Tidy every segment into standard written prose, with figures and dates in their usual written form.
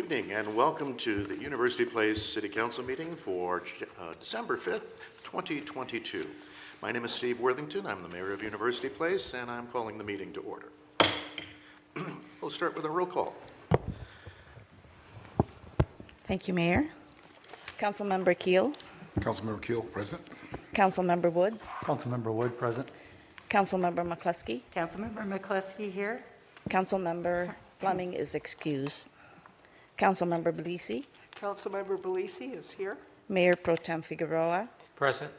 evening and welcome to the University Place City Council meeting for December 5th, 2022. My name is Steve Worthington. I'm the mayor of University Place and I'm calling the meeting to order. We'll start with a roll call. Thank you, Mayor. Councilmember Keel. Councilmember Keel, present. Councilmember Wood. Councilmember Wood, present. Councilmember McCluskey. Councilmember McCluskey here. Councilmember Fleming is excused. Councilmember Belisi. Councilmember Belisi is here. Mayor Pro Tem Figueroa. Present.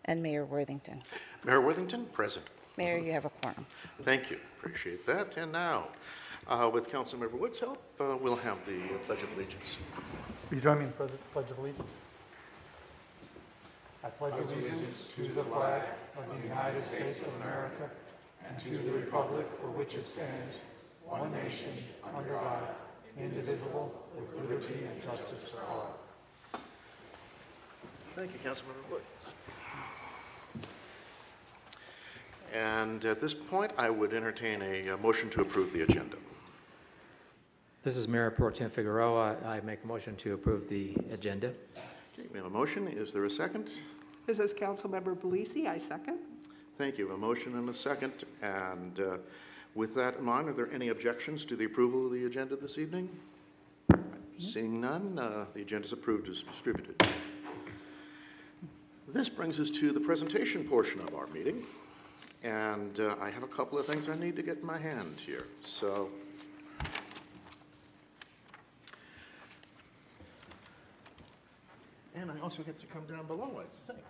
And Mayor Worthington. Mayor Worthington, present. Mayor, you have a quorum. Thank you. Appreciate that. And now, with Councilmember Wood's help, we'll have the Pledge of Allegiance. Please join me in the Pledge of Allegiance. I pledge allegiance to the flag of the United States of America and to the republic for which it stands, one nation, under God, indivisible, with liberty and justice for all. Thank you, Councilmember Woods. And at this point, I would entertain a motion to approve the agenda. This is Mayor Pro Tem Figueroa. I make a motion to approve the agenda. Okay, we have a motion. Is there a second? This is Councilmember Belisi. I second. Thank you. A motion and a second. And with that in mind, are there any objections to the approval of the agenda this evening? Seeing none, the agenda is approved as distributed. This brings us to the presentation portion of our meeting. And I have a couple of things I need to get in my hand here. So, and I also get to come down below, I think.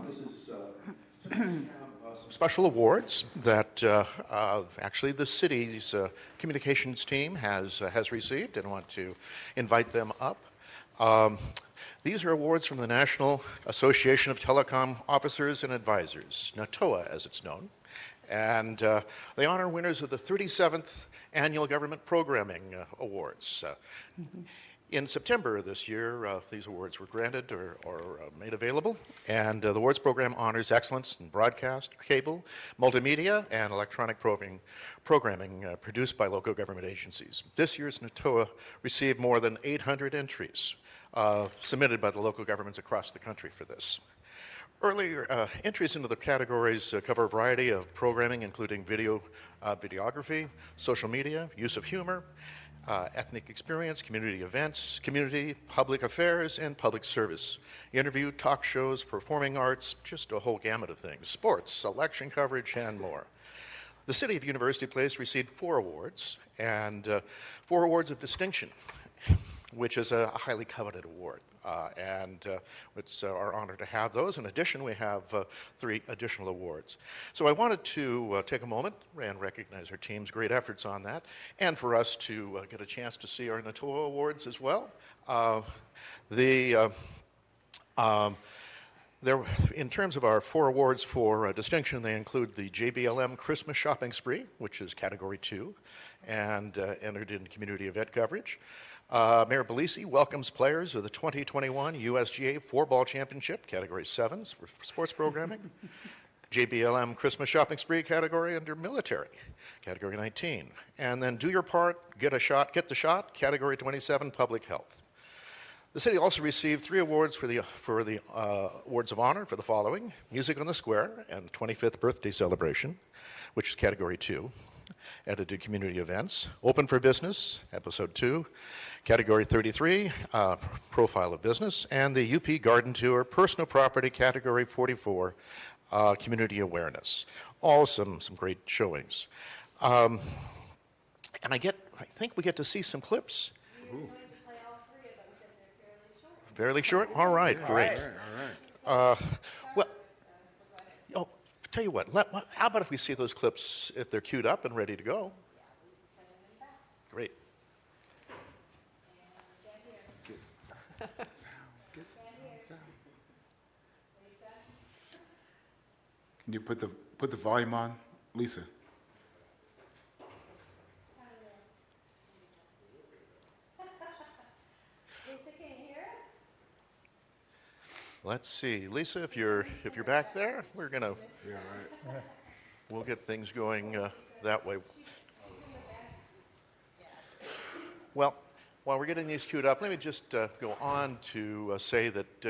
This is some special awards that actually the city's communications team has received, and I want to invite them up. These are awards from the National Association of Telecom Officers and Advisors, NATOA as it's known, and they honor winners of the 37th Annual Government Programming Awards. In September of this year, these awards were granted or made available, and the awards program honors excellence in broadcast, cable, multimedia, and electronic programming produced by local government agencies. This year's NATOA received more than 800 entries submitted by the local governments across the country for this. Earlier entries into the categories cover a variety of programming, including videography, social media, use of humor, ethnic experience, community events, community, public affairs, and public service. Interview, talk shows, performing arts, just a whole gamut of things. Sports, election coverage, and more. The City of University Place received 4 awards, and 4 awards of distinction, which is a highly coveted award. It's our honor to have those. In addition, we have 3 additional awards. So I wanted to take a moment and recognize our team's great efforts on that, and for us to get a chance to see our NATOA awards as well. In terms of our 4 awards for distinction, they include the JBLM Christmas Shopping Spree, which is Category 2, and entered in community event coverage. Mayor Belisi welcomes players of the 2021 USGA 4-Ball Championship, Category 7 for sports programming. JBLM Christmas Shopping Spree category under military, Category 19. And then Do Your Part, Get the Shot, Category 27, Public Health. The city also received 3 awards for the Awards of Honor for the following: Music on the Square and 25th Birthday Celebration, which is Category 2. Edited community events. Open for Business, Episode 2, Category 33, Profile of Business, and the UP Garden Tour, Personal Property, Category 44, Community Awareness. All some great showings. And I think we get to see some clips. We're going to play all 3 of them because they're Fairly short? All right, great. Well, tell you what, how about if we see those clips if they're queued up and ready to go? Great. Can you put the volume on, Lisa? Lisa, can you hear us? Let's see, Lisa, if you're back there, Yeah, right. we'll get things going that way. Well, while we're getting these queued up, let me just go on to say that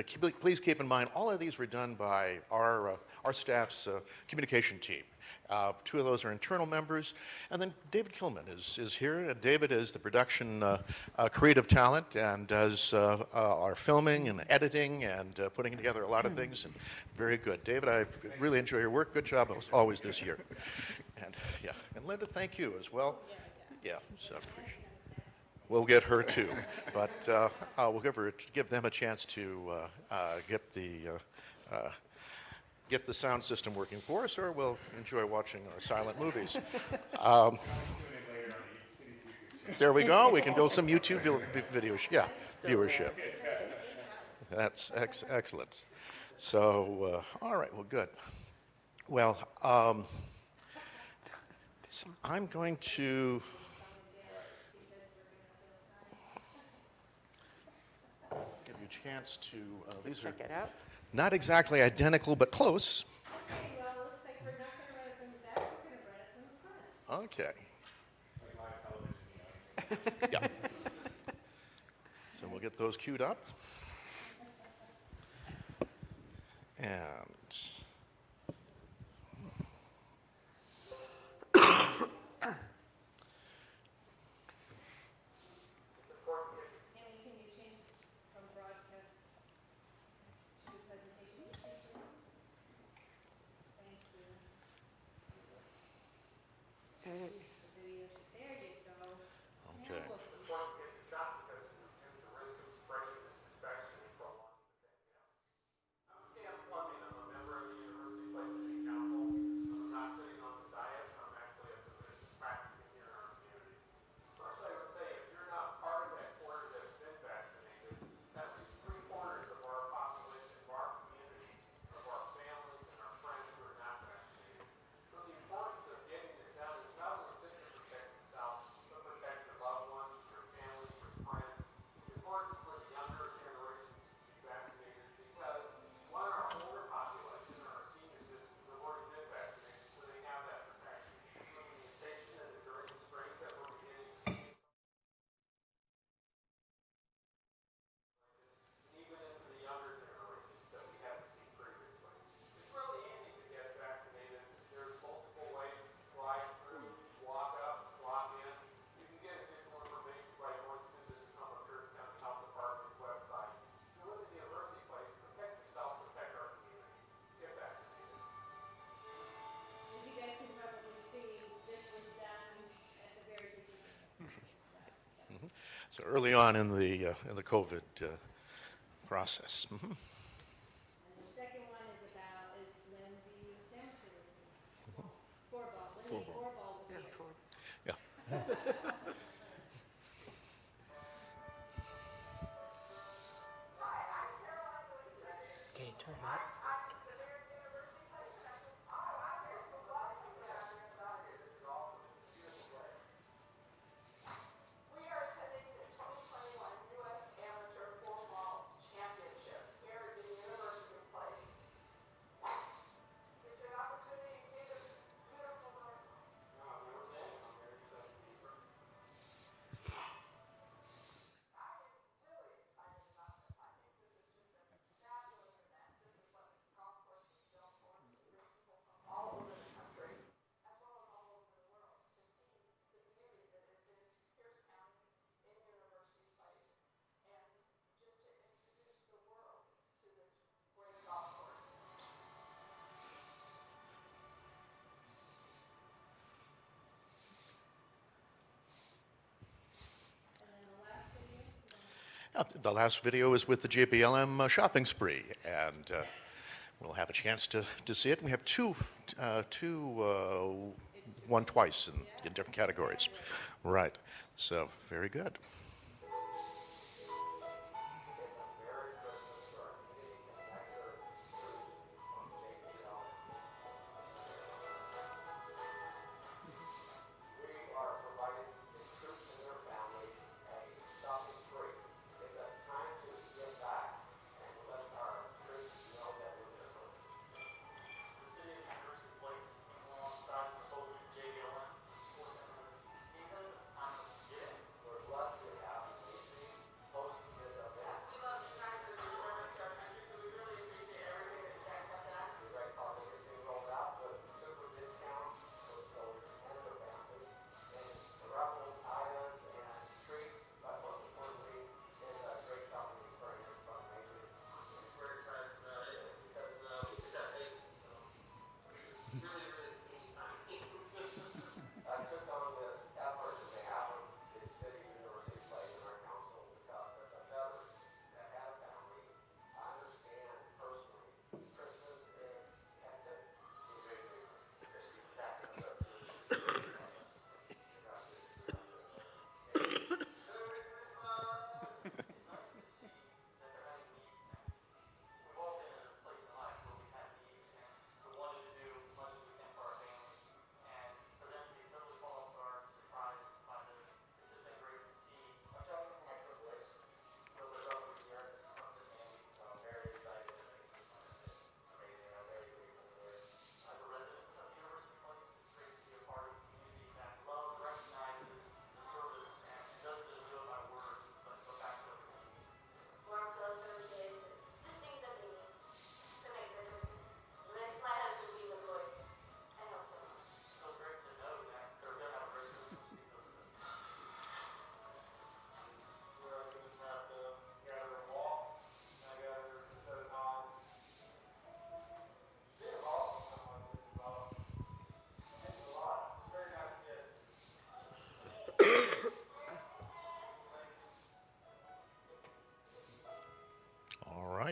please keep in mind all of these were done by our staff's communication team. Two of those are internal members, and then David Kilman is here. And David is the production creative talent and does our filming and editing and putting together a lot of things. And very good, David. I really enjoy your work. Good job as always this year. And yeah, and Linda, thank you as well. Yeah, so I appreciate it. We'll get her too, but we'll give them a chance to get the sound system working for us, or we'll enjoy watching our silent movies. There we go. We can build some YouTube video, viewership. That's excellent. So, all right. Well, good. Well, I'm going to. Give you a chance to. These are Check it out. not exactly identical, but close. Okay, well, it looks like we're not going to run it from the back, we're going to run it from the front. Okay. Yeah. So we'll get those queued up. And Amy, can you change from broadcast to presentation? Thank you. Okay. The video, there you go. okay. As you guys can probably see, this was done at the very beginning. So early on in the COVID process. Mhm. And the second one is when the Santa was Four-ball, when the four-ball was here. Yeah. Okay, turn it up. We are attending the 2021 U.S. Amateur Floorball Championship here at the University Place. It's an opportunity to see this beautiful room. I am really excited about this. I think this is just a fabulous event. This is what the golf course was built for, to bring people from all over the country, as well as all over the world, to see the beauty that is in Pierce County, in University Place, and just to introduce the world to this great golf course. The last video is with the JBLM shopping spree, and we'll have a chance to see it. We have won twice in different categories. Right. So very good.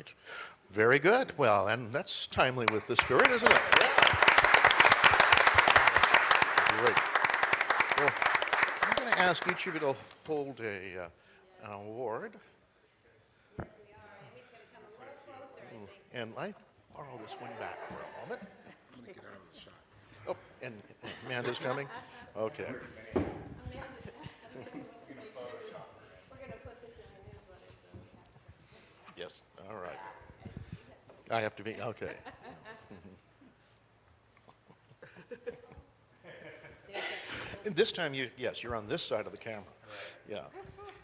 right. Very good. Well, and that's timely with the spirit, isn't it? Yeah. Great. Well, I'm going to ask each of you to hold an award. And I borrow this one back for a moment. Oh, and Amanda's coming? Okay. We're going to put this in the newsletter, so we have to. Yes, all right. I have to be, okay. And this time, yes, you're on this side of the camera. Yeah.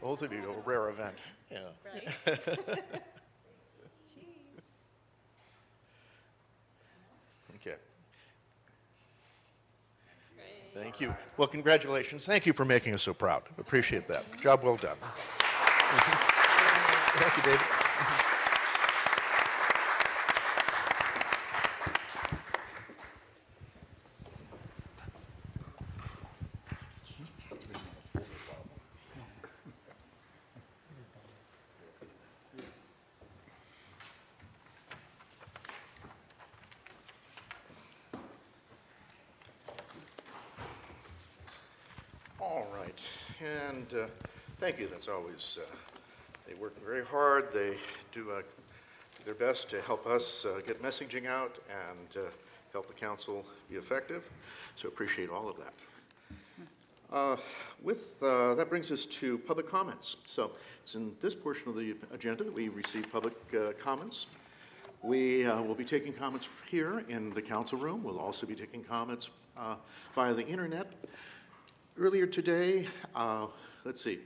Both of you, a rare event. Yeah. Okay. Thank you. Well, congratulations. Thank you for making us so proud. Appreciate that. Job well done. Thank you, David. All right, and thank you. That's always, they work very hard. They do their best to help us get messaging out and help the council be effective. So appreciate all of that. That brings us to public comments. So it's in this portion of the agenda that we receive public comments. We will be taking comments here in the council room. We'll also be taking comments via the internet. Earlier today, let's see,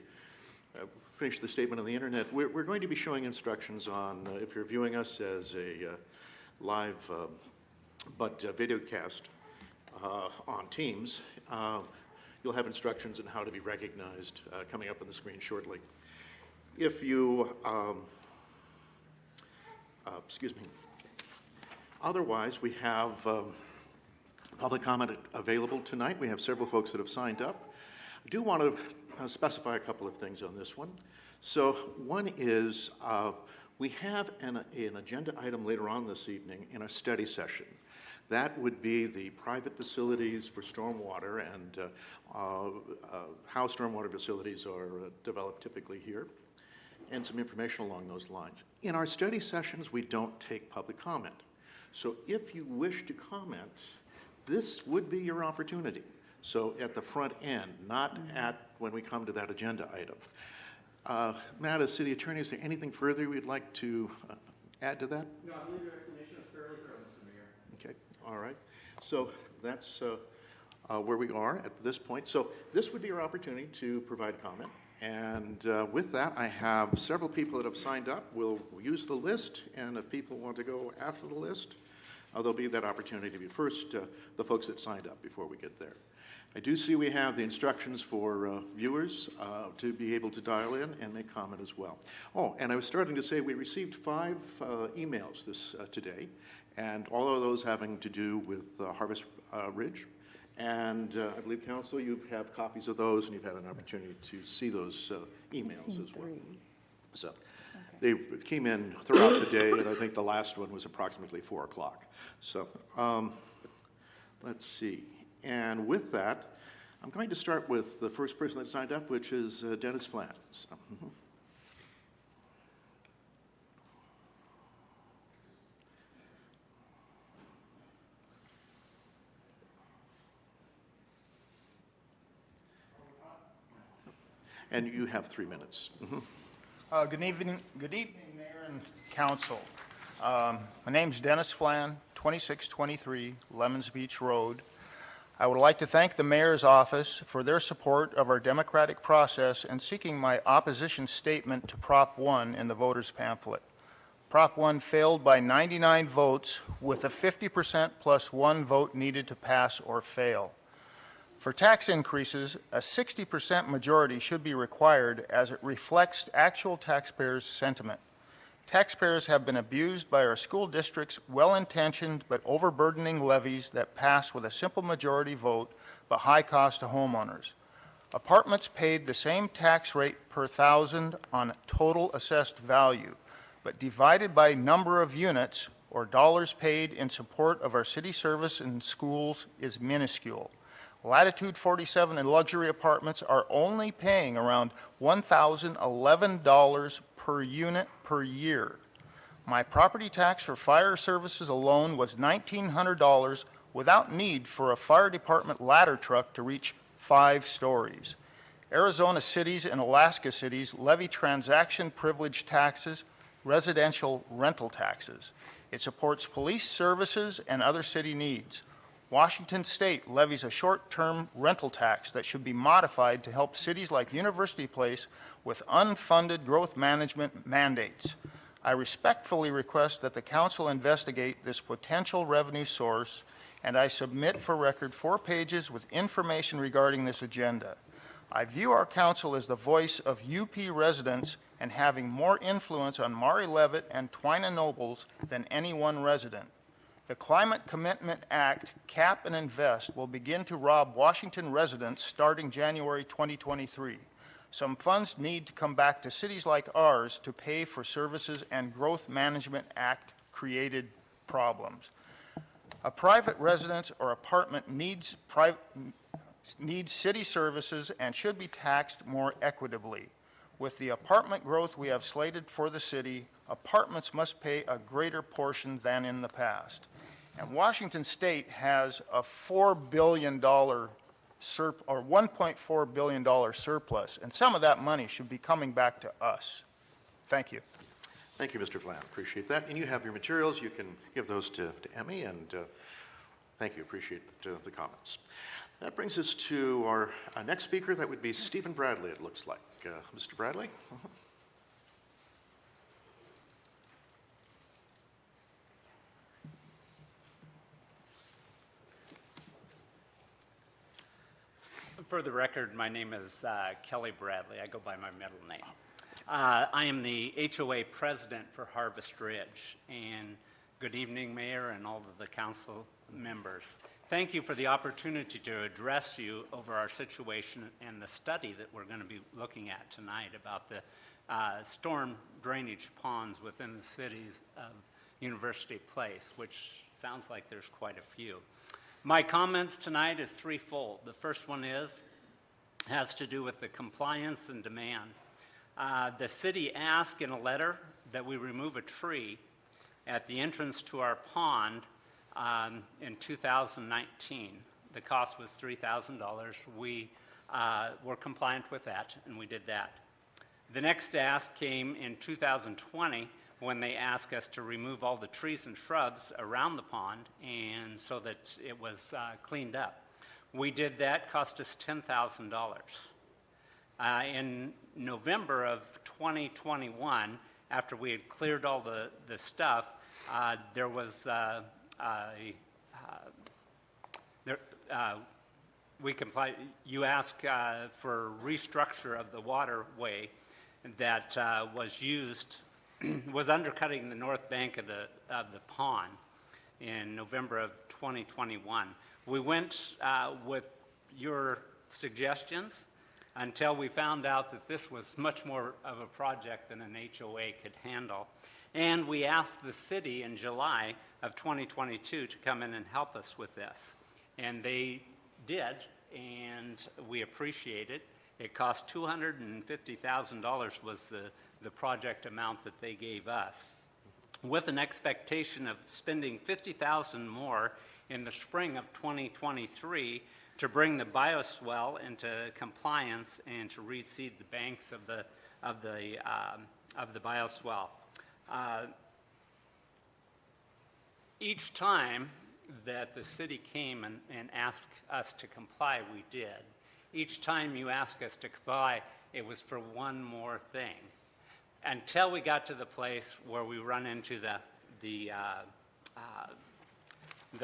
finish the statement on the internet. We're going to be showing instructions on, if you're viewing us as a live video cast on Teams, you'll have instructions on how to be recognized coming up on the screen shortly. If you, excuse me, otherwise we have public comment available tonight. We have several folks that have signed up. I do want to specify a couple of things on this one. So one is we have an agenda item later on this evening in a study session. That would be the private facilities for stormwater and how stormwater facilities are developed typically here, and some information along those lines. In our study sessions, we don't take public comment. So if you wish to comment, this would be your opportunity. So at the front end, not at when we come to that agenda item. Matt, as city attorney, is there anything further we'd like to add to that? No, I believe your explanation is fairly thorough, Mr. Mayor. Okay, all right. So that's where we are at this point. So this would be your opportunity to provide comment. And with that, I have several people that have signed up. We'll use the list, and if people want to go after the list, there'll be that opportunity to be first, the folks that signed up before we get there. I do see we have the instructions for viewers to be able to dial in and make comment as well. Oh, and I was starting to say we received 5 emails today, and all of those having to do with Harvest Ridge. And I believe, Council, you have copies of those, and you've had an opportunity to see those emails as well. So they came in throughout the day, and I think the last one was approximately 4 o'clock. So let's see. And with that, I'm going to start with the first person that signed up, which is Dennis Flan. So, and you have 3 minutes. Good evening, Mayor and Council. My name's Dennis Flan, 2623 Lemons Beach Road. I would like to thank the Mayor's office for their support of our democratic process and seeking my opposition statement to Prop 1 in the voters' pamphlet. Prop 1 failed by 99 votes with a 50% plus 1 vote needed to pass or fail. For tax increases, a 60% majority should be required as it reflects actual taxpayers' sentiment. Taxpayers have been abused by our school district's well-intentioned but overburdening levies that pass with a simple majority vote but high cost to homeowners. Apartments paid the same tax rate per thousand on total assessed value, but divided by number of units or dollars paid in support of our city service and schools is minuscule. Latitude 47 and luxury apartments are only paying around $1,011 per unit per year. My property tax for fire services alone was $1,900 without need for a fire department ladder truck to reach 5 stories. Arizona cities and Alaska cities levy transaction privilege taxes, residential rental taxes. It supports police services and other city needs. Washington State levies a short-term rental tax that should be modified to help cities like University Place with unfunded growth management mandates. I respectfully request that the council investigate this potential revenue source, and I submit for record 4 pages with information regarding this agenda. I view our council as the voice of UP residents and having more influence on Maury Leavitt and Twina Nobles than any one resident. The Climate Commitment Act, Cap and Invest, will begin to rob Washington residents starting January 2023. Some funds need to come back to cities like ours to pay for services and Growth Management Act created problems. A private residence or apartment needs city services and should be taxed more equitably. With the apartment growth we have slated for the city, apartments must pay a greater portion than in the past. And Washington State has a $4 billion or $1.4 billion surplus, and some of that money should be coming back to us. Thank you. Thank you, Mr. Flan. Appreciate that. And you have your materials. You can give those to Emmy, and thank you. Appreciate the comments. That brings us to our next speaker. That would be Stephen Bradley, it looks like. Mr. Bradley? For the record, my name is Kelly Bradley. I go by my middle name. I am the HOA president for Harvest Ridge. And good evening, Mayor, and all of the council members. Thank you for the opportunity to address you over our situation and the study that we're going to be looking at tonight about the storm drainage ponds within the cities of University Place, which sounds like there's quite a few. My comments tonight is threefold. The first one has to do with the compliance and demand. The city asked in a letter that we remove a tree at the entrance to our pond in 2019. The cost was $3,000. We were compliant with that, and we did that. The next ask came in 2020 when they asked us to remove all the trees and shrubs around the pond and so that it was cleaned up. We did that, cost us $10,000. In November of 2021, after we had cleared all the stuff, there was we complied. You asked for restructure of the waterway that was used, was undercutting the north bank of the pond in November of 2021. We went with your suggestions until we found out that this was much more of a project than an HOA could handle. And we asked the city in July of 2022 to come in and help us with this. And they did, and we appreciate it. It cost $250,000 was the project amount that they gave us, with an expectation of spending $50,000 more in the spring of 2023 to bring the bioswale into compliance and to reseed the banks of the bioswale. Each time that the city came and asked us to comply, we did. Each time you ask us to comply, it was for one more thing, until we got to the place where we run into the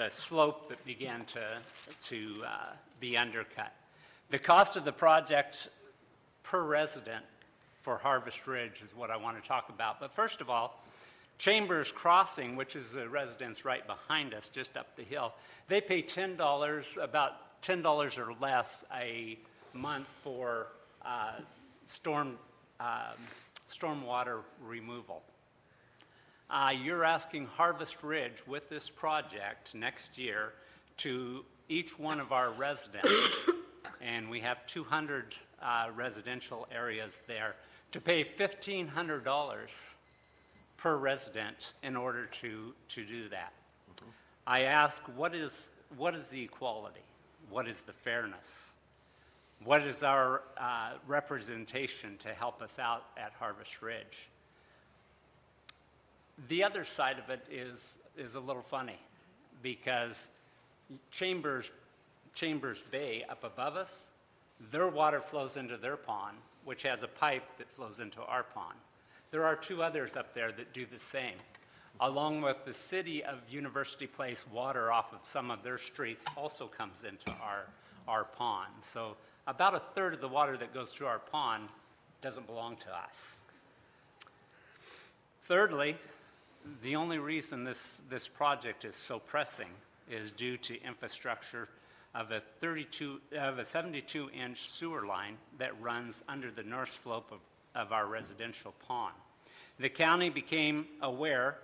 slope that began to be undercut. The cost of the project per resident for Harvest Ridge is what I want to talk about. But first of all, Chambers Crossing, which is the residence right behind us, just up the hill, they pay $10, about $10 or less a month for stormwater removal. You're asking Harvest Ridge with this project next year to each one of our residents, and we have 200 residential areas there, to pay $1,500 per resident in order to do that. I ask, what is the equality? What is the fairness? What is our representation to help us out at Harvest Ridge? The other side of it is a little funny, because Chambers Bay up above us, their water flows into their pond, which has a pipe that flows into our pond. There are 2 others up there that do the same, along with the city of University Place. Water off of some of their streets also comes into our pond. So about 1/3 of the water that goes through our pond doesn't belong to us. Thirdly, the only reason this project is so pressing is due to infrastructure of a 72-inch sewer line that runs under the north slope of our residential pond. The county became aware,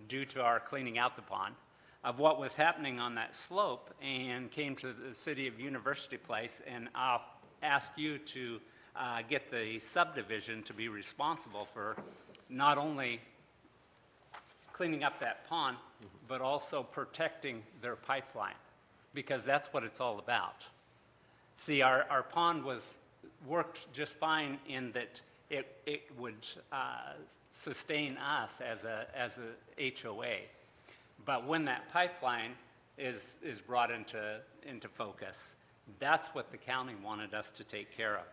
due to our cleaning out the pond, of what was happening on that slope and came to the city of University Place and asked you to get the subdivision to be responsible for not only cleaning up that pond, but also protecting their pipeline, because that's what it's all about. See, our pond worked just fine in that it would sustain us as a HOA. But when that pipeline is brought into focus, that's what the county wanted us to take care of.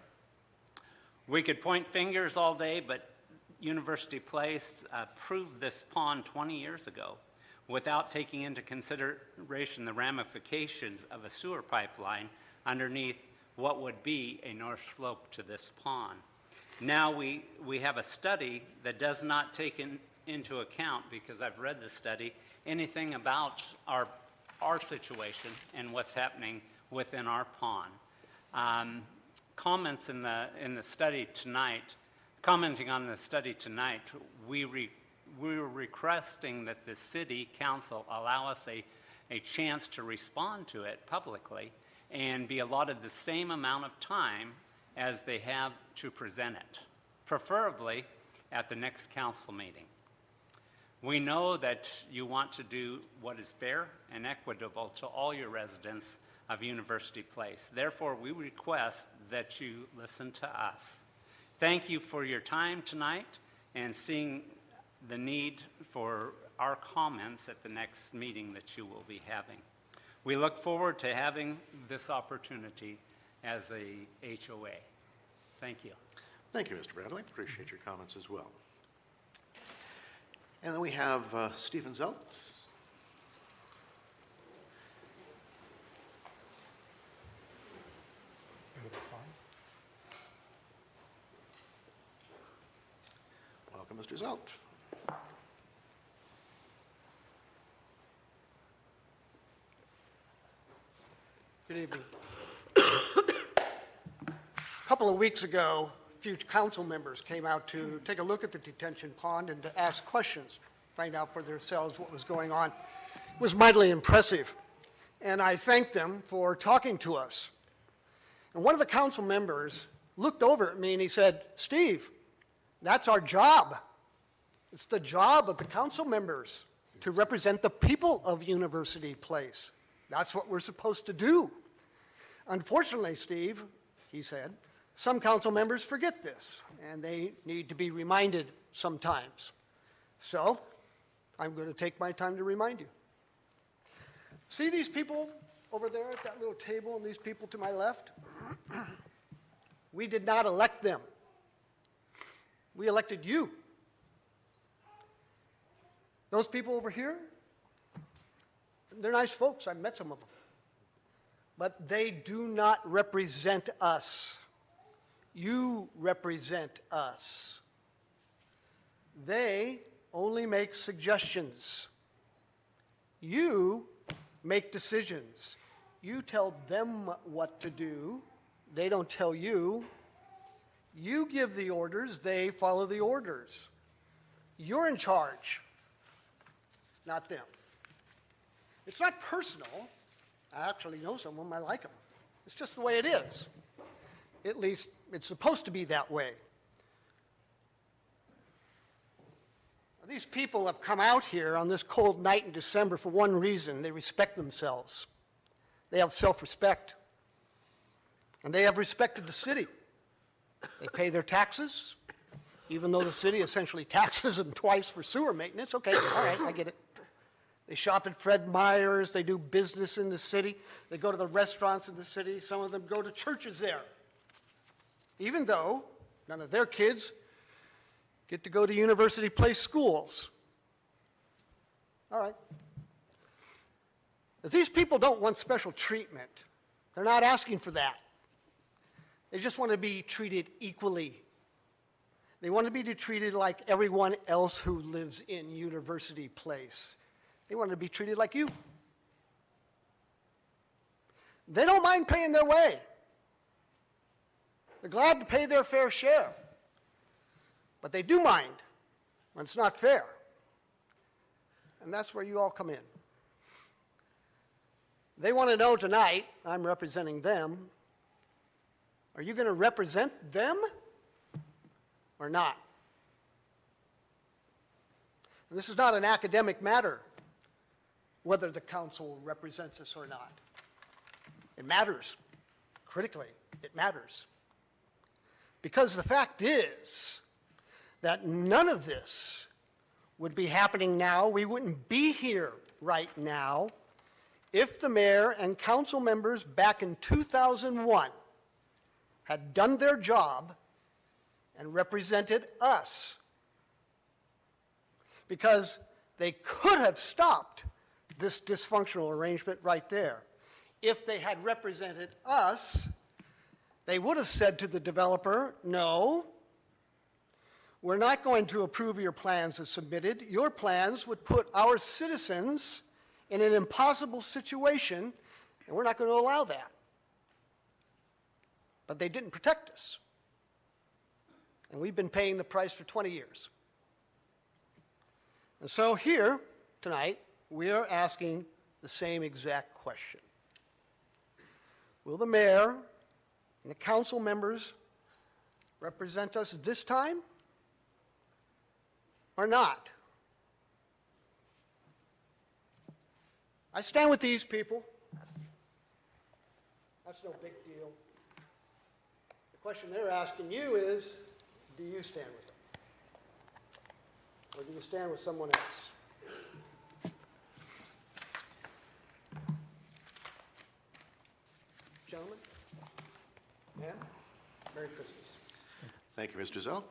We could point fingers all day, but University Place approved this pond 20 years ago without taking into consideration the ramifications of a sewer pipeline underneath what would be a north slope to this pond. Now we have a study that does not take into account, because I've read the study, anything about our situation and what's happening within our pond. Commenting on the study tonight, we were requesting that the city council allow us a chance to respond to it publicly and be allotted the same amount of time as they have to present it, preferably at the next council meeting. We know that you want to do what is fair and equitable to all your residents of University Place. Therefore, we request that you listen to us. Thank you for your time tonight and seeing the need for our comments at the next meeting that you will be having. We look forward to having this opportunity as a HOA. Thank you. Thank you, Mr. Bradley. Appreciate your comments as well. And then we have Stephen Zelt. Welcome, Mr. Zelt. Good evening. A couple of weeks ago, a few council members came out to take a look at the detention pond and to ask questions, find out for themselves what was going on. It was mightily impressive, and I thanked them for talking to us. And one of the council members looked over at me and he said, "Steve, that's our job. It's the job of the council members to represent the people of University Place. That's what we're supposed to do. Unfortunately, Steve," he said, "some council members forget this, and they need to be reminded sometimes. So, I'm going to take my time to remind you. See these people over there at that little table and these people to my left? We did not elect them. We elected you. Those people over here, they're nice folks. I've met some of them. But they do not represent us. You represent us. They only make suggestions. You make decisions. You tell them what to do. They don't tell you. You give the orders. They follow the orders. You're in charge. not them. It's not personal. I actually know some of them. I like them. It's just the way it is. At least it's supposed to be that way. These people have come out here on this cold night in December for one reason. They respect themselves. They have self-respect. And they have respected the city. They pay their taxes, even though the city essentially taxes them twice for sewer maintenance. Okay, all right, I get it. They shop at Fred Meyer's. They do business in the city. They go to the restaurants in the city. Some of them go to churches there. Even though none of their kids get to go to University Place schools. All right. If these people don't want special treatment, they're not asking for that. They just want to be treated equally. They want to be treated like everyone else who lives in University Place. They want to be treated like you. They don't mind paying their way. They're glad to pay their fair share. But they do mind when it's not fair. And that's where you all come in. They want to know tonight, I'm representing them, are you going to represent them or not? And this is not an academic matter, whether the council represents us or not. It matters. Critically, it matters. Because the fact is that none of this would be happening now. We wouldn't be here right now if the mayor and council members back in 2001 had done their job and represented us. Because they could have stopped this dysfunctional arrangement right there. If they had represented us, they would have said to the developer, no, we're not going to approve your plans as submitted. Your plans would put our citizens in an impossible situation, and we're not going to allow that. But they didn't protect us. And we've been paying the price for 20 years. And so here, tonight, we are asking the same exact question. Will the mayor and the council members represent us this time or not? I stand with these people. That's no big deal. The question they're asking you is, do you stand with them? Or do you stand with someone else? Gentlemen, ma'am, Merry Christmas. Thank you, Mr. Zell.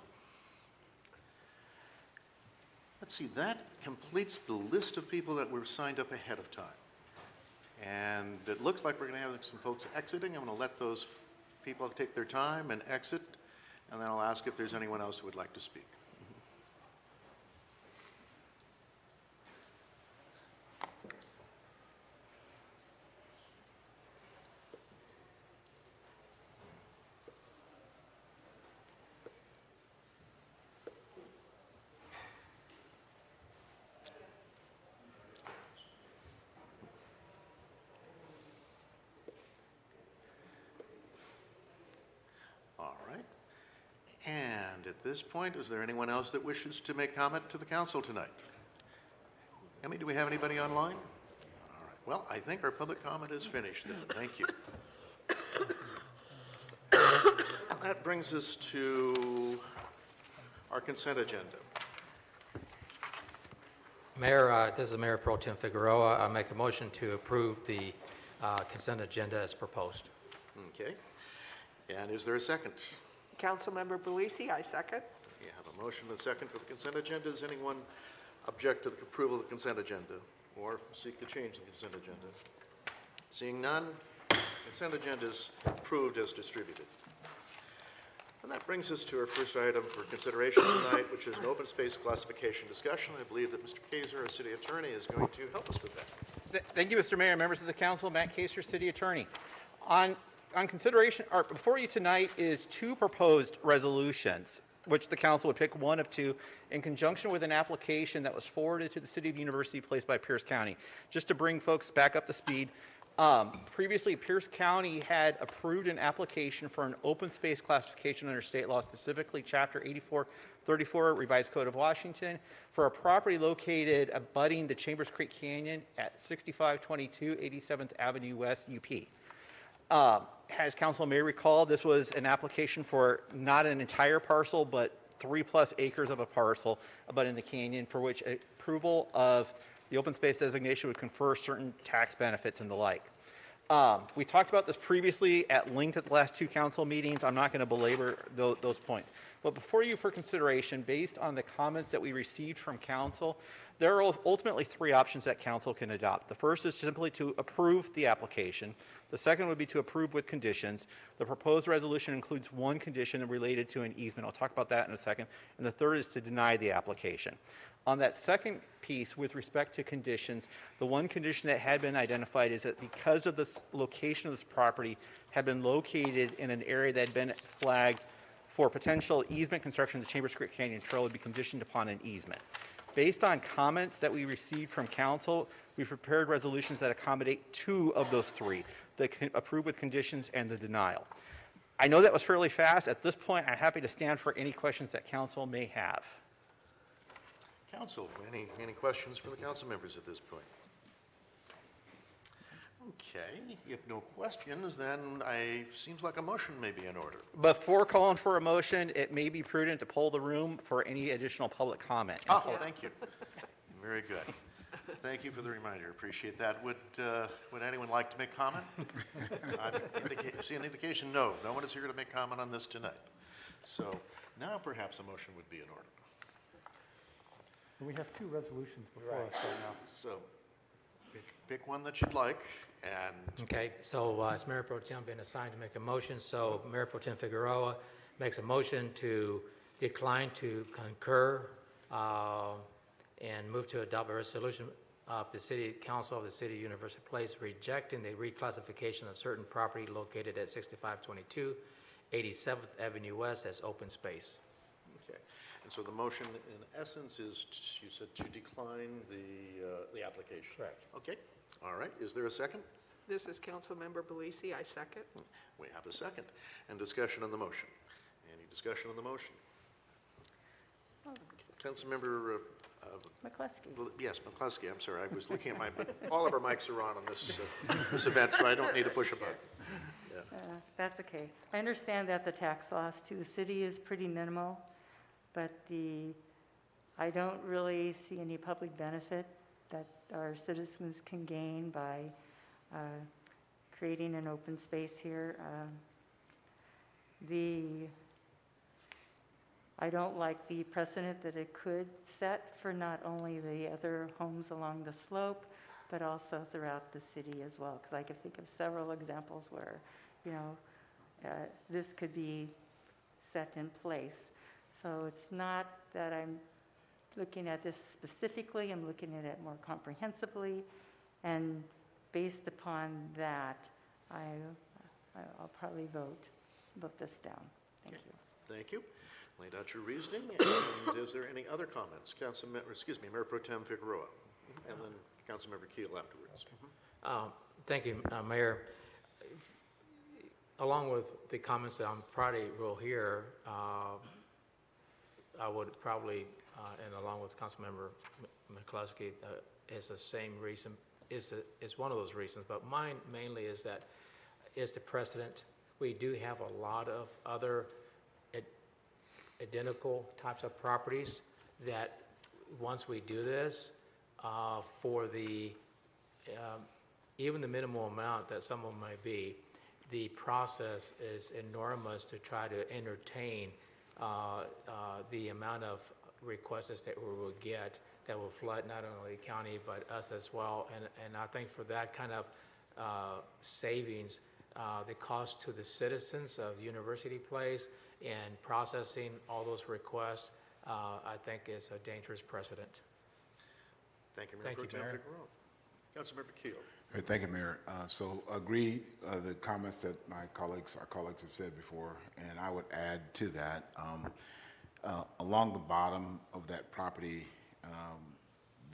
Let's see, that completes the list of people that were signed up ahead of time. And it looks like we're going to have some folks exiting. I'm going to let those people take their time and exit, and then I'll ask if there's anyone else who would like to speak. All right. And at this point, is there anyone else that wishes to make comment to the council tonight? Emmy, do we have anybody online? All right. Well, I think our public comment is finished then. Thank you. That brings us to our consent agenda. Mayor, this is Mayor Pro Tem Figueroa. I make a motion to approve the consent agenda as proposed. Okay. And is there a second? Councilmember Belisi, I second. You have a motion and a second for the consent agenda. Does anyone object to the approval of the consent agenda or seek to change the consent agenda? Seeing none, consent agenda is approved as distributed. And that brings us to our first item for consideration tonight, which is an open space classification discussion. I believe that Mr. Kaiser, our city attorney, is going to help us with that. Thank you, Mr. Mayor, members of the council. Matt Kaiser, city attorney. On consideration, or before you tonight is two proposed resolutions. which the council would pick one of two in conjunction with an application that was forwarded to the City of University Place by Pierce County. Just to bring folks back up to speed, previously Pierce County had approved an application for an open space classification under state law, specifically Chapter 8434 Revised Code of Washington, for a property located abutting the Chambers Creek Canyon at 6522 87th Avenue West, UP. As council may recall, this was an application for not an entire parcel, but 3+ acres of a parcel abutting the canyon, for which approval of the open space designation would confer certain tax benefits and the like. We talked about this previously at length at the last two council meetings. I'm not going to belabor those points. But before you for consideration, based on the comments that we received from council, there are ultimately three options that council can adopt. The first is simply to approve the application. The second would be to approve with conditions. The proposed resolution includes one condition related to an easement. I'll talk about that in a second. And the third is to deny the application. On that second piece, with respect to conditions, the one condition that had been identified is that because of the location of this property had been located in an area that had been flagged for potential easement construction of the Chambers Creek Canyon Trail, would be conditioned upon an easement. Based on comments that we received from council, we prepared resolutions that accommodate two of those three, the approve with conditions and the denial. I know that was fairly fast. At this point, I'm happy to stand for any questions that council may have. Council, any questions for the council members at this point? Okay, if no questions, then seems like a motion may be in order. Before calling for a motion, it may be prudent to poll the room for any additional public comment. Oh, thank you. Very good. Thank you for the reminder. Appreciate that. Would anyone like to make comment? I see an indication no. No one is here to make comment on this tonight. So now perhaps a motion would be in order. We have two resolutions before us right now. So pick one that you'd like. And Okay, so it's Mayor Pro Tem been assigned to make a motion. So Mayor Pro Tem Figueroa makes a motion to decline to concur and move to adopt a resolution of the City Council of the City of University Place rejecting the reclassification of certain property located at 6522 87th Avenue West as open space. Okay, and so the motion in essence is, you said, to decline the application. Correct. Okay, all right. Is there a second? This is Councilmember Belisi. I second. We have a second. And discussion on the motion. Any discussion on the motion? Councilmember McCluskey. Yes, McCluskey. I'm sorry. I was looking at but all of our mics are on this event, so I don't need to push a button. Yeah. That's okay. I understand that the tax loss to the city is pretty minimal, but I don't really see any public benefit that our citizens can gain by creating an open space here. I don't like the precedent that it could set for not only the other homes along the slope, but also throughout the city as well, because I can think of several examples where, this could be set in place. So it's not that I'm looking at this specifically, I'm looking at it more comprehensively, and based upon that, I'll probably vote this down. Thank you. Thank you. Laid out your reasoning. And is there any other comments? Mayor Pro Tem Figueroa, and then Councilmember Keel afterwards. Thank you, Mayor. Along with the comments that I'm probably will hear, I would probably, and along with Councilmember McCluskey, is the same reason. Is one of those reasons, but mine mainly is that is the precedent. We do have a lot of other identical types of properties that once we do this, for the even the minimal amount that some of them may be, the process is enormous to try to entertain the amount of requests that we will get that will flood not only the county but us as well. And I think for that kind of savings, the cost to the citizens of University Place and processing all those requests, I think is a dangerous precedent. Thank you, Mayor Pro Tem Figueroa. Councilmember Keel. Thank you, Mayor. So agree the comments that our colleagues have said before, and I would add to that. Along the bottom of that property,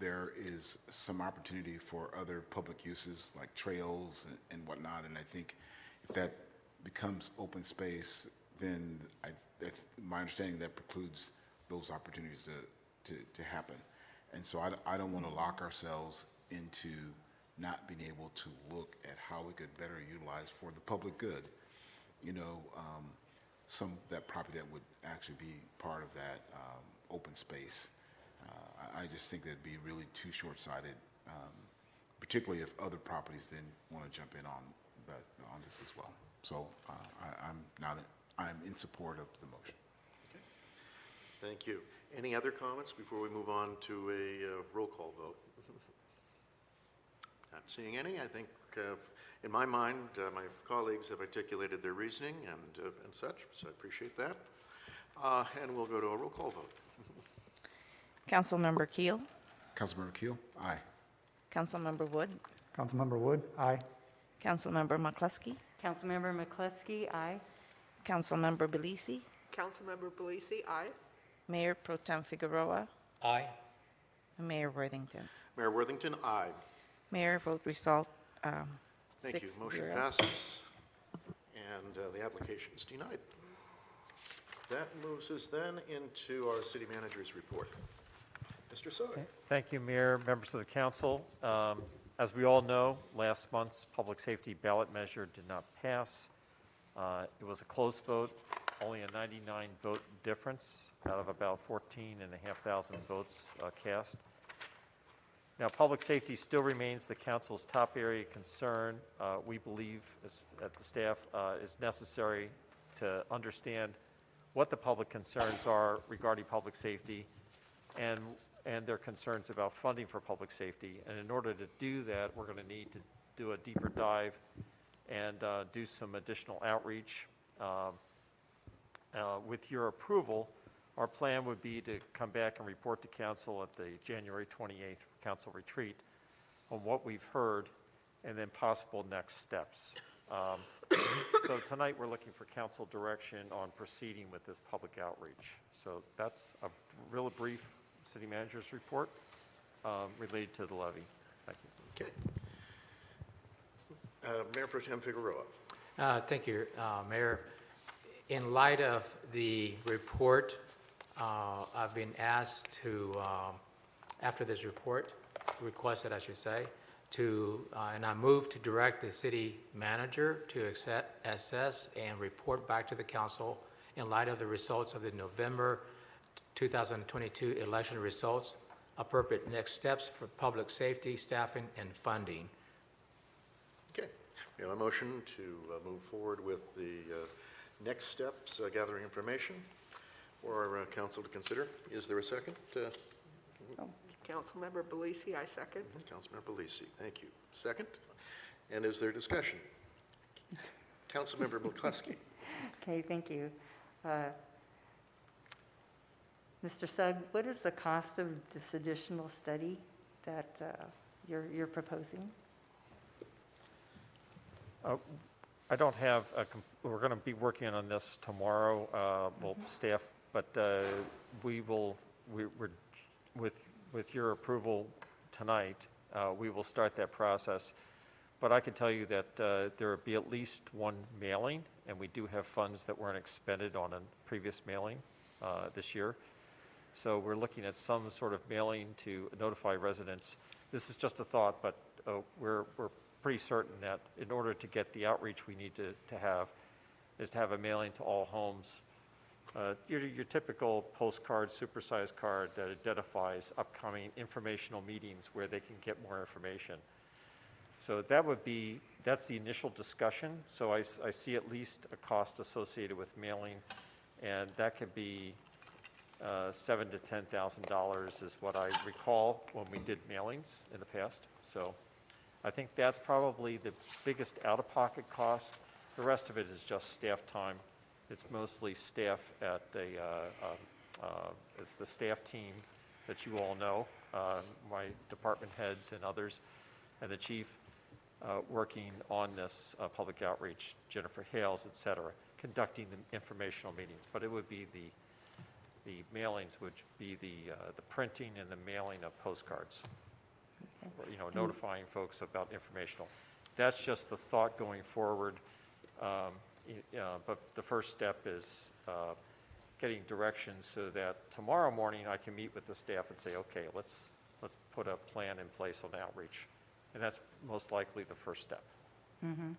there is some opportunity for other public uses like trails and whatnot. And I think if that becomes open space, then my understanding that precludes those opportunities to happen. And so I don't want to lock ourselves into not being able to look at how we could better utilize for the public good, that property that would actually be part of that open space. I just think that'd be really too short-sighted, particularly if other properties then want to jump in on this as well. So I'm in support of the motion. Okay. Thank you. Any other comments before we move on to a roll call vote? Not seeing any. I think, in my mind, my colleagues have articulated their reasoning and such, so I appreciate that. And we'll go to a roll call vote. Councilmember Keel, Councilmember Keel? Aye. Councilmember Wood, Councilmember Wood, aye. Councilmember McCluskey, Councilmember McCluskey, aye. Councilmember Belisi, Councilmember Belisi, aye. Mayor Pro Tem Figueroa, Aye. and Mayor Worthington. Mayor Worthington, aye. Mayor, vote result, Thank you. 6-0. Motion passes, and the application is denied. That moves us then into our city manager's report. Mr. Sugg. Thank you, Mayor, members of the council. As we all know, last month's public safety ballot measure did not pass. It was a close vote, only a 99-vote difference out of about 14,500 votes cast. Now, public safety still remains the council's top area of concern. We believe, at the staff, is necessary to understand what the public concerns are regarding public safety and their concerns about funding for public safety. And in order to do that, we're going to need to do a deeper dive and do some additional outreach. With your approval, our plan would be to come back and report to council at the January 28th council retreat on what we've heard and then possible next steps. So tonight we're looking for council direction on proceeding with this public outreach. So that's a real brief city manager's report related to the levy. Thank you. Okay. Mayor Pro Tem Figueroa. Thank you, Mayor. In light of the report, I've been asked to, after this report, requested, I should say, and I move to direct the city manager to assess and report back to the council in light of the results of the November 2022 election results, appropriate next steps for public safety, staffing, and funding. Okay. We have a motion to move forward with the next steps, gathering information for our council to consider. Is there a second? Councilmember Belisi, I second. Councilmember Belisi, thank you. Second? And is there discussion? Councilmember McCluskey. Okay, thank you. Mr. Sugg, what is the cost of this additional study that you're proposing? I don't have we're going to be working on this tomorrow, staff, but with your approval tonight, we will start that process. But I can tell you that there will be at least one mailing, and we do have funds that weren't expended on a previous mailing this year. So we're looking at some sort of mailing to notify residents. This is just a thought, but we're pretty certain that in order to get the outreach we need to have is to have a mailing to all homes. Your typical postcard, supersized card that identifies upcoming informational meetings where they can get more information. So that's the initial discussion. So I see at least a cost associated with mailing, and that could be $7,000 to $10,000 is what I recall when we did mailings in the past. So I think that's probably the biggest out-of-pocket cost. The rest of it is just staff time. It's mostly staff at it's the staff team that you all know, my department heads and others, and the chief working on this public outreach, Jennifer Hales, et cetera, conducting the informational meetings. But it would be The mailings would be the printing and the mailing of postcards, notifying folks about informational. That's just the thought going forward. But the first step is getting directions so that tomorrow morning I can meet with the staff and say, okay, let's put a plan in place on outreach. And that's most likely the first step. Mm-hmm.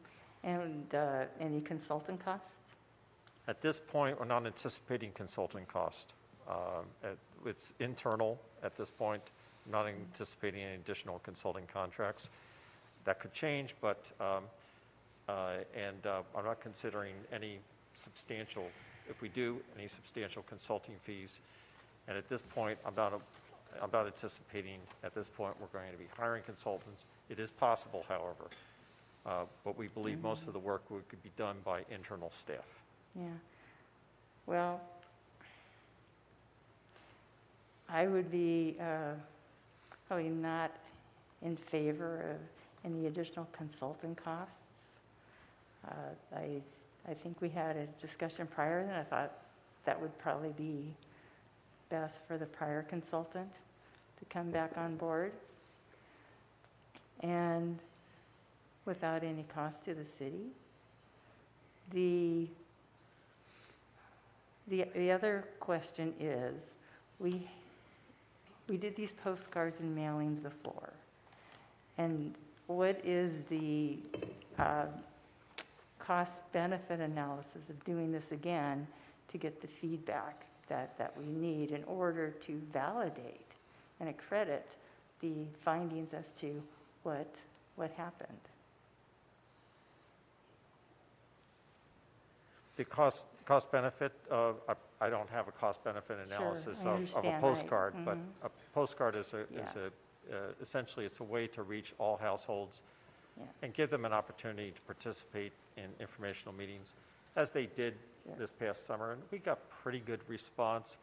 And any consultant costs? At this point, we're not anticipating consulting cost. It's internal at this point. I'm not anticipating any additional consulting contracts. That could change, but I'm not considering any substantial, if we do, any substantial consulting fees. And at this point, I'm not anticipating at this point we're going to be hiring consultants. It is possible, however, but we believe most of the work could be done by internal staff. Yeah. Well, I would be probably not in favor of any additional consulting costs. I think we had a discussion prior, and I thought that would probably be best for the prior consultant to come back on board, and without any cost to the city. The other question is, we did these postcards and mailings before, and what is the cost-benefit analysis of doing this again to get the feedback that we need in order to validate and accredit the findings as to what happened? The cost benefit, I don't have a cost benefit analysis Sure, I of a understand. postcard, but Mhm. a postcard is Yeah. essentially it's a way to reach all households Yeah. and give them an opportunity to participate in informational meetings, as they did Sure. this past summer, and we got pretty good response,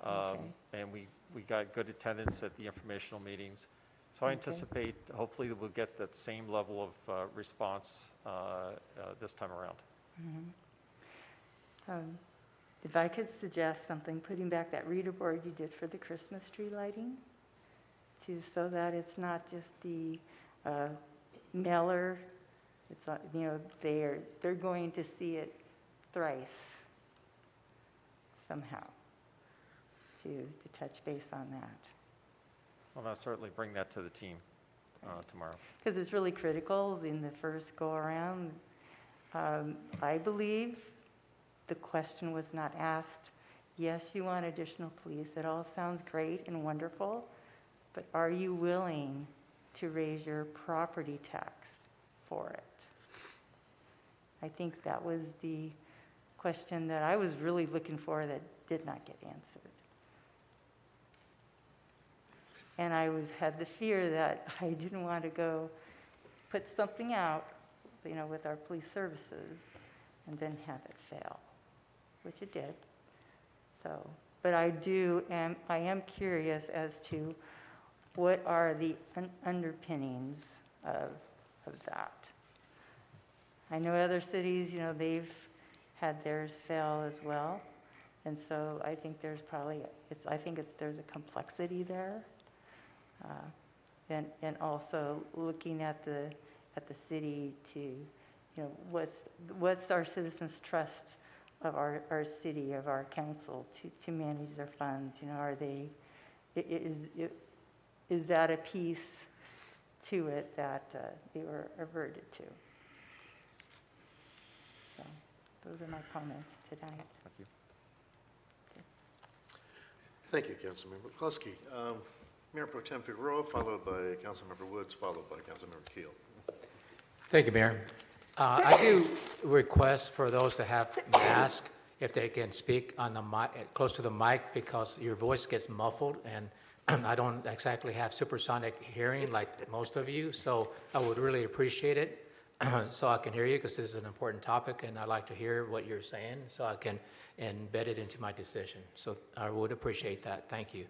Okay. and we got good attendance at the informational meetings. So I Okay. anticipate hopefully we'll get that same level of response this time around. Mhm. If I could suggest something, putting back that reader board you did for the Christmas tree lighting, so that it's not just the mailer, it's they're going to see it thrice somehow, to touch base on that. Well, I'll certainly bring that to the team tomorrow. Because it's really critical in the first go-around. I believe the question was not asked, yes, you want additional police, it all sounds great and wonderful, but are you willing to raise your property tax for it? I think that was the question that I was really looking for that did not get answered. And I had the fear that I didn't want to go put something out, with our police services and then have it fail, which it did. So, but I am curious as to what are the underpinnings of that. I know other cities, they've had theirs fail as well, and so I think there's there's a complexity there, and also looking at the city to, what's our citizens' trust of our city, of our council to manage their funds? Are they, is that a piece to it that they were averted to? So those are my comments tonight. Thank you. Thank you, Councilmember Kluski. Mayor Pro Tem Figueroa, followed by Councilmember Woods, followed by Councilmember Keel. Thank you, Mayor. I do request for those that have masks, if they can speak on the mic, close to the mic, because your voice gets muffled, and I don't exactly have supersonic hearing like most of you, so I would really appreciate it so I can hear you, because this is an important topic, and I'd like to hear what you're saying so I can embed it into my decision. So I would appreciate that. Thank you.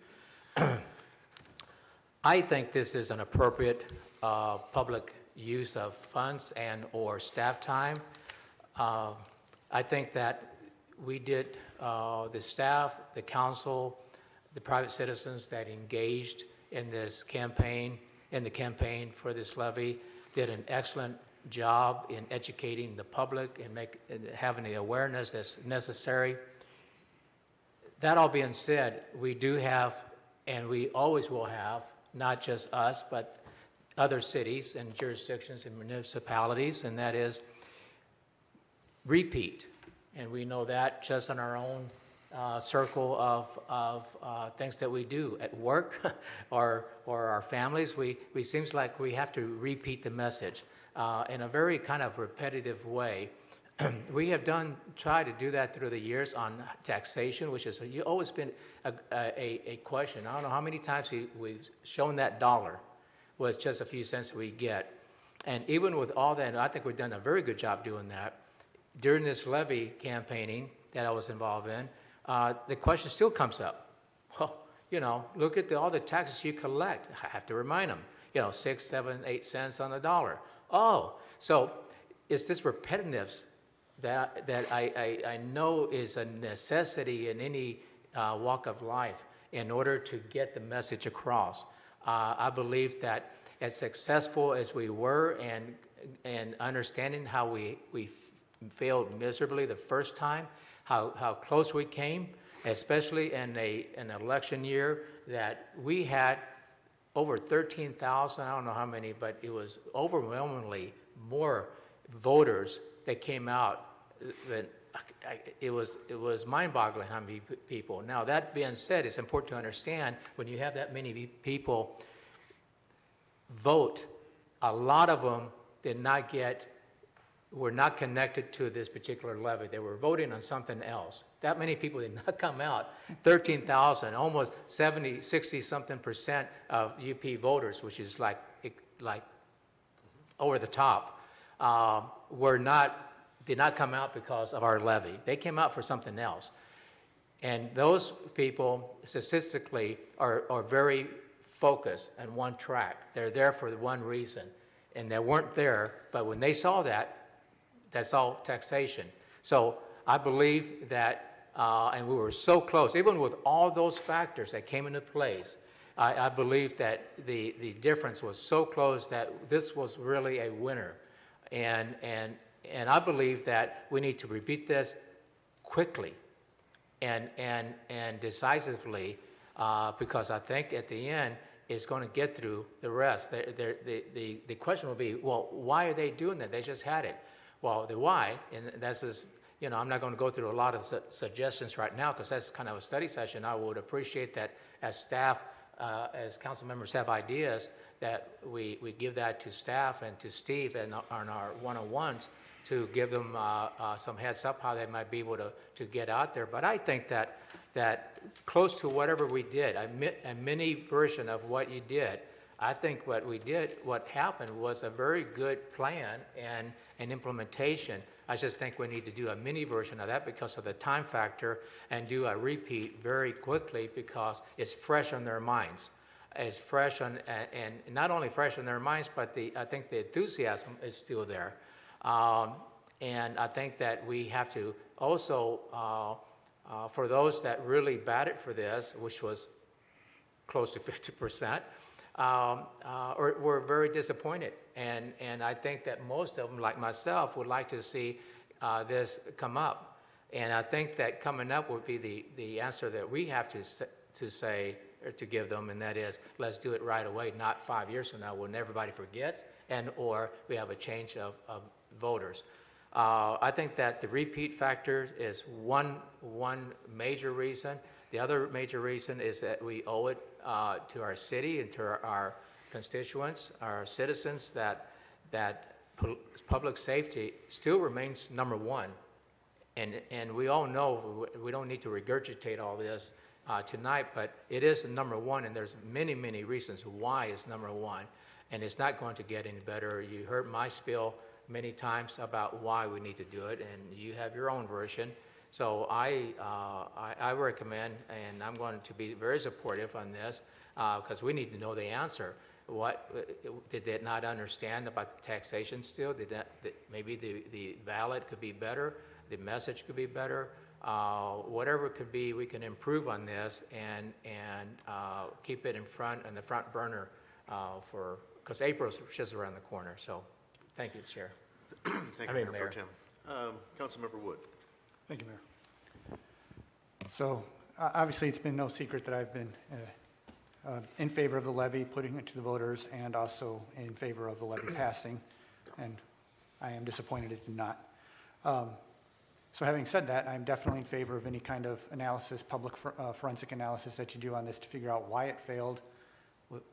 I think this is an appropriate public use of funds and or staff time. I think that we did, the staff, the council, the private citizens that engaged in this campaign, in the campaign for this levy, did an excellent job in educating the public and having the awareness that's necessary. That all being said, we do have, and we always will have, not just us, but other cities and jurisdictions and municipalities, and that is repeat. And we know that just in our own circle of things that we do at work or our families. We seems like we have to repeat the message in a very kind of repetitive way. We have tried to do that through the years on taxation, which has always been a question. I don't know how many times we've shown that dollar with just a few cents we get. And even with all that, I think we've done a very good job doing that. During this levy campaigning that I was involved in, the question still comes up. Well, you know, look at all the taxes you collect. I have to remind them, 6, 7, 8 cents on the dollar. Oh, so it's this repetitiveness that I know is a necessity in any walk of life in order to get the message across. I believe that as successful as we were and understanding how we failed miserably the first time, how close we came, especially in an election year that we had over 13,000, I don't know how many, but it was overwhelmingly more voters that came out than it was mind-boggling how many people. Now, that being said, it's important to understand when you have that many people vote, a lot of them were not connected to this particular levy. They were voting on something else. That many people did not come out. 13,000, almost 70, 60-something% of UP voters, which is like over the top, did not come out because of our levy. They came out for something else. And those people statistically are very focused on one track. They're there for one reason. And they weren't there, but when they saw that, that's all taxation. So I believe that, and we were so close, even with all those factors that came into place, I believe that the difference was so close that this was really a winner. And I believe that we need to repeat this quickly and decisively because I think at the end it's going to get through the rest. The question will be, well, why are they doing that? They just had it. Well, the why, and that's just, I'm not going to go through a lot of suggestions right now because that's kind of a study session. I would appreciate that as staff, as council members have ideas, that we give that to staff and to Steve and on our one-on-ones to give them some heads up how they might be able to get out there. But I think that close to whatever we did, a mini version of what you did, I think what happened was a very good plan and an implementation. I just think we need to do a mini version of that because of the time factor and do a repeat very quickly because it's fresh on their minds. It's fresh and not only fresh on their minds, but I think the enthusiasm is still there. And I think that we have to also, for those that really batted for this, which was close to 50%, were very disappointed. And I think that most of them, like myself, would like to see this come up. And I think that coming up would be the answer that we have to say or to give them, and that is, let's do it right away, not 5 years from now when everybody forgets or we have a change of voters. I think that the repeat factor is one major reason. The other major reason is that we owe it to our city and to our constituents, our citizens, that public safety still remains number one. And we all know we don't need to regurgitate all this tonight, but it is number one, and there's many, many reasons why it's number one, and it's not going to get any better. You heard my spiel many times about why we need to do it, and you have your own version. So I recommend, and I'm going to be very supportive on this, because we need to know the answer. What did they not understand about the taxation still? Maybe the ballot could be better, the message could be better. whatever it could be, we can improve on this and keep it in the front burner because April's just around the corner. So, thank you, Chair. Thank you, Mayor Pro Tem. Councilmember Wood. Thank you, Mayor. So, obviously, it's been no secret that I've been in favor of the levy, putting it to the voters, and also in favor of the levy passing, and I am disappointed it did not. So having said that, I'm definitely in favor of any kind of analysis, public forensic analysis that you do on this to figure out why it failed.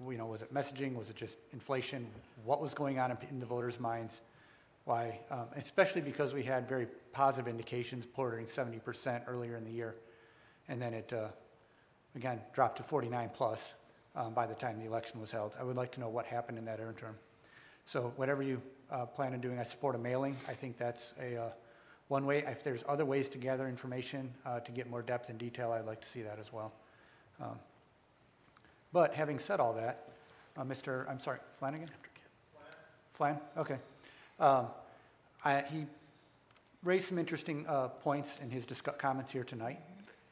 Was it messaging? Was it just inflation? What was going on in the voters' minds? Why? Especially because we had very positive indications, bordering 70% earlier in the year, and then it, again, dropped to 49 plus by the time the election was held. I would like to know what happened in that interim. So whatever you plan on doing, I support a mailing. I think that's one way. If there's other ways to gather information to get more depth and detail, I'd like to see that as well. But having said all that, I'm sorry, Flanagan? Flan? Okay. He raised some interesting points in his comments here tonight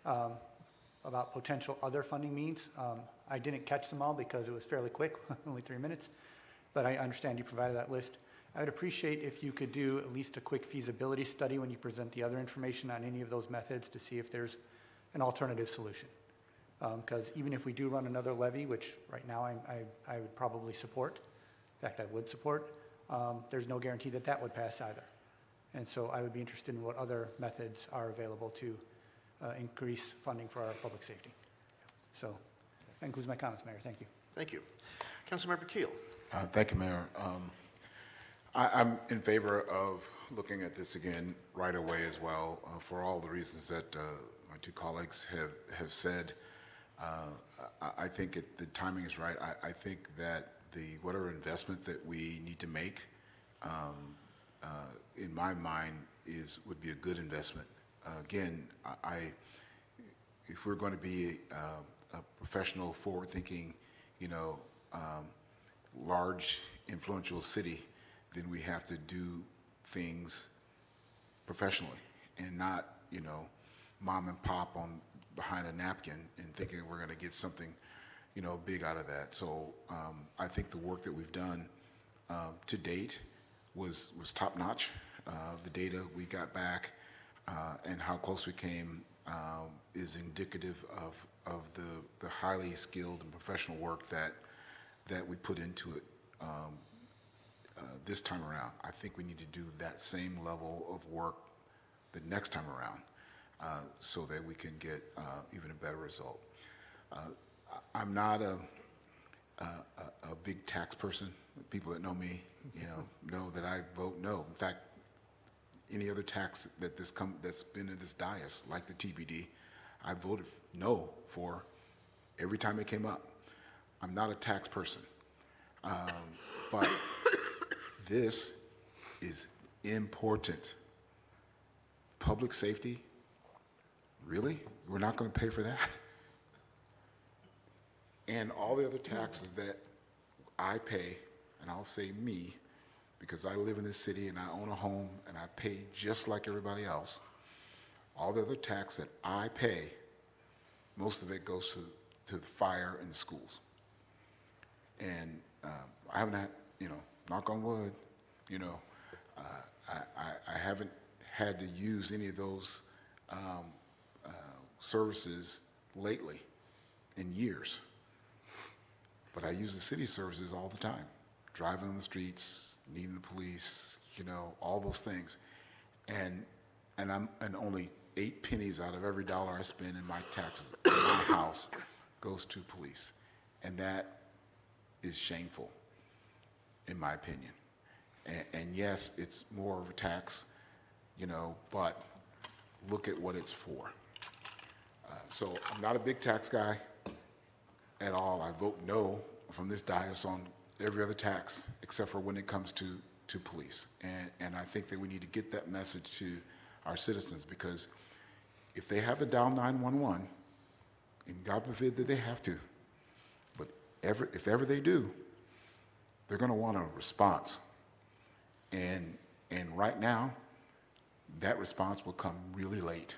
about potential other funding means. I didn't catch them all because it was fairly quick, only 3 minutes, but I understand you provided that list. I would appreciate if you could do at least a quick feasibility study when you present the other information on any of those methods to see if there's an alternative solution. Because even if we do run another levy, which right now I would probably support, in fact I would support, there's no guarantee that that would pass either. And so I would be interested in what other methods are available to increase funding for our public safety. So that concludes my comments, Mayor. Thank you. Thank you. Councilmember Keel. Thank you, Mayor. I'm in favor of looking at this again right away as well for all the reasons that my two colleagues have said. I think the timing is right. I think that whatever investment that we need to make, in my mind, would be a good investment. Again, if we're going to be a professional, forward-thinking, large, influential city, then we have to do things professionally and not, mom and pop behind a napkin and thinking we're going to get something, big out of that. So I think the work that we've done to date was top-notch. The data we got back and how close we came is indicative of the highly skilled and professional work that we put into it this time around. I think we need to do that same level of work the next time around so that we can get even a better result. I'm not a big tax person. People that know me, know that I vote no. In fact, any other tax that's been in this dais, like the TBD, I voted no for every time it came up. I'm not a tax person, but this is important. Public safety, really? We're not going to pay for that? And all the other taxes that I pay, and I'll say me, because I live in this city and I own a home and I pay just like everybody else, all the other tax that I pay, most of it goes to the fire and the schools. And I haven't had, knock on wood, I haven't had to use any of those services lately in years. But I use the city services all the time, driving on the streets, needing the police, all those things. And only 8 pennies out of every dollar I spend in my taxes in my house goes to police. And that is shameful, in my opinion. And yes, it's more of a tax, but look at what it's for. So I'm not a big tax guy at all. I vote no from this dais on every other tax except for when it comes to police. And I think that we need to get that message to our citizens, because if they have to dial 911, and God forbid that they have to, but if ever they do, they're going to want a response. And right now, that response will come really late.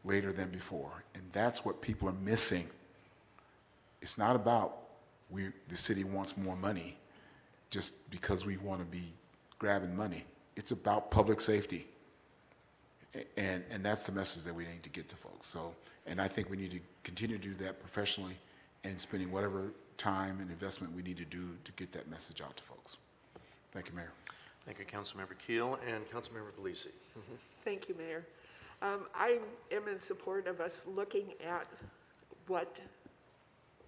later than before. And that's what people are missing. It's not about the city wants more money just because we want to be grabbing money. It's about public safety. And that's the message that we need to get to folks. So, and I think we need to continue to do that professionally and spending whatever time and investment we need to do to get that message out to folks. Thank you, Mayor. Thank you, Councilmember Keel and Councilmember Belisi. Thank you, Mayor. I am in support of us looking at what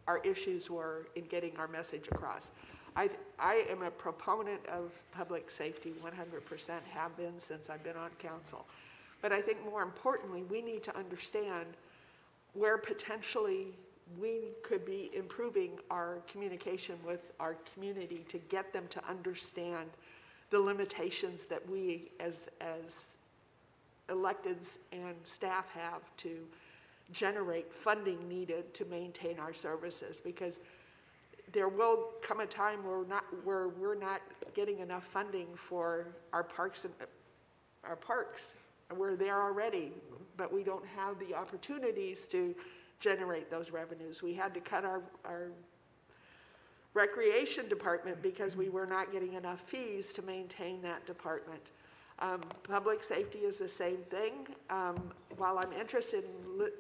our issues were in getting our message across. I am a proponent of public safety, 100% have been since I've been on council. But I think more importantly, we need to understand where potentially we could be improving our communication with our community to get them to understand the limitations that we as electeds and staff have to generate funding needed to maintain our services, because there will come a time where we're not getting enough funding for our parks. We're there already, but we don't have the opportunities to generate those revenues. We had to cut our recreation department because we were not getting enough fees to maintain that department. Public safety is the same thing. While I'm interested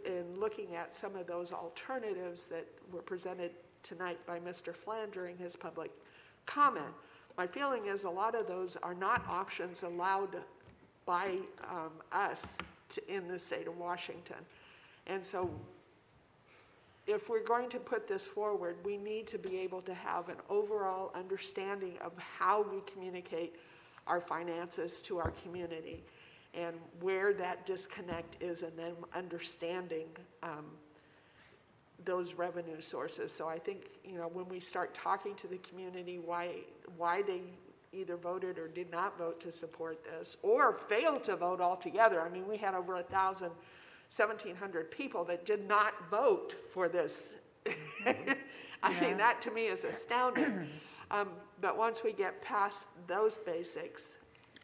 in looking at some of those alternatives that were presented tonight by Mr. Flan during his public comment, my feeling is a lot of those are not options allowed by us in the state of Washington. And so if we're going to put this forward, we need to be able to have an overall understanding of how we communicate our finances to our community and where that disconnect is, and then understanding those revenue sources. So I think, when we start talking to the community why they either voted or did not vote to support this, or failed to vote altogether. I mean, we had over 1,700 people that did not vote for this. I mean, that to me is astounding. But once we get past those basics,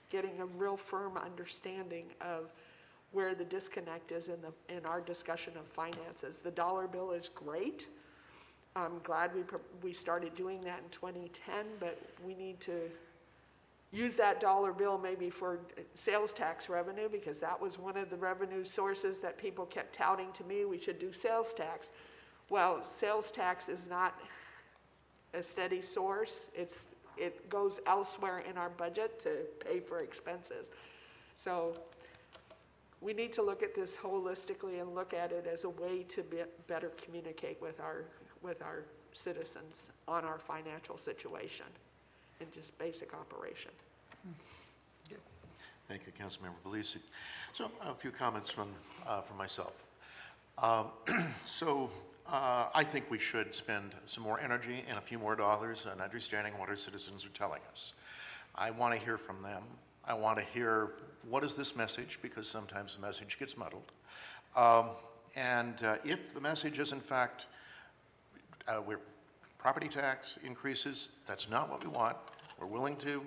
getting a real firm understanding of where the disconnect is in our discussion of finances. The dollar bill is great. I'm glad we started doing that in 2010, but we need to use that dollar bill maybe for sales tax revenue, because that was one of the revenue sources that people kept touting to me. We should do sales tax. Well, sales tax is not a steady source. It goes elsewhere in our budget to pay for expenses. So we need to look at this holistically and look at it as a way to better communicate with our citizens on our financial situation and just basic operation. Thank you, Councilmember Belisi. So a few comments from myself. I think we should spend some more energy and a few more dollars on understanding what our citizens are telling us. I want to hear from them. I want to hear, what is this message? Because sometimes the message gets muddled. If the message is in fact, we're property tax increases, that's not what we want. We're willing to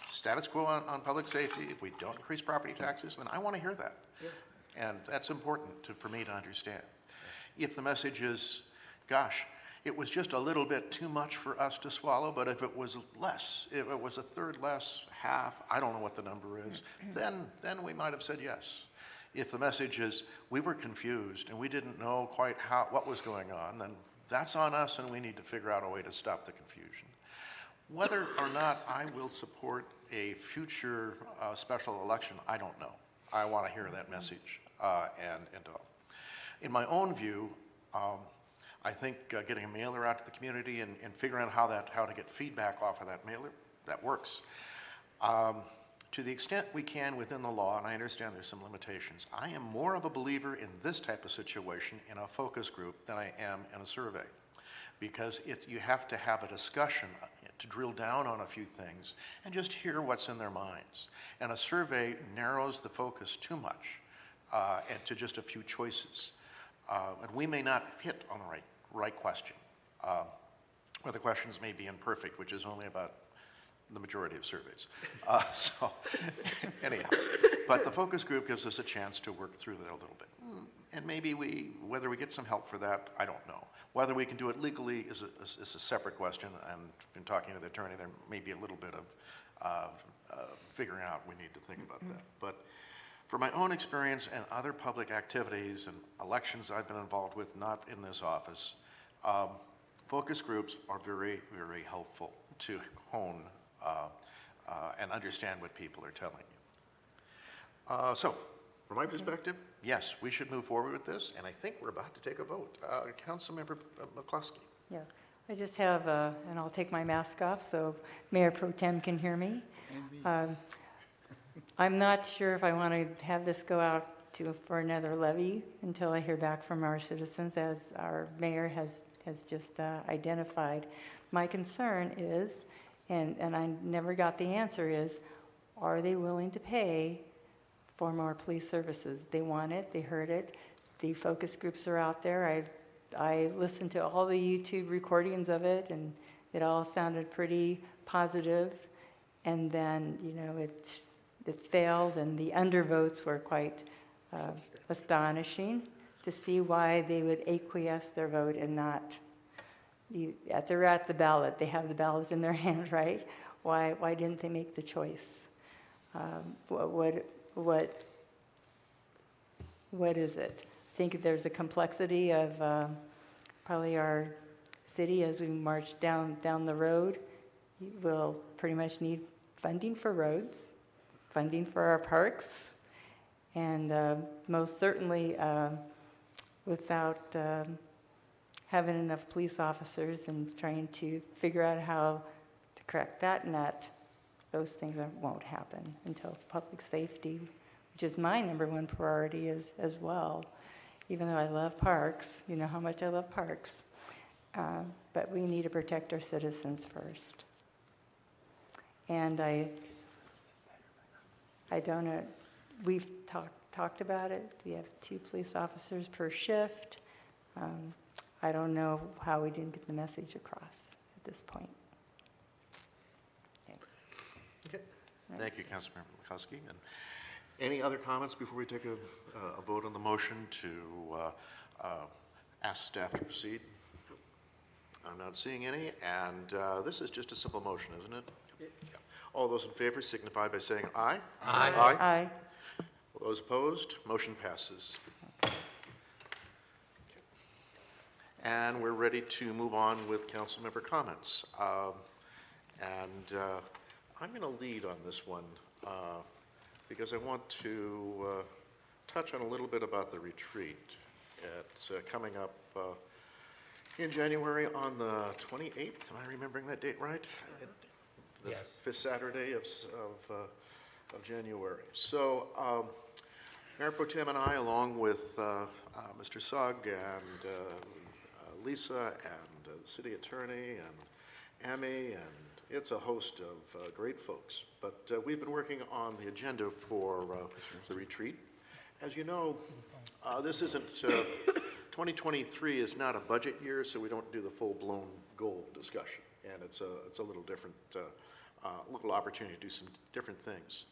status quo on public safety. If we don't increase property taxes, then I want to hear that. Yeah. And that's important for me to understand. If the message is, gosh, it was just a little bit too much for us to swallow, but if it was less, if it was a third less, half, I don't know what the number is, then we might have said yes. If the message is, we were confused and we didn't know quite what was going on, then that's on us and we need to figure out a way to stop the confusion. Whether or not I will support a future special election, I don't know. I want to hear that message and all. In my own view, I think getting a mailer out to the community and figuring out how to get feedback off of that mailer, that works. To the extent we can within the law, and I understand there's some limitations, I am more of a believer in this type of situation in a focus group than I am in a survey. Because you have to have a discussion to drill down on a few things and just hear what's in their minds. And a survey narrows the focus too much and to just a few choices. And we may not hit on the right question, or the questions may be imperfect, which is only about the majority of surveys. Anyhow, but the focus group gives us a chance to work through that a little bit. And maybe whether we get some help for that, I don't know. Whether we can do it legally is a separate question, and in talking to the attorney, there may be a little bit of figuring out we need to think about that. But for my own experience and other public activities and elections I've been involved with, not in this office, focus groups are very, very helpful to hone and understand what people are telling you. So, from my perspective, yes, we should move forward with this, and I think we're about to take a vote. Councilmember McCluskey. Yes, I just have, and I'll take my mask off so Mayor Pro Tem can hear me. I'm not sure if I want to have this go out for another levy until I hear back from our citizens, as our mayor has just identified. My concern is, and I never got the answer, is are they willing to pay for more police services? They want it, they heard it. The focus groups are out there. I listened to all the YouTube recordings of it, and it all sounded pretty positive. And then, it failed, and the undervotes were quite astonishing to see why they would acquiesce their vote and not. They're at the ballot. They have the ballot in their hand, right? Why didn't they make the choice? What is it? I think there's a complexity of probably our city as we march down the road. We'll pretty much need funding for roads, funding for our parks, and most certainly without having enough police officers and trying to figure out how to crack that nut, those things won't happen until public safety, which is my number one priority as well. Even though I love parks, you know how much I love parks, but we need to protect our citizens first. And I don't know, we've talked about it. We have 2 police officers per shift. I don't know how we didn't get the message across at this point. Okay. Thank you, Councilmember McCluskey. And any other comments before we take a vote on the motion to ask staff to proceed? I'm not seeing any, and this is just a simple motion, isn't it? Yeah. All those in favor signify by saying aye. Aye. Aye. Aye. All those opposed, motion passes. And we're ready to move on with council member comments. I'm going to lead on this one because I want to touch on a little bit about the retreat. It's coming up in January on the 28th. Am I remembering that date right? The Yes. 5th Saturday of January. So Mayor Pro Tem and I, along with Mr. Sugg and Lisa and the city attorney and Amy, and it's a host of great folks. But we've been working on the agenda for the retreat. As you know, this isn't, 2023 is not a budget year, so we don't do the full-blown goal discussion. And it's a little different, little opportunity to do some different things.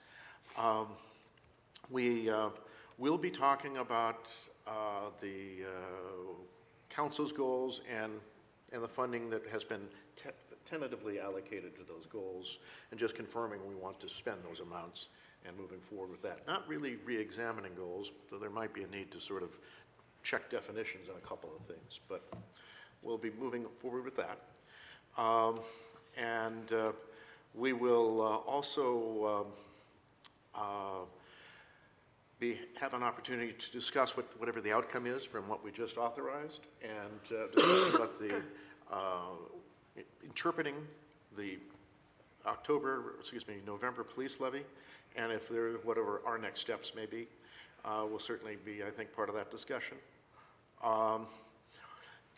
We will be talking about the council's goals and the funding that has been tentatively allocated to those goals, and just confirming we want to spend those amounts and moving forward with that. Not really re-examining goals, so there might be a need to sort of check definitions on a couple of things, but we'll be moving forward with that. We will also have an opportunity to discuss whatever the outcome is from what we just authorized, and discuss about the interpreting the November police levy, and if there, whatever our next steps may be, will certainly be, I think, part of that discussion.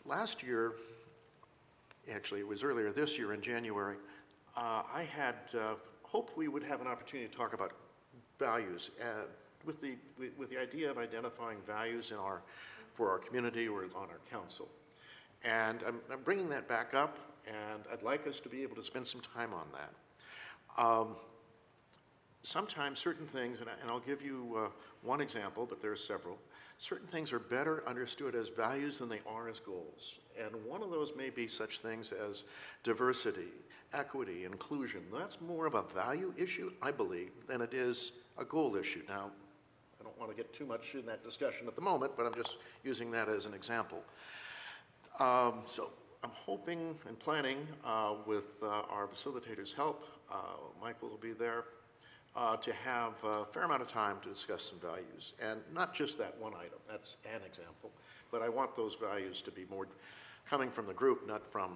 Last year, actually it was earlier this year in January, I had hoped we would have an opportunity to talk about values with the idea of identifying values for our community or on our council. And I'm bringing that back up, and I'd like us to be able to spend some time on that. sometimes certain things, and I'll give you one example, but there are several, certain things are better understood as values than they are as goals. And one of those may be such things as diversity, equity, inclusion. That's more of a value issue, I believe, than it is a goal issue. Now, I don't want to get too much in that discussion at the moment, but I'm just using that as an example. So I'm hoping and planning with our facilitators' help, Michael will be there, to have a fair amount of time to discuss some values. And not just that one item, that's an example, but I want those values to be more coming from the group, not from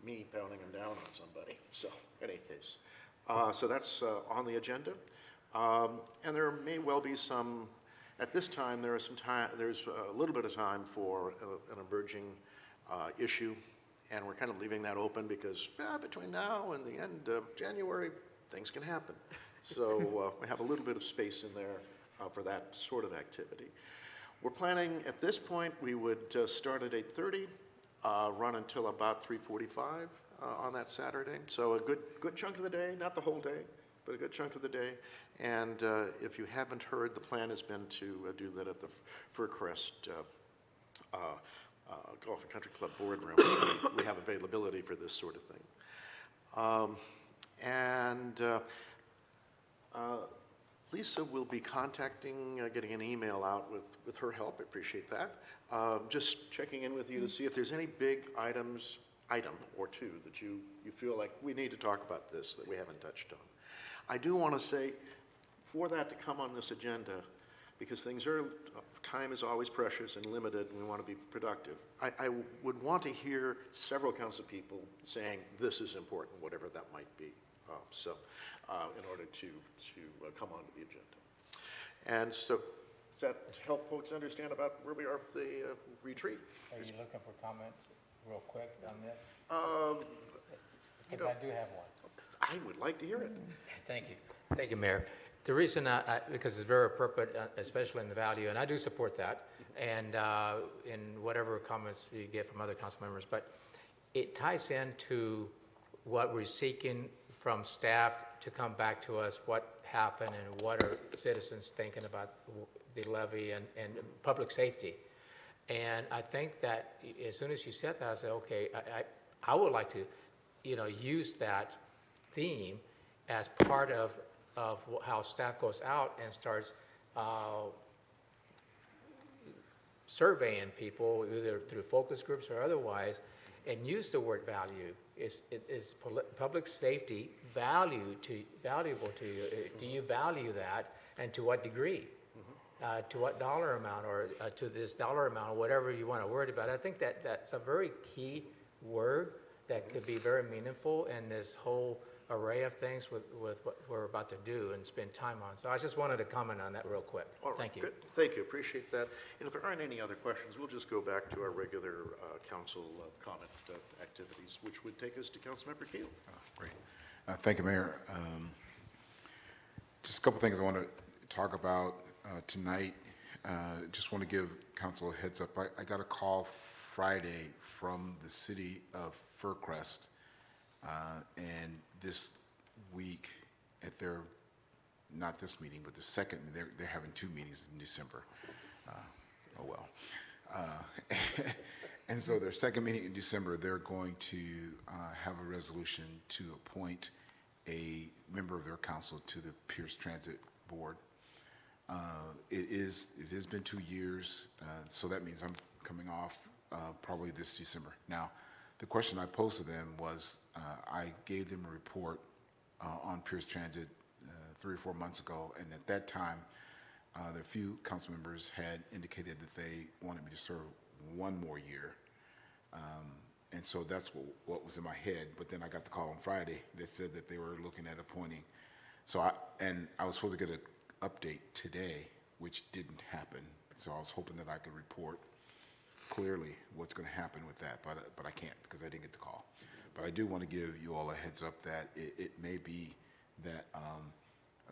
me pounding them down on somebody. So, in any case. So that's on the agenda. And there may well be some, at this time, there's a little bit of time for an emerging issue, and we're kind of leaving that open because between now and the end of January, things can happen. So we have a little bit of space in there for that sort of activity. We're planning, at this point, we would start at 8:30, run until about 3:45 on that Saturday. So a good chunk of the day, not the whole day, but a good chunk of the day. And if you haven't heard, the plan has been to do that at the Furcrest Golf and Country Club boardroom. We have availability for this sort of thing. Lisa will be contacting, getting an email out with her help. I appreciate that. Just checking in with you to see if there's any big item or two that you feel like we need to talk about this that we haven't touched on. I do want to say, for that to come on this agenda, because time is always precious and limited, and we want to be productive. I would want to hear several council people saying this is important, whatever that might be. In order to come onto the agenda. And so, does that help folks understand about where we are with the retreat? Are you looking for comments real quick on this? Because I do have one. I would like to hear it. Thank you. Thank you, Mayor. The reason, because it's very appropriate, especially in the value, and I do support that, and in whatever comments you get from other council members, but it ties into what we're seeking from staff to come back to us, what happened and what are citizens thinking about the levy and public safety. And I think that as soon as you said that, I said, okay, I would like to, use that theme as part of how staff goes out and starts surveying people, either through focus groups or otherwise, and use the word value. Is public safety valuable to you? Do you value that, and to what degree? To what dollar amount, or to this dollar amount, or whatever you want to worry about? I think that's a very key word that could be very meaningful in this whole array of things with what we're about to do and spend time on. So I just wanted to comment on that real quick. All right, Thank you. Good. Thank you. Appreciate that. And if there aren't any other questions, we'll just go back to our regular council comment activities, which would take us to Councilmember Keel. Great. Thank you, Mayor. Just a couple things I want to talk about tonight. Just want to give council a heads up. I got a call Friday from the city of Furcrest, and this week at their, not this meeting, but the second, they're having 2 meetings in December. Oh well. And so their second meeting in December, they're going to have a resolution to appoint a member of their council to the Pierce Transit Board. It has been 2 years, so that means I'm coming off probably this December. Now, the question I posed to them was, I gave them a report on Pierce Transit 3 or 4 months ago, and at that time, the few council members had indicated that they wanted me to serve 1 more year. And so that's what was in my head. But then I got the call on Friday that said that they were looking at appointing. So I was supposed to get an update today, which didn't happen. So I was hoping that I could report clearly what's going to happen with that, but I can't because I didn't get the call. But I do want to give you all a heads up that it may be that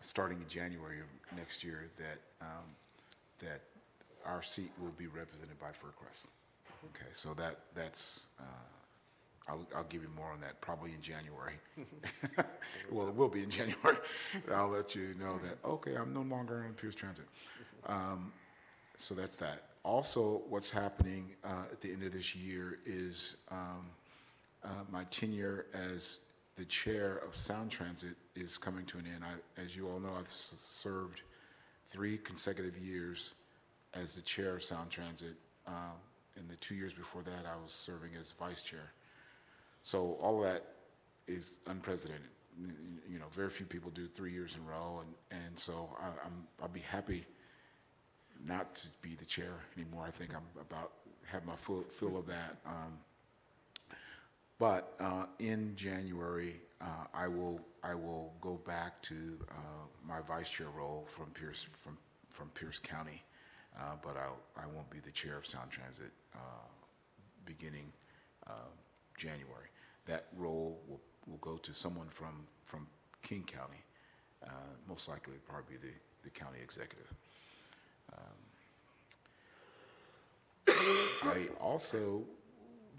starting in January of next year that our seat will be represented by Furcrest. Okay, so that's I'll give you more on that probably in January. Well, it will be in January. I'll let you know that, okay, I'm no longer on Pierce Transit. So that's that. Also, what's happening at the end of this year is my tenure as the chair of Sound Transit is coming to an end. As you all know, I've served 3 consecutive years as the chair of Sound Transit. In the 2 years before that, I was serving as vice chair. So all of that is unprecedented. You know, very few people do 3 years in a row, and so I'll be happy not to be the chair anymore. I think I'm about have my fill of that. But in January, I will go back to my vice chair role from Pierce County, but I won't be the chair of Sound Transit beginning January. That role will go to someone from King County. Most likely, it'll probably be the county executive. I also,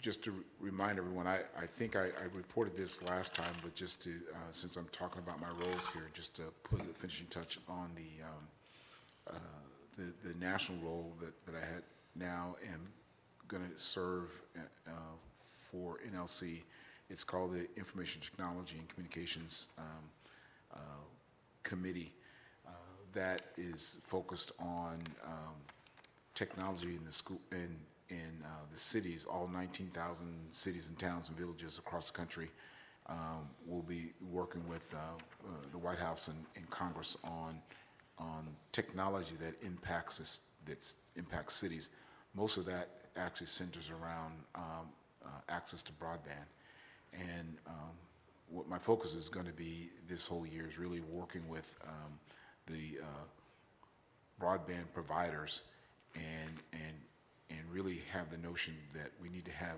just to remind everyone, I think I reported this last time, but just to, since I'm talking about my roles here, just to put a finishing touch on the national role that I had now am going to serve for NLC. It's called the Information Technology and Communications Committee that is focused on technology in the school in the cities. All 19,000 cities and towns and villages across the country will be working with the White House and Congress on technology that impacts cities. Most of that actually centers around access to broadband. And what my focus is going to be this whole year is really working with the broadband providers and really have the notion that we need to have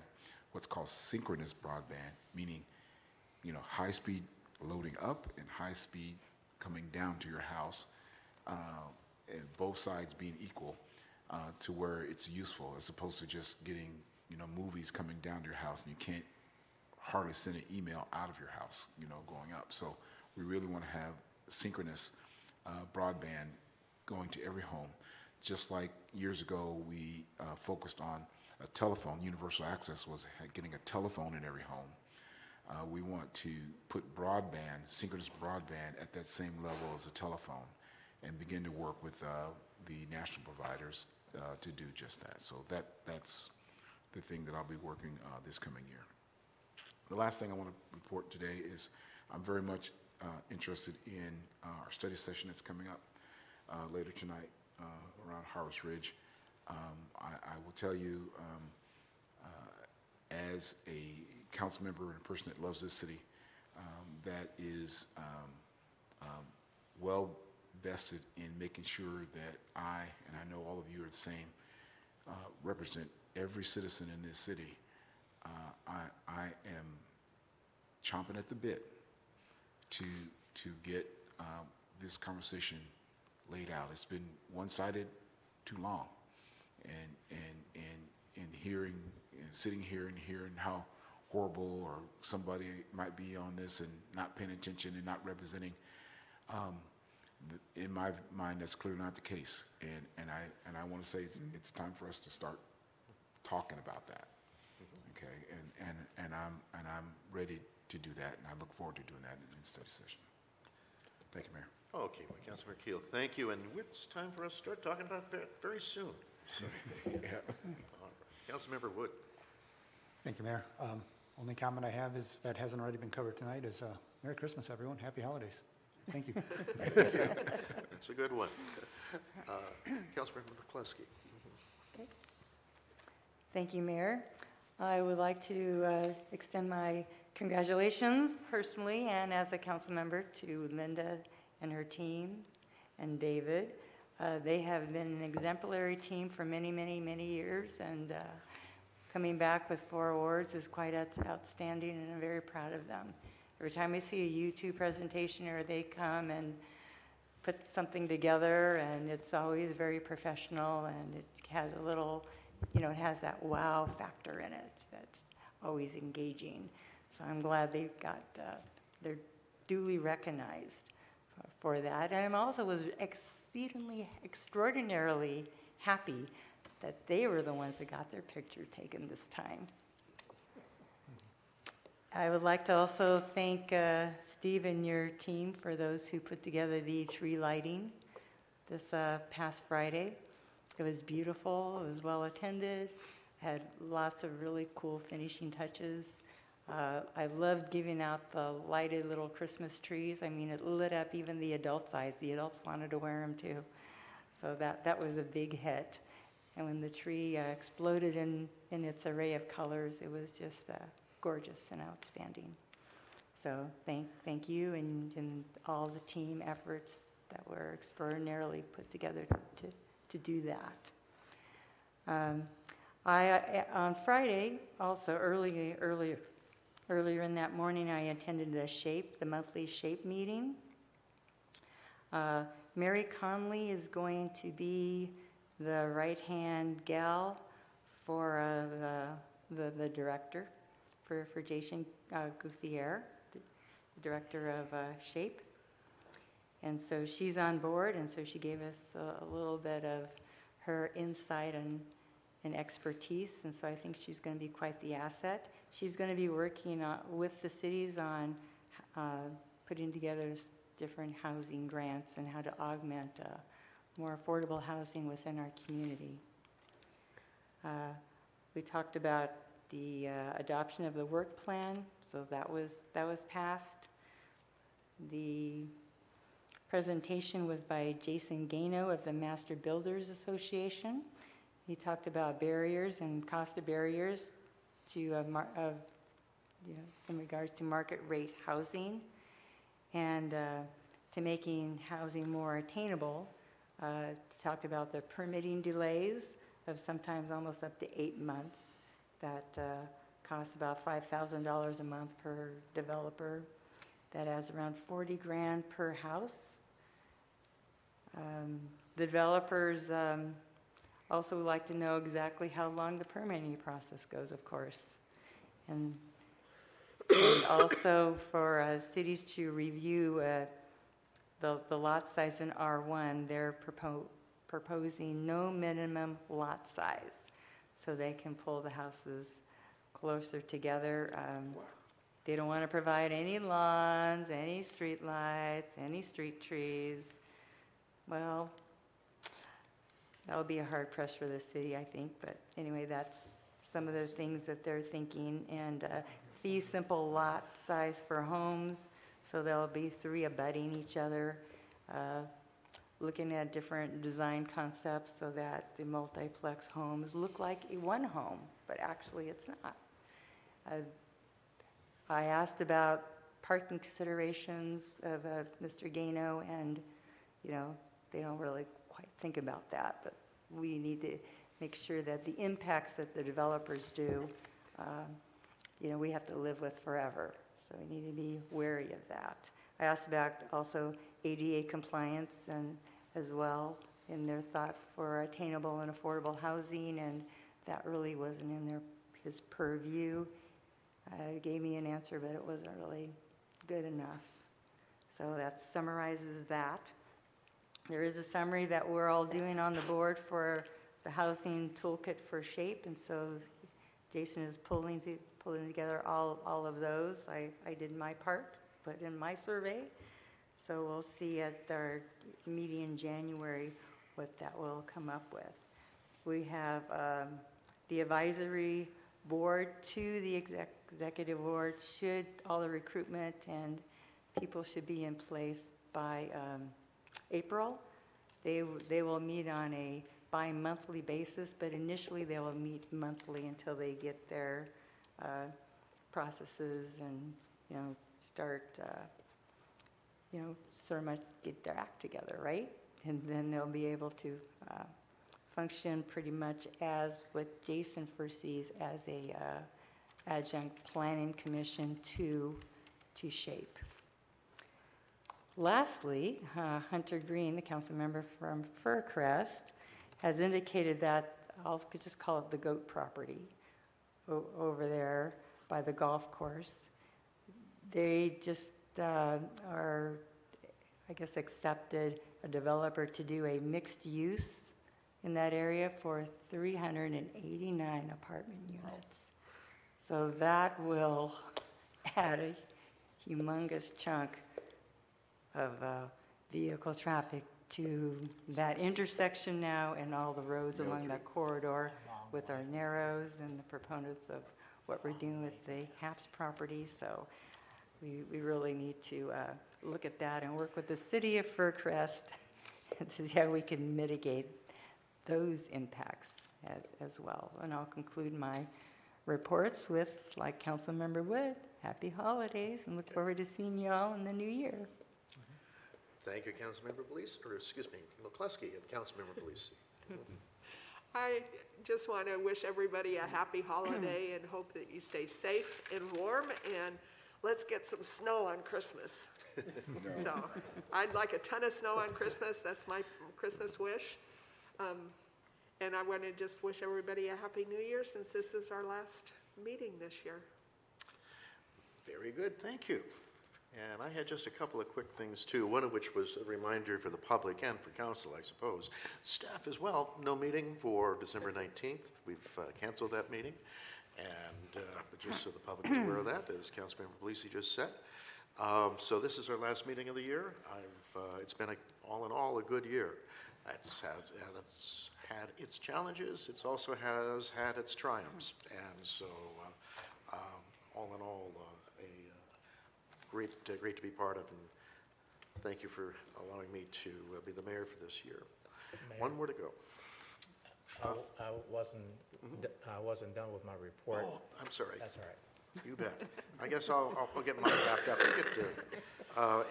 what's called synchronous broadband, meaning, you know, high speed loading up and high speed coming down to your house, and both sides being equal to where it's useful, as opposed to just getting, you know, movies coming down to your house and you can't hardly send an email out of your house, you know, going up. So we really want to have synchronous broadband going to every home. Just like years ago, we focused on a telephone. Universal access was getting a telephone in every home. We want to put broadband, synchronous broadband, at that same level as a telephone and begin to work with the national providers to do just that. So that's the thing that I'll be working this coming year. The last thing I want to report today is I'm very much interested in our study session that's coming up later tonight around Harvest Ridge. I will tell you, as a council member and a person that loves this city, that is well vested in making sure that I, and I know all of you are the same, represent every citizen in this city. I am chomping at the bit to get this conversation laid out. It's been one-sided too long, and hearing and sitting here and hearing how horrible or somebody might be on this and not paying attention and not representing. In my mind, that's clearly not the case, and I want to say it's time for us to start talking about that. Okay, and I'm ready to do that, and I look forward to doing that in the study session. Thank you, Mayor. Okay, well, Councilmember Keel, thank you, and it's time for us to start talking about that very soon. So, yeah. Councilmember Wood. Thank you, Mayor. Only comment I have is that hasn't already been covered tonight is Merry Christmas, everyone. Happy holidays. Thank you. That's a good one. Councilmember McCluskey. Okay. Thank you, Mayor. I would like to extend my congratulations personally and as a council member to Linda and her team and David. They have been an exemplary team for many, many, many years, and coming back with 4 awards is quite outstanding, and I'm very proud of them. Every time I see a YouTube presentation or they come and put something together, and it's always very professional, and it has a little, you know, it has that wow factor in it. always engaging. So I'm glad they've got, they're duly recognized for that. And I also was extraordinarily happy that they were the ones that got their picture taken this time. I would like to also thank Steve and your team for those who put together the tree lighting this past Friday. It was beautiful, it was well attended, had lots of really cool finishing touches. I loved giving out the lighted little Christmas trees. I mean, it lit up even the adults' eyes. The adults wanted to wear them too. So that was a big hit. And when the tree exploded in its array of colors, it was just gorgeous and outstanding. So thank you and all the team efforts that were extraordinarily put together to do that. On Friday, also earlier in that morning, I attended the monthly SHAPE meeting. Mary Conley is going to be the right-hand gal for the director, for Jason Guthier, the director of SHAPE. And so she's on board, and so she gave us a little bit of her insight and expertise, and so I think she's going to be quite the asset. She's going to be working with the cities on putting together different housing grants and how to augment more affordable housing within our community. We talked about the adoption of the work plan, so that was passed. The presentation was by Jason Gano of the Master Builders Association. He talked about barriers and cost of barriers to in regards to market rate housing and to making housing more attainable. Talked about the permitting delays of sometimes almost up to 8 months that cost about $5,000 a month per developer. That adds around $40,000 per house. The developers also would like to know exactly how long the permitting process goes, of course. And also for cities to review the lot size in R1, they're proposing no minimum lot size so they can pull the houses closer together. They don't want to provide any lawns, any street lights, any street trees. Well, that would be a hard press for the city, I think. But anyway, that's some of the things that they're thinking. And fee simple lot size for homes, so there'll be 3 abutting each other. Looking at different design concepts so that the multiplex homes look like one home, but actually it's not. I asked about parking considerations of Mr. Gano, and they don't really quite think about that, but we need to make sure that the impacts that the developers do, we have to live with forever. So we need to be wary of that. I asked about also ADA compliance and as well in their thought for attainable and affordable housing, and that really wasn't in his purview. He gave me an answer, but it wasn't really good enough. So that summarizes that. There is a summary that we're all doing on the board for the housing toolkit for SHAPE, and so Jason is pulling together all of those. I did my part, put in my survey. So we'll see at our meeting in January what that will come up with. We have the advisory board to the executive board. Should all the recruitment and people should be in place by April. They will meet on a bi-monthly basis, but initially they will meet monthly until they get their processes and start sort of much get their act together, right? And then they'll be able to function pretty much as what Jason foresees as a adjunct planning commission to SHAPE. Lastly, Hunter Green, the council member from Fircrest, has indicated that I'll just call it the goat property over there by the golf course. They just are, I guess, accepted a developer to do a mixed use in that area for 389 apartment units. So that will add a humongous chunk of vehicle traffic to that intersection now and all the roads along that corridor with our narrows and the proponents of what we're doing with the HAPS property. So we really need to look at that and work with the city of Fircrest to see how we can mitigate those impacts as well. And I'll conclude my reports with, like Councilmember Wood, happy holidays and look forward to seeing you all in the new year. Thank you, Councilmember McCluskey and Councilmember Belisi. I just want to wish everybody a happy holiday and hope that you stay safe and warm, and let's get some snow on Christmas. So I'd like a ton of snow on Christmas. That's my Christmas wish. And I want to just wish everybody a happy new year since this is our last meeting this year. Very good, thank you. And I had just a couple of quick things too, one of which was a reminder for the public and for council, I suppose. Staff as well, no meeting for December 19th. We've canceled that meeting. And but just so the public is aware of that, as Councilmember Belisi just said. So this is our last meeting of the year. It's been, all in all, a good year. It's had its challenges. It's also has had its triumphs. And so, all in all, great to be part of, and thank you for allowing me to be the mayor for this year. Mayor. One more to go. I wasn't done with my report. Oh, I'm sorry. That's all right. You bet. I guess I'll get mine wrapped up.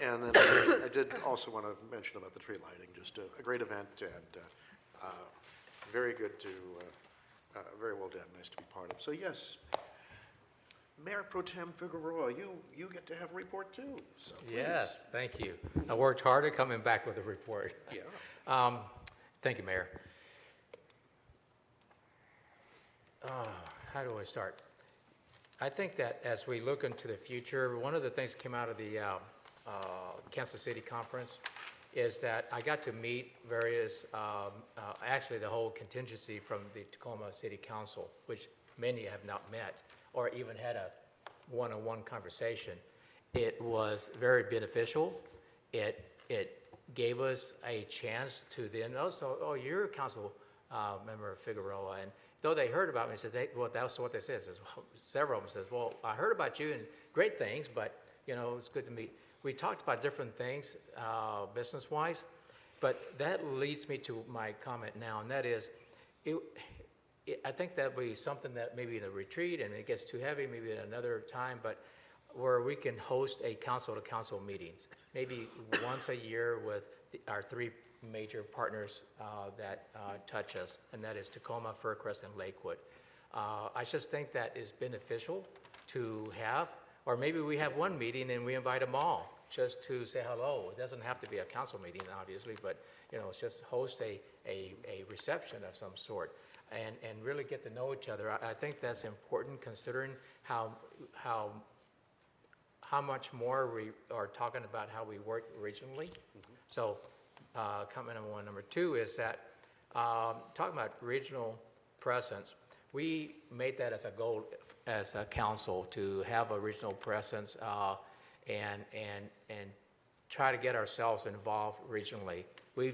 And then I did also want to mention about the tree lighting. Just a great event and very good to, very well done. Nice to be part of. So yes, Mayor Pro Tem Figueroa, you get to have a report too. So please. Yes, thank you. I worked hard at coming back with a report. Yeah. Thank you, Mayor. How do I start? I think that as we look into the future, one of the things that came out of the Kansas City conference is that I got to meet various, actually the whole contingency from the Tacoma City Council, which many have not met or even had a one-on-one conversation. It was very beneficial. It gave us a chance to then also, oh, you're a council member of Figueroa, and though they heard about me, well, that's what they said. Says, well, several of them says, well, I heard about you and great things, but it's good to meet. We talked about different things business-wise, but that leads me to my comment now, and that is, I think that would be something that maybe in a retreat and it gets too heavy, maybe at another time, but where we can host a council-to-council meetings, maybe once a year with our three major partners that touch us, and that is Tacoma, Fircrest, and Lakewood. I just think that is beneficial to have, or maybe we have one meeting and we invite them all just to say hello. It doesn't have to be a council meeting, obviously, but it's just host a reception of some sort and really get to know each other. I think that's important considering how much more we are talking about how we work regionally. Mm-hmm. So comment number one. Number two is that talking about regional presence, we made that as a goal as a council to have a regional presence and try to get ourselves involved regionally. We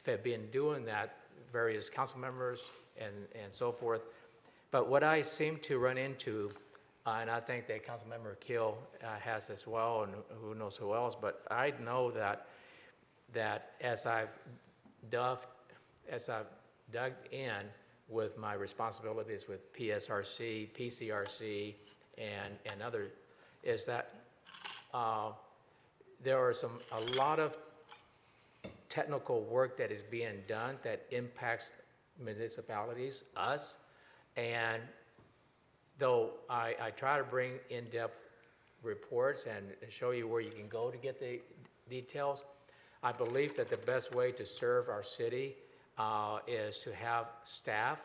have been doing that, various council members and so forth. But what I seem to run into, and I think that Councilmember Keel has as well, and who knows who else, but I know that as I've dug in with my responsibilities with PSRC, PCRC, and other, is that there are a lot of technical work that is being done that impacts municipalities, us, and though I try to bring in-depth reports and show you where you can go to get the details, I believe that the best way to serve our city is to have staff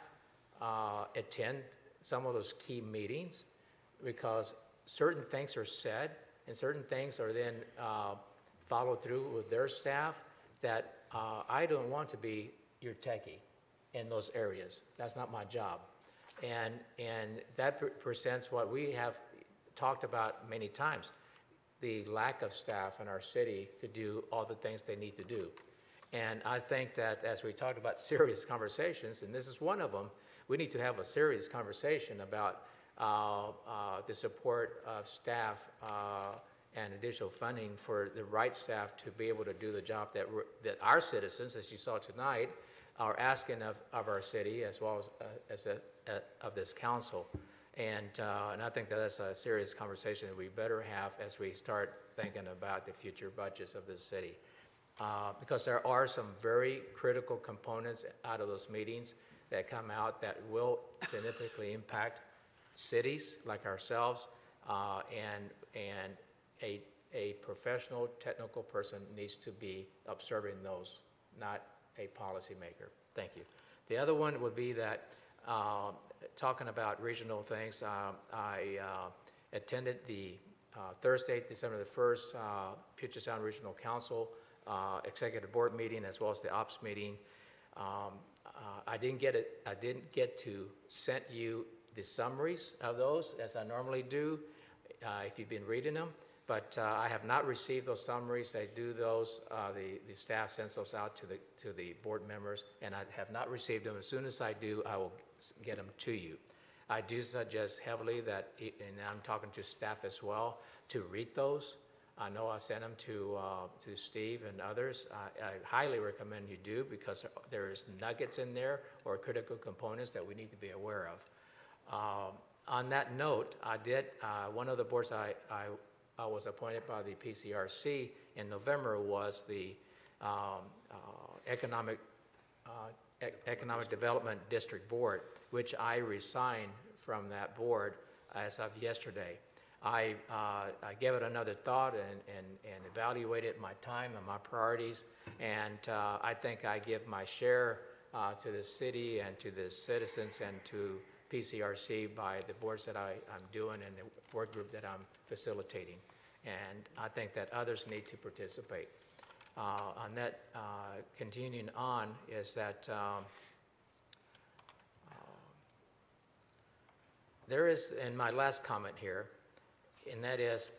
attend some of those key meetings because certain things are said and certain things are then followed through with their staff that I don't want to be your techie in those areas. That's not my job. And that presents what we have talked about many times, the lack of staff in our city to do all the things they need to do. And I think that as we talked about serious conversations, and this is one of them, we need to have a serious conversation about the support of staff and additional funding for the right staff to be able to do the job that our citizens, as you saw tonight, are asking of our city as well as of this council. And I think that that's a serious conversation that we better have as we start thinking about the future budgets of this city. Because there are some very critical components out of those meetings that come out that will significantly impact cities like ourselves, and a professional technical person needs to be observing those, not a policymaker. Thank you. The other one would be that talking about regional things, I attended the Thursday, December the 1st, Puget Sound Regional Council Executive Board meeting as well as the Ops meeting. I didn't get to send you the summaries of those as I normally do if you've been reading them, but I have not received those summaries. They do those, the staff sends those out to the board members, and I have not received them. As soon as I do, I will get them to you. I do suggest heavily that, and I'm talking to staff as well, to read those. I know I sent them to Steve and others. I highly recommend you do, because there's nuggets in there or critical components that we need to be aware of. On that note, I did, one of the boards I was appointed by the PCRC in November was the Economic Development District Board, which I resigned from that board as of yesterday. I gave it another thought and evaluated my time and my priorities, and I think I give my share to the city and to the citizens and to PCRC by the boards that I'm doing and the work group that I'm facilitating. And I think that others need to participate. On that, continuing on, is that there is, in my last comment here, and that is,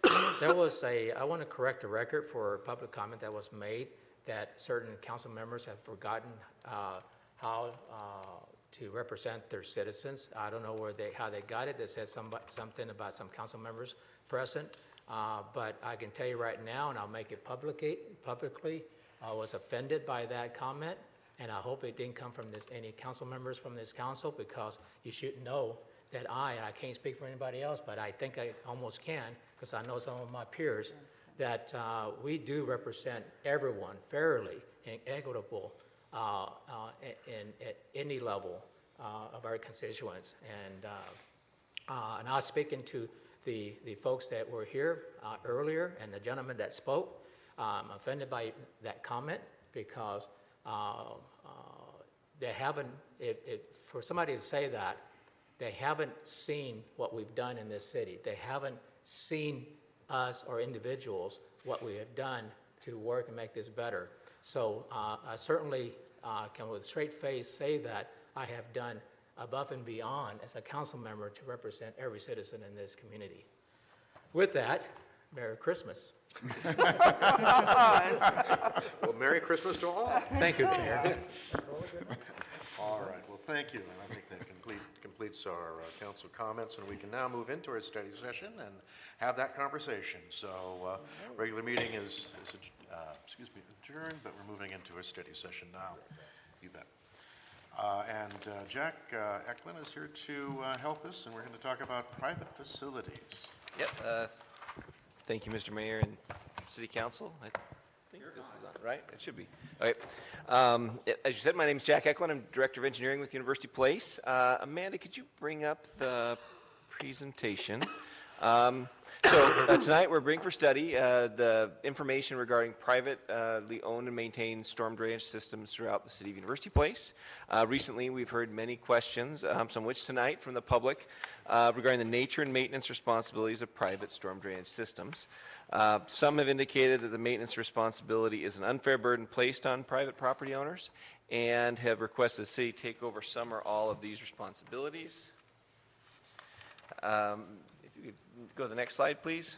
there was I want to correct a record for public comment that was made that certain council members have forgotten how to represent their citizens. I don't know how they got it. They said something about some council members present, but I can tell you right now, and I'll make it publicly, I was offended by that comment, and I hope it didn't come from any council members from this council, because you should know that I can't speak for anybody else, but I think I almost can, because I know some of my peers, that we do represent everyone fairly and equitable at any level of our constituents. And I was speaking to the folks that were here earlier, and the gentleman that spoke. I'm offended by that comment, because they haven't, for somebody to say that, they haven't seen what we've done in this city. They haven't seen us or individuals, what we have done to work and make this better. So I certainly can with a straight face say that I have done above and beyond as a council member to represent every citizen in this community. With that, Merry Christmas. Well, Merry Christmas to all. Thank you, Mayor. All right, well, thank you, and I think that completes our council comments, and we can now move into our study session and have that conversation. So, regular meeting is adjourned, but we're moving into our study session now. You bet. And Jack Eklund is here to help us, and we're going to talk about private facilities. Yep. Thank you, Mr. Mayor and City Council. I think this is on, right? It should be. All right. As you said, my name is Jack Eklund. I'm Director of Engineering with University Place. Amanda, could you bring up the presentation? Tonight we're bringing for study the information regarding privately owned and maintained storm drainage systems throughout the city of University Place. Recently, we've heard many questions, some which tonight from the public, regarding the nature and maintenance responsibilities of private storm drainage systems. Some have indicated that the maintenance responsibility is an unfair burden placed on private property owners and have requested the city take over some or all of these responsibilities. If you could go to the next slide, please.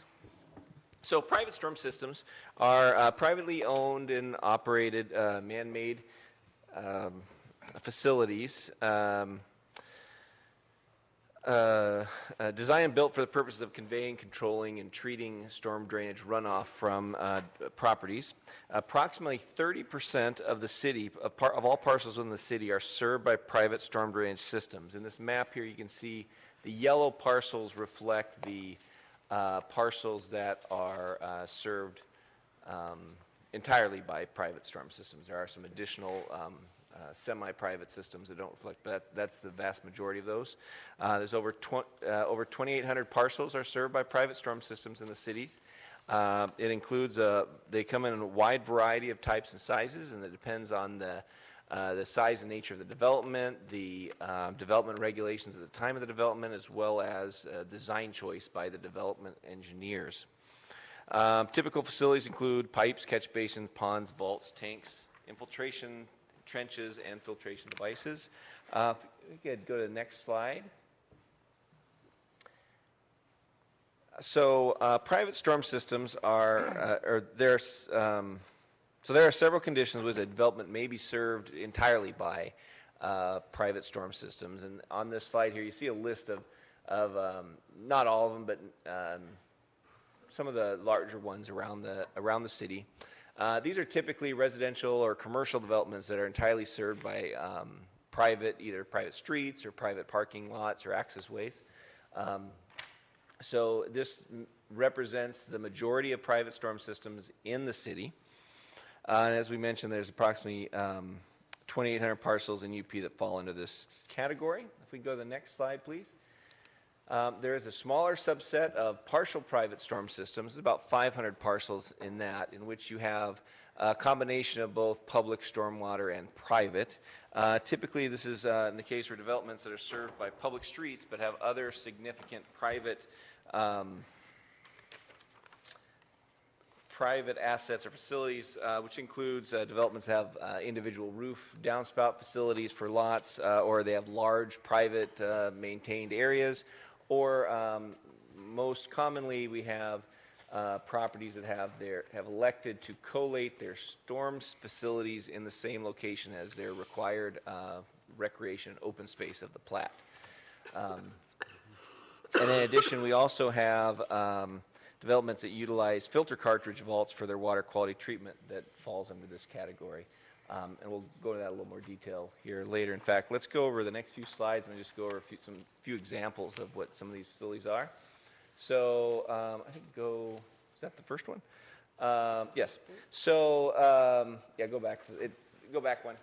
So private storm systems are privately owned and operated man-made facilities designed and built for the purposes of conveying, controlling, and treating storm drainage runoff from properties. Approximately 30% of the city, of all parcels within the city, are served by private storm drainage systems. In this map here, you can see the yellow parcels reflect the parcels that are served entirely by private storm systems. There are some additional semi-private systems that don't reflect, but that's the vast majority of those. There's over 2,800 parcels are served by private storm systems in the cities. It includes, they come in a wide variety of types and sizes, and it depends on the size and nature of the development, the development regulations at the time of the development, as well as design choice by the development engineers. Typical facilities include pipes, catch basins, ponds, vaults, tanks, infiltration trenches, and filtration devices. If we could go to the next slide. So private storm systems are, so there are several conditions which a development may be served entirely by private storm systems. And on this slide here, you see a list of not all of them, but some of the larger ones around the city. These are typically residential or commercial developments that are entirely served by either private streets or private parking lots or access ways. So this represents the majority of private storm systems in the city. And as we mentioned, there's approximately 2,800 parcels in UP that fall into this category. If we go to the next slide, please. There is a smaller subset of partial private storm systems, about 500 parcels in that, in which you have a combination of both public stormwater and private. Typically, this is in the case for developments that are served by public streets but have other significant private assets or facilities, which includes developments that have individual roof downspout facilities for lots, or they have large private maintained areas, or most commonly we have properties that have elected to collate their storms facilities in the same location as their required recreation open space of the plat. And in addition, we also have developments that utilize filter cartridge vaults for their water quality treatment that falls under this category. And we'll go into that in a little more detail here later. In fact, let's go over the next few slides and just go over a few examples of what some of these facilities are. So I think is that the first one? Yes. So yeah, go back one.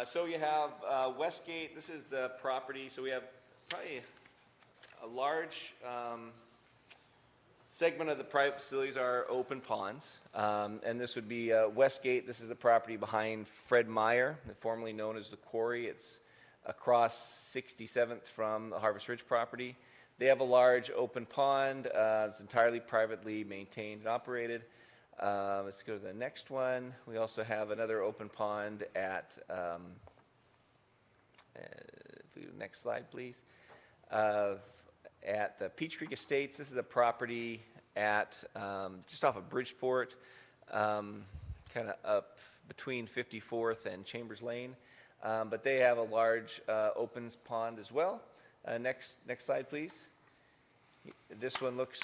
So you have Westgate. This is the property. So we have probably a large segment of the private facilities are open ponds, and this would be Westgate. This is the property behind Fred Meyer, formerly known as the Quarry. It's across 67th from the Harvest Ridge property. They have a large open pond. It's entirely privately maintained and operated. Let's go to the next one. We also have another open pond at, next slide, please. At the Peach Creek Estates. This is a property at just off of Bridgeport, kind of up between 54th and Chambers Lane. But they have a large open pond as well. Next slide, please. This one looks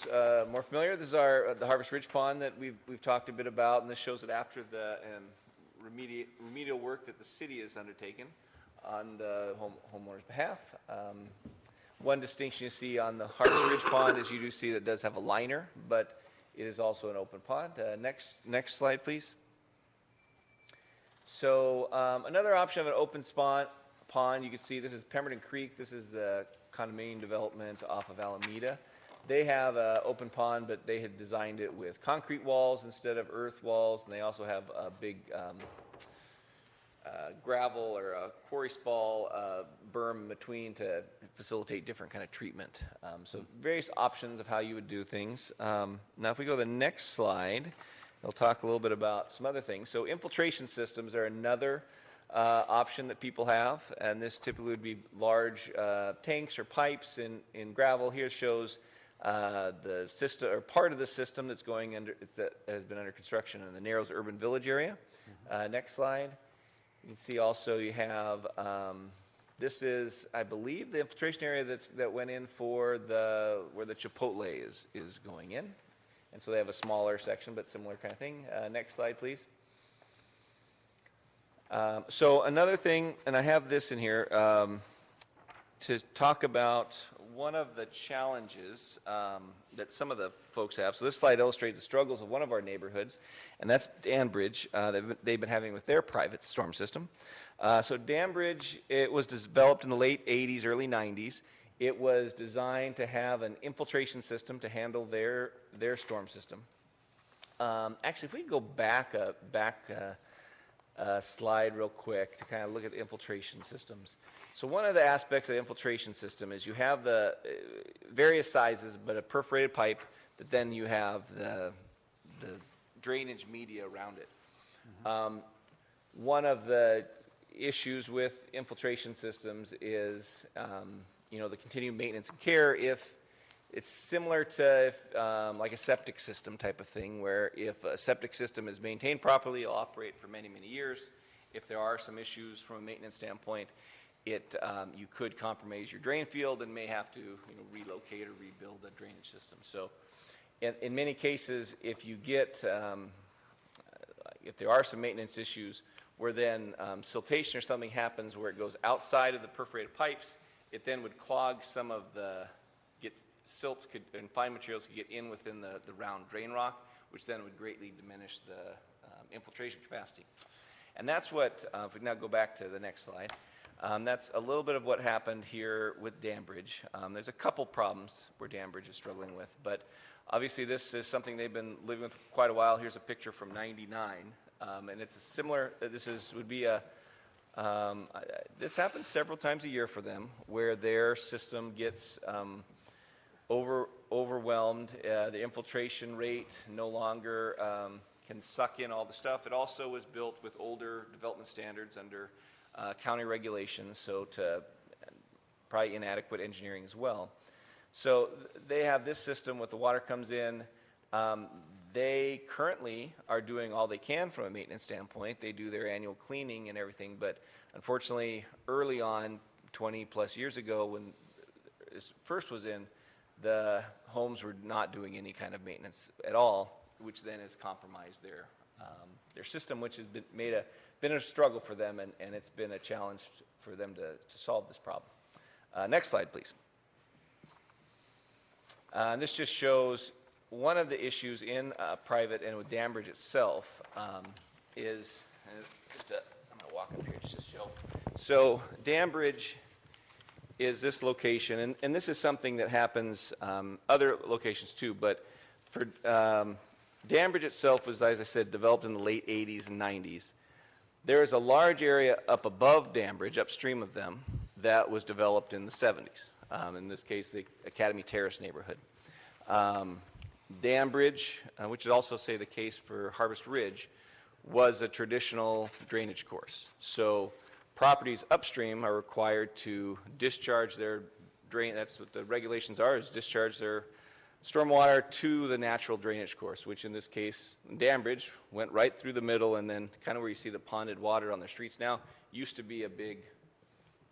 more familiar. This is the Harvest Ridge Pond that we've talked a bit about, and this shows it after the remedial work that the city has undertaken on the homeowner's behalf. One distinction you see on the Harvest Ridge Pond is you do see that it does have a liner, but it is also an open pond. Next slide, please. So another option of an open pond, you can see this is Pemberton Creek. This is the condominium development off of Alameda They have an open pond, but they had designed it with concrete walls instead of earth walls, and they also have a big gravel or a quarry spall berm between to facilitate different kind of treatment. So various options of how you would do things. Now if we go to the next slide, I'll talk a little bit about some other things. So infiltration systems are another option that people have, and this typically would be large tanks or pipes in gravel. Here shows the system or part of the system that's going under that has been under construction in the Narrows Urban Village area. Next slide. You can see also you have this is, I believe, the infiltration area that went in for where the Chipotle is going in, and so they have a smaller section but similar kind of thing. Next slide, please. So another thing, and I have this in here to talk about one of the challenges that some of the folks have. So this slide illustrates the struggles of one of our neighborhoods, and that's Danbridge. They've been having with their private storm system. So Danbridge, it was developed in the late 80s, early 90s. It was designed to have an infiltration system to handle their storm system. Actually, if we go back a slide real quick to kind of look at the infiltration systems. So one of the aspects of the infiltration system is you have the various sizes, but a perforated pipe that then you have the drainage media around it. One of the issues with infiltration systems is the continued maintenance and care. If it's similar to like a septic system type of thing, where if a septic system is maintained properly, it'll operate for many, many years. If there are some issues from a maintenance standpoint, you could compromise your drain field and may have to relocate or rebuild a drainage system. So in many cases, if you get if there are some maintenance issues where then siltation or something happens where it goes outside of the perforated pipes, it then would clog some of silts and fine materials could get in within the round drain rock, which then would greatly diminish the infiltration capacity. And that's what, if we now go back to the next slide, that's a little bit of what happened here with Danbridge. There's a couple problems where Danbridge is struggling with, but obviously this is something they've been living with for quite a while. Here's a picture from '99, and it's a similar, this happens several times a year for them, where their system gets overwhelmed. The infiltration rate no longer can suck in all the stuff. It also was built with older development standards under county regulations, so probably inadequate engineering as well. So they have this system with the water comes in. They currently are doing all they can from a maintenance standpoint. They do their annual cleaning and everything, but unfortunately early on, 20 plus years ago when this first was in, the homes were not doing any kind of maintenance at all, which then has compromised their system, which has been a struggle for them, and it's been a challenge for them to solve this problem. Next slide, please. This just shows one of the issues in private and with Danbridge itself is, I'm going to walk up here just to show. So Danbridge is this location, and this is something that happens other locations too, but for Danbridge itself was, as I said, developed in the late 80s and 90s. There is a large area up above Danbridge, upstream of them, that was developed in the 70s. In this case, the Academy Terrace neighborhood. Danbridge, which is also, say, the case for Harvest Ridge, was a traditional drainage course. So properties upstream are required to discharge their drain, that's what the regulations are, is discharge their stormwater to the natural drainage course, which in this case, Danbridge, went right through the middle, and then kind of where you see the ponded water on the streets now, used to be a big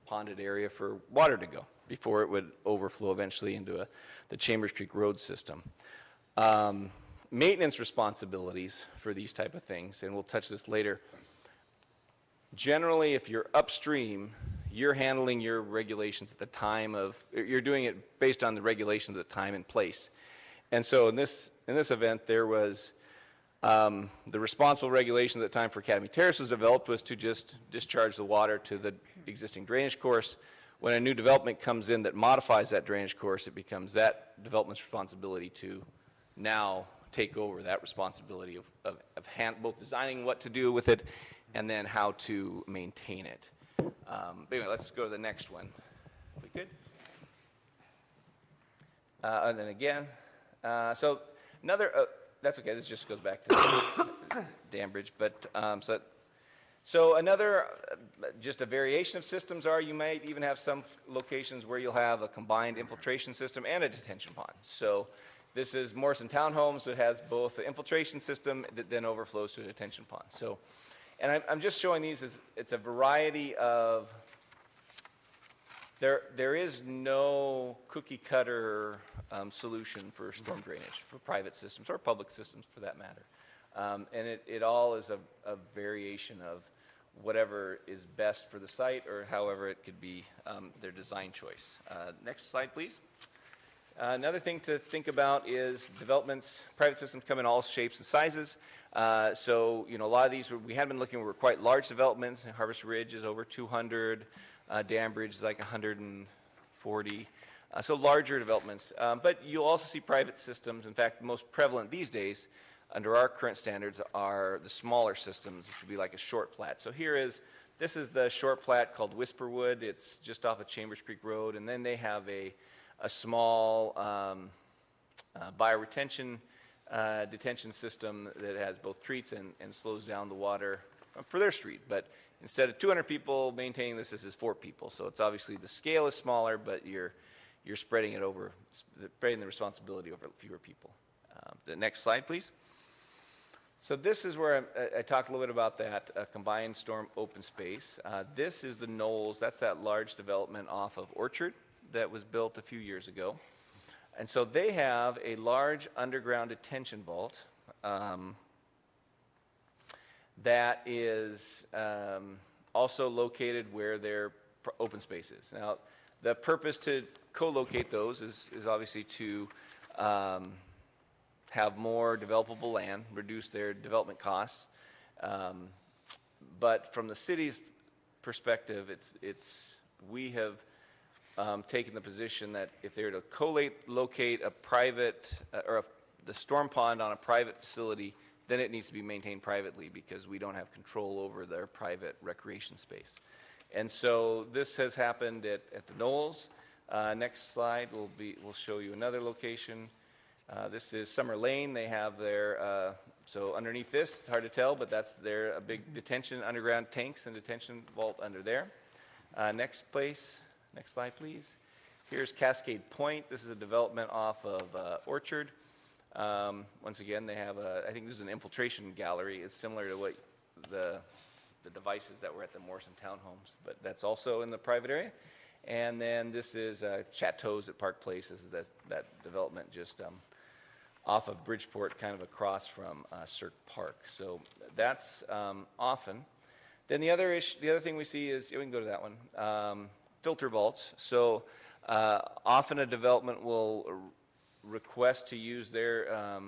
ponded area for water to go before it would overflow eventually into the Chambers Creek Road system. Maintenance responsibilities for these type of things, and we'll touch this later. Generally, if you're upstream, you're handling your regulations at the time of, you're doing it based on the regulations at the time and place. And so in this event, there was the responsible regulation at the time for Academy Terrace was developed was to just discharge the water to the existing drainage course. when a new development comes in that modifies that drainage course, it becomes that development's responsibility to now take over that responsibility of both designing what to do with it and then how to maintain it. But anyway, let's go to the next one, if we could. And then again, so another, that's okay, this just goes back to dam bridge, but so another, just a variation of systems are, you might even have some locations where you'll have a combined infiltration system and a detention pond. So this is Morrison Townhomes that has both the infiltration system that then overflows to a detention pond. So, and I'm just showing these as, it's a variety of, there is no cookie cutter solution for storm drainage for private systems or public systems for that matter. And it all is a variation of whatever is best for the site or however it could be their design choice. Next slide, please. Another thing to think about is developments, private systems come in all shapes and sizes. So, you know, a lot of these, we had been looking, were quite large developments. Harvest Ridge is over 200. Dam Bridge is like 140. So larger developments. But you'll also see private systems. In fact, the most prevalent these days under our current standards are the smaller systems, which would be like a short plat. So this is the short plat called Whisperwood. It's just off of Chambers Creek Road. And then they have a small bioretention detention system that has both treats and slows down the water for their street. But instead of 200 people maintaining this is 4 people. So it's obviously the scale is smaller, but you're spreading it over, spreading the responsibility over fewer people. The next slide, please. So this is where I talked a little bit about that combined storm open space. This is the Knolls. That's that large development off of Orchard that was built a few years ago. And so they have a large underground detention vault that is also located where their open space is. Now, the purpose to co-locate those is obviously to have more developable land, reduce their development costs. But from the city's perspective, we have taken the position that if they were to co-locate a private the storm pond on a private facility, then it needs to be maintained privately because we don't have control over their private recreation space. And so this has happened at the Knolls. Next slide will show you another location. This is Summer Lane. They have their, so underneath this, it's hard to tell, but that's a big detention, underground tanks and detention vault under there. Next slide, please. Here's Cascade Point. This is a development off of Orchard. Once again, they have I think this is an infiltration gallery. It's similar to what the devices that were at the Morrison Townhomes, but that's also in the private area. And then this is Chateaus at Park Place. This is that development just off of Bridgeport, kind of across from Cirque Park. So that's often. Then the other thing we see is, we can go to that one, filter vaults. So often a development will request to use their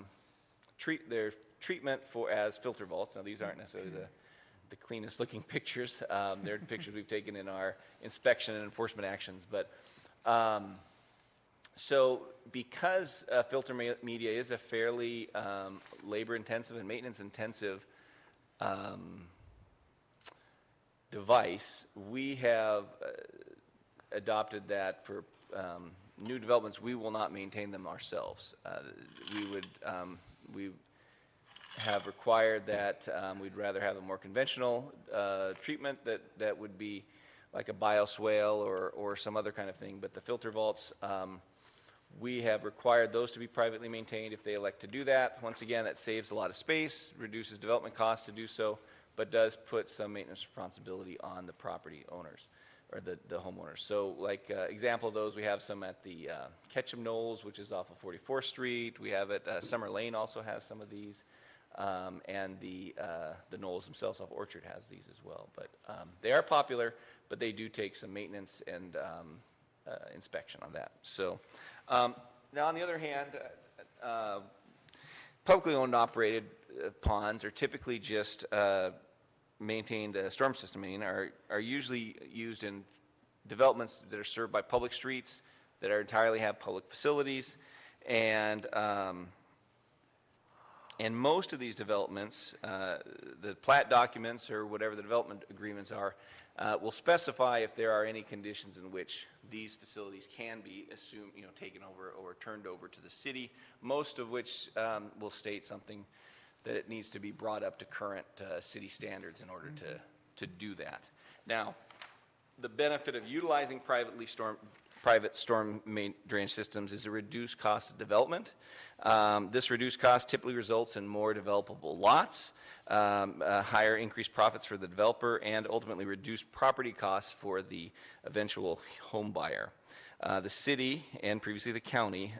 treatment as filter vaults. Now these aren't necessarily the cleanest looking pictures. They're pictures we've taken in our inspection and enforcement actions. But so because filter media is a fairly labor intensive and maintenance intensive device, we have adopted that for new developments. We will not maintain them ourselves. We have required that we'd rather have a more conventional treatment that would be like a bioswale or some other kind of thing. But the filter vaults, we have required those to be privately maintained if they elect to do that. Once again, that saves a lot of space, reduces development costs to do so, but does put some maintenance responsibility on the property owners or the homeowners. So like example of those, we have some at the Ketchum Knolls, which is off of 44th Street. We have it, Summer Lane also has some of these. And the Knolls themselves off Orchard has these as well. But they are popular, but they do take some maintenance and inspection on that. So now on the other hand, publicly owned and operated ponds are typically just maintained storm system, are usually used in developments that are served by public streets, that are entirely have public facilities, and most of these developments, the plat documents or whatever the development agreements are, will specify if there are any conditions in which these facilities can be assumed, taken over or turned over to the city, most of which will state something that it needs to be brought up to current city standards in order to do that. Now, the benefit of utilizing private storm main drainage systems is a reduced cost of development. This reduced cost typically results in more developable lots, higher increased profits for the developer, and ultimately reduced property costs for the eventual home buyer. The city, and previously the county,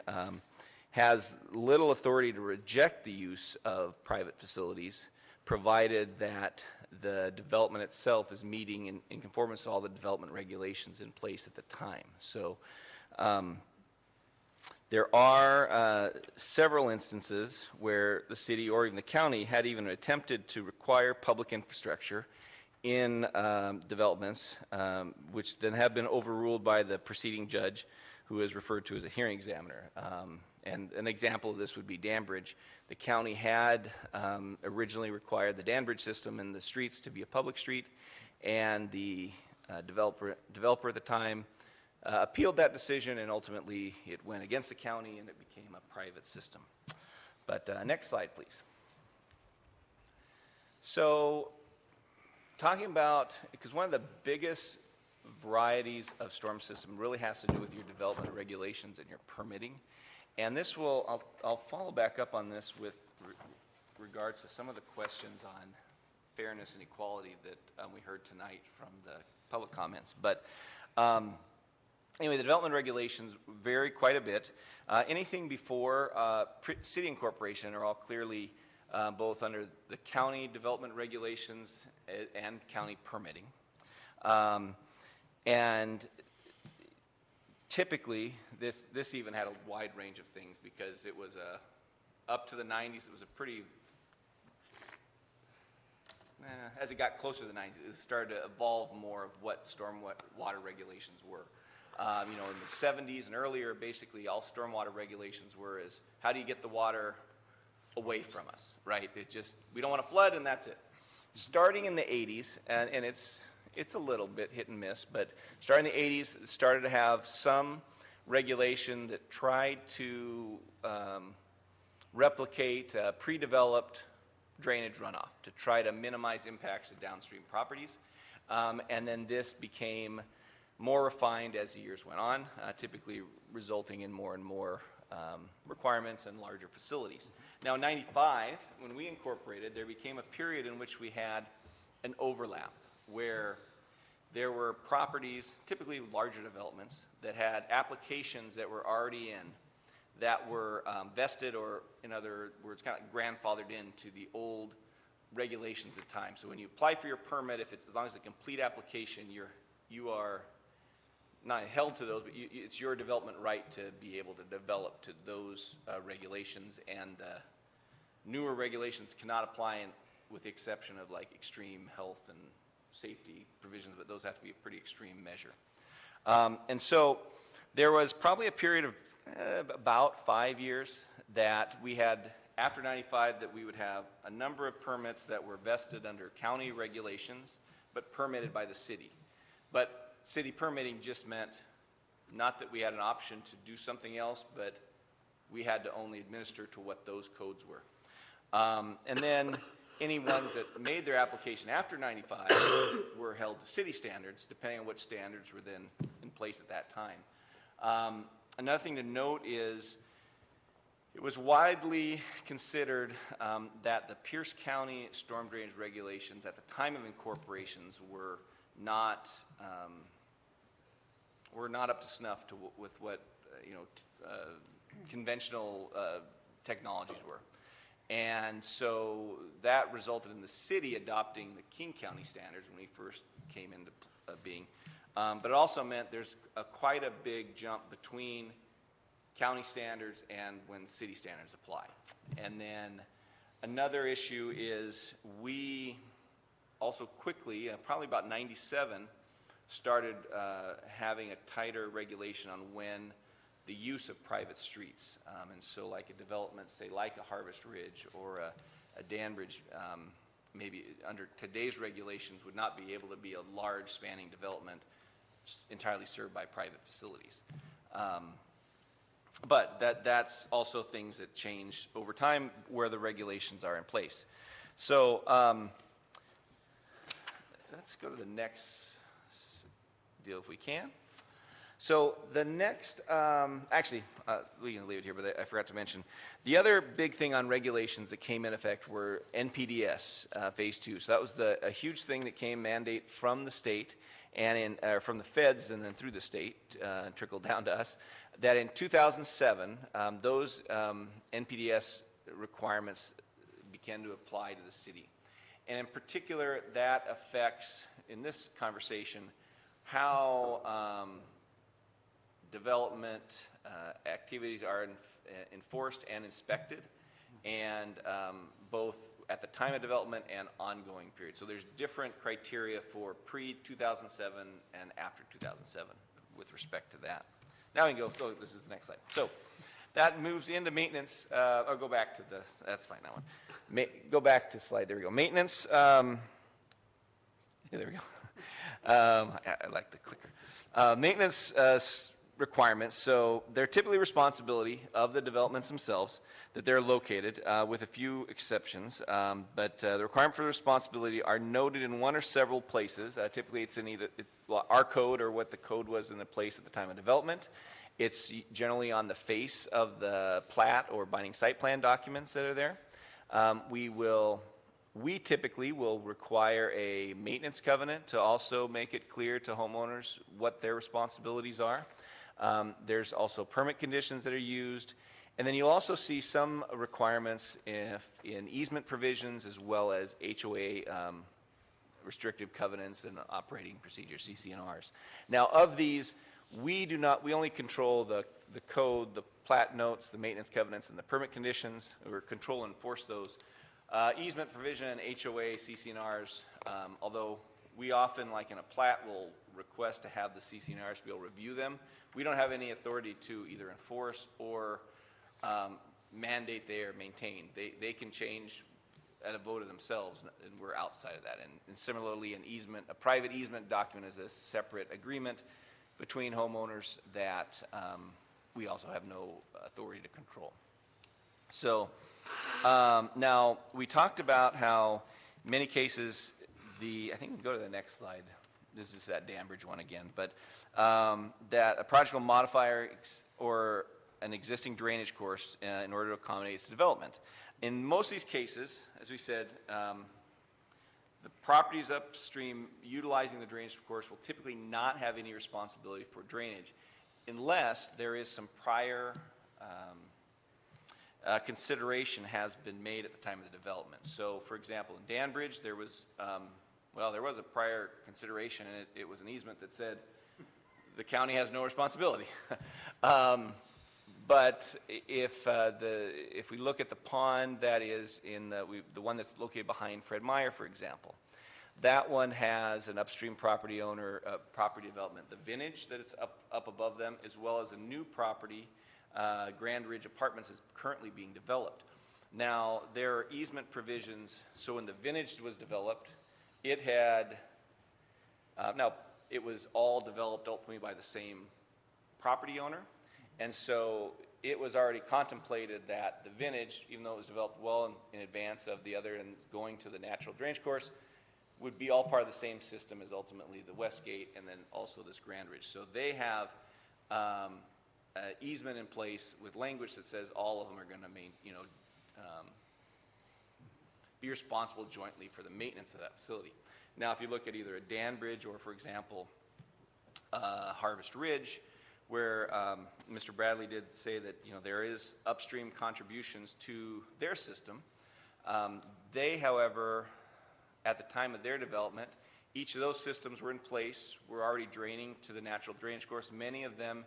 has little authority to reject the use of private facilities, provided that the development itself is meeting in conformance to all the development regulations in place at the time. So there are several instances where the city or even the county had even attempted to require public infrastructure in developments, which then have been overruled by the preceding judge, who is referred to as a hearing examiner. And an example of this would be Danbridge. The county had originally required the Danbridge system and the streets to be a public street, and the developer at the time appealed that decision, and ultimately it went against the county and it became a private system. But next slide, please. So talking about, because one of the biggest varieties of storm system really has to do with your development regulations and your permitting. And this will, I'll follow back up on this with regards to some of the questions on fairness and equality that we heard tonight from the public comments. But anyway, the development regulations vary quite a bit. Anything before city incorporation are all clearly both under the county development regulations and county permitting. And typically, this even had a wide range of things, because it was up to the 90s, it was a pretty, as it got closer to the 90s, it started to evolve more of what stormwater regulations were. In the 70s and earlier, basically all stormwater regulations were is, how do you get the water away from us, right? We don't want to flood, and that's it. Starting in the 80s, and it's a little bit hit and miss, but starting in the 80s, it started to have some regulation that tried to replicate pre-developed drainage runoff to try to minimize impacts to downstream properties. And then this became more refined as the years went on, typically resulting in more and more requirements and larger facilities. Now, in 95, when we incorporated, there became a period in which we had an overlap, where there were properties, typically larger developments, that had applications that were already in, that were vested, or in other words, kind of grandfathered into the old regulations at the time. So when you apply for your permit, as long as it's a complete application, you are not held to those, but it's your development right to be able to develop to those regulations, and newer regulations cannot apply with the exception of like extreme health and safety provisions, but those have to be a pretty extreme measure. And so there was probably a period of about 5 years that we had, after 95, that we would have a number of permits that were vested under county regulations, but permitted by the city. But city permitting just meant not that we had an option to do something else, but we had to only administer to what those codes were. And then any ones that made their application after 95 were held to city standards, depending on which standards were then in place at that time. Another thing to note is it was widely considered that the Pierce County storm drainage regulations at the time of incorporations were not up to snuff with what conventional technologies were. And so that resulted in the city adopting the King County standards when we first came into being. But it also meant there's quite a big jump between county standards and when city standards apply. And then another issue is we also quickly, probably about 97, started having a tighter regulation on when the use of private streets. And so like a development, say like a Harvest Ridge or a Danbridge, maybe under today's regulations would not be able to be a large spanning development entirely served by private facilities. But that's also things that change over time where the regulations are in place. So let's go to the next deal if we can. So the next, we can leave it here, but I forgot to mention, the other big thing on regulations that came in effect were NPDES Phase 2. So that was a huge thing that came mandate from the state and from the feds and then through the state and trickled down to us, that in 2007, those NPDES requirements began to apply to the city. And in particular, that affects, in this conversation, how development activities are enforced and inspected, and both at the time of development and ongoing period. So there's different criteria for pre-2007 and after 2007 with respect to that. Now we can go, this is the next slide. So that moves into maintenance, or go back to the, that's fine, that one. Go back to slide, there we go. Maintenance, yeah, there we go. I like the clicker. Maintenance requirements, so they're typically responsibility of the developments themselves that they're located, with a few exceptions, but the requirement for the responsibility are noted in one or several places. Typically it's in either our code or what the code was in the place at the time of development. It's generally on the face of the plat or binding site plan documents that are there. We typically will require a maintenance covenant to also make it clear to homeowners what their responsibilities are. There's also permit conditions that are used. And then you'll also see some requirements in easement provisions as well as HOA restrictive covenants and operating procedures, CC&Rs. Now, of these, we only control the code, the plat notes, the maintenance covenants, and the permit conditions. We control and enforce those. Easement provision, HOA, CC&Rs, although we often, like in a plat, will request to have the CC&Rs to be able to review them. We don't have any authority to either enforce or mandate they are maintained. They can change at a vote of themselves, and we're outside of that. And similarly, an easement, a private easement document is a separate agreement between homeowners that we also have no authority to control. So now we talked about how in many cases I think we can go to the next slide. This is that Danbridge one again, but that a project will modify or an existing drainage course in order to accommodate its development. In most of these cases, as we said, the properties upstream utilizing the drainage course will typically not have any responsibility for drainage unless there is some prior consideration has been made at the time of the development. So, for example, in Danbridge, there was a prior consideration, and it was an easement that said the county has no responsibility. But if we look at the pond that is in the one that's located behind Fred Meyer, for example, that one has an upstream property owner, property development, the Vintage that it's up above them, as well as a new property, Grand Ridge Apartments, is currently being developed. Now, there are easement provisions. So when the Vintage was developed, it had, now it was all developed ultimately by the same property owner. And so it was already contemplated that the Vintage, even though it was developed well in advance of the other and going to the natural drainage course, would be all part of the same system as ultimately the Westgate and then also this Grand Ridge. So they have easement in place with language that says all of them are going to be responsible jointly for the maintenance of that facility. Now, if you look at either a Danbridge or, for example, Harvest Ridge, where Mr. Bradley did say that there is upstream contributions to their system. They, however, at the time of their development, each of those systems were in place, were already draining to the natural drainage course. Many of them,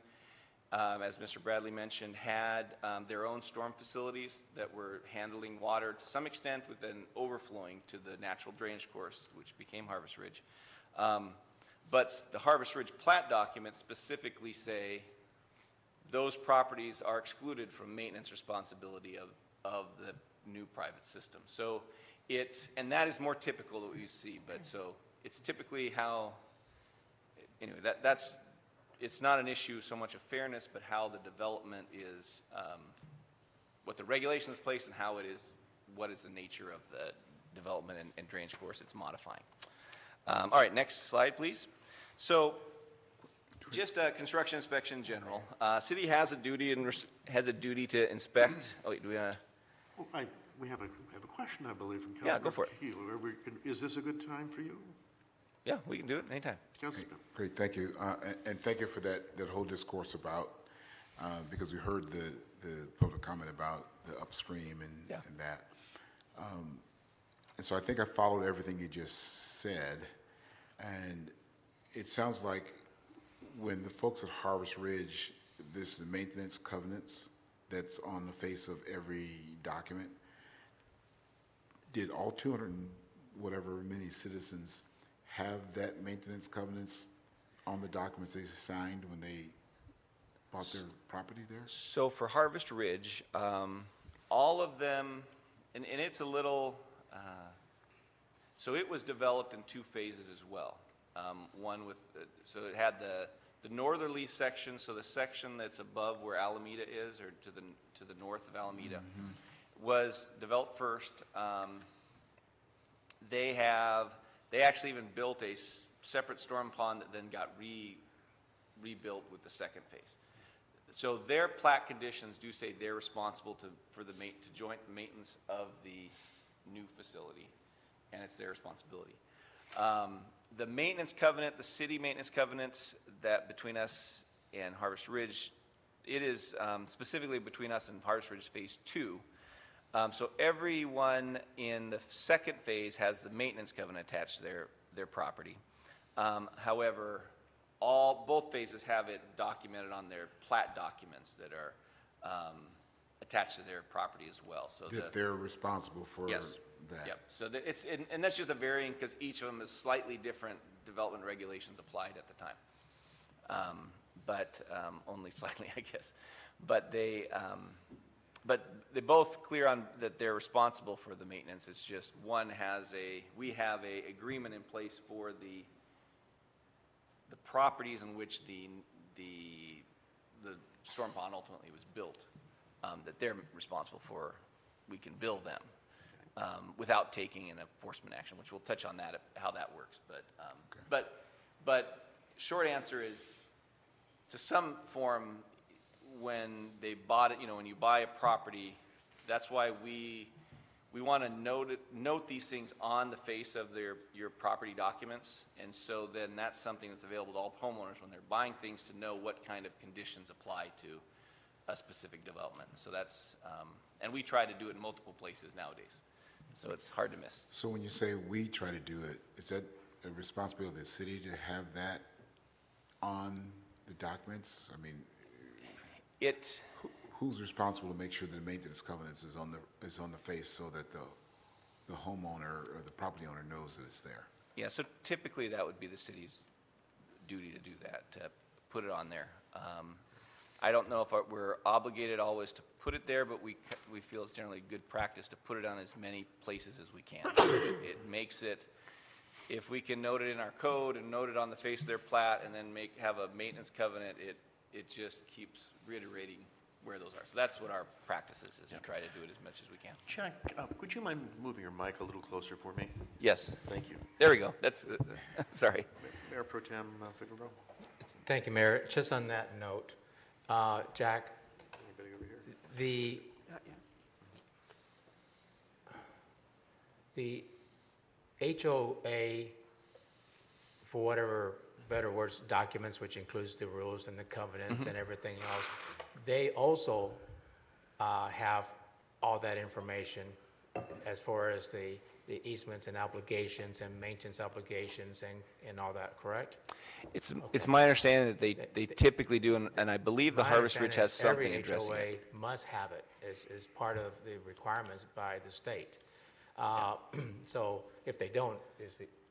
as Mr. Bradley mentioned, had their own storm facilities that were handling water to some extent, with then overflowing to the natural drainage course, which became Harvest Ridge. But the Harvest Ridge plat documents specifically say those properties are excluded from maintenance responsibility of the new private system. So and that is more typical of what you see, but so it's typically how, anyway, it's not an issue so much of fairness, but how the development is, what the regulations place and how it is, what is the nature of the development and drainage course it's modifying. All right, next slide, please. So just construction inspection in general. City has a duty to inspect. Oh, wait, do we We have a question, I believe, from Yeah, go for it. Keel. Is this a good time for you? Yeah, we can do it anytime. Councilman. Great, thank you. And thank you for that whole discourse about, because we heard the public comment about the upstream and that. And so I think I followed everything you just said. And it sounds like when the folks at Harvest Ridge, this is the maintenance covenants that's on the face of every document. Did all 200 and whatever many citizens have that maintenance covenants on the documents they signed when they bought their property there? So for Harvest Ridge, all of them, and it's a little, so it was developed in 2 phases as well. One with, so it had the northerly section, so the section that's above where Alameda is, or to the north of Alameda, was developed first. They actually even built a separate storm pond that then got rebuilt with the second phase. So their plat conditions do say they're responsible to joint the maintenance of the new facility, and it's their responsibility. The maintenance covenant, the city maintenance covenants that between us and Harvest Ridge, it is specifically between us and Harvest Ridge Phase 2. So everyone in the second phase has the maintenance covenant attached to their property. However, both phases have it documented on their plat documents that are attached to their property as well. So they're responsible for that. Yep. So and that's just a varying, because each of them is slightly different development regulations applied at the time. But only slightly, I guess. But they're both clear on that they're responsible for the maintenance. It's just we have a agreement in place for the properties in which the storm pond ultimately was built, that they're responsible for. We can bill them without taking an enforcement action, which we'll touch on that, how that works. But short answer is, to some form, when they bought it, when you buy a property, that's why we want to note these things on the face of your property documents, and so then that's something that's available to all homeowners when they're buying things, to know what kind of conditions apply to a specific development. So that's, and we try to do it in multiple places nowadays, so it's hard to miss. So when you say we try to do it, is that a responsibility of the city to have that on the documents? I mean, who's responsible to make sure that the maintenance covenants is on the face, so that the homeowner or the property owner knows that it's there? Yeah, so typically that would be the city's duty to do that, to put it on there. I don't know if we're obligated always to put it there, but we feel it's generally good practice to put it on as many places as we can. It makes it, if we can note it in our code and note it on the face of their plat, and then have a maintenance covenant, it just keeps reiterating where those are. So that's what our practice is we try to do it as much as we can. Jack, would you mind moving your mic a little closer for me? Yes. Thank you. There we go. That's, sorry. Mayor Pro Tem Figueroa. Thank you, Mayor. Just on that note, Jack, Anybody over here? The HOA, for whatever better words, documents, which includes the rules and the covenants and everything else, they also have all that information as far as the easements and obligations and maintenance obligations and all that, correct? It's my understanding that they typically do, and I believe the Harvest Ridge has something addressing every it. HOA must have it as part of the requirements by the state. So if they don't,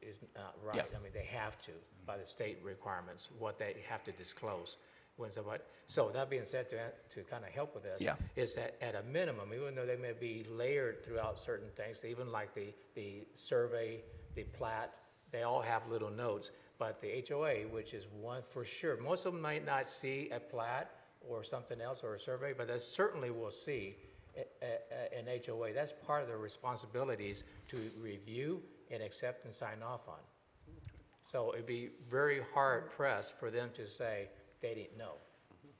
is not right. Yeah. I mean, they have to, by the state requirements, what they have to disclose when somebody, so that being said, to kind of help with this, Yeah. is that at a minimum, even though they may be layered throughout certain things, even like the survey, the plat, they all have little notes, but the HOA, which is one for sure, most of them might not see a plat or something else or a survey, but they certainly will see an HOA. That's part of their responsibilities to review and accept and sign off on. So it'd be very hard pressed for them to say they didn't know.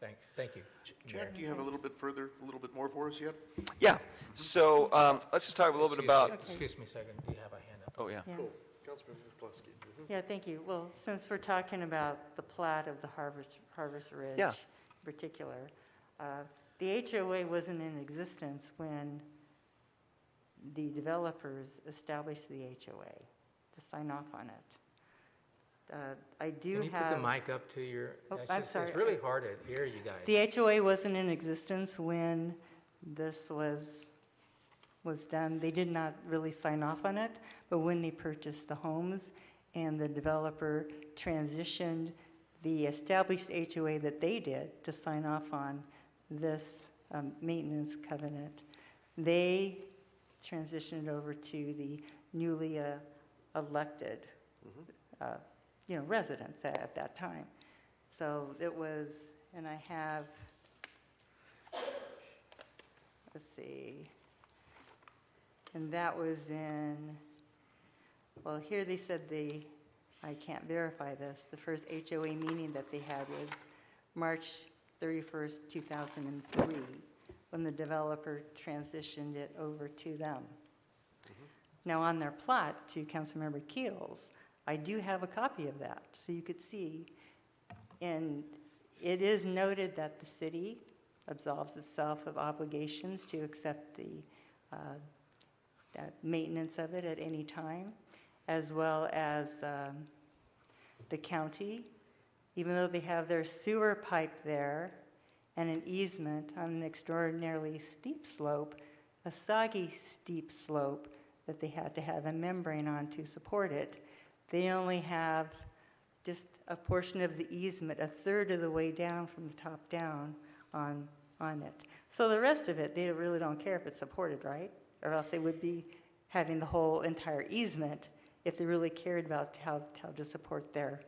Thank you. Jack, do you have a little bit more for us yet? Yeah. So let's just talk a little bit about. Excuse me a second. Do you have a hand up? Oh, yeah. Yeah. Cool. Councilmember Plesky. Yeah, thank you. Well, since we're talking about the plat of the Harvest Ridge Yeah. in particular, the HOA wasn't in existence when the developers established the HOA to sign off on it. I do Can you have... put the mic up to your... Oh, it's I'm just- sorry. It's really hard to hear you guys. The HOA wasn't in existence when this was done. They did not really sign off on it, but when they purchased the homes and the developer transitioned the established HOA that they did to sign off on this maintenance covenant, they transitioned over to the newly elected residents at that time. So it was, and I have, let's see, and that was in, well, here they said I can't verify this, the first HOA meeting that they had was March 31st, 2003, when the developer transitioned it over to them. Now, on their plot, to Councilmember Keels, I do have a copy of that, so you could see. And it is noted that the city absolves itself of obligations to accept that maintenance of it at any time, as well as the county, even though they have their sewer pipe there and an easement on an extraordinarily steep slope, a soggy steep slope that they had to have a membrane on to support it. They only have just a portion of the easement, a third of the way down from the top down on it. So the rest of it, they really don't care if it's supported, right? Or else they would be having the whole entire easement if they really cared about how to support their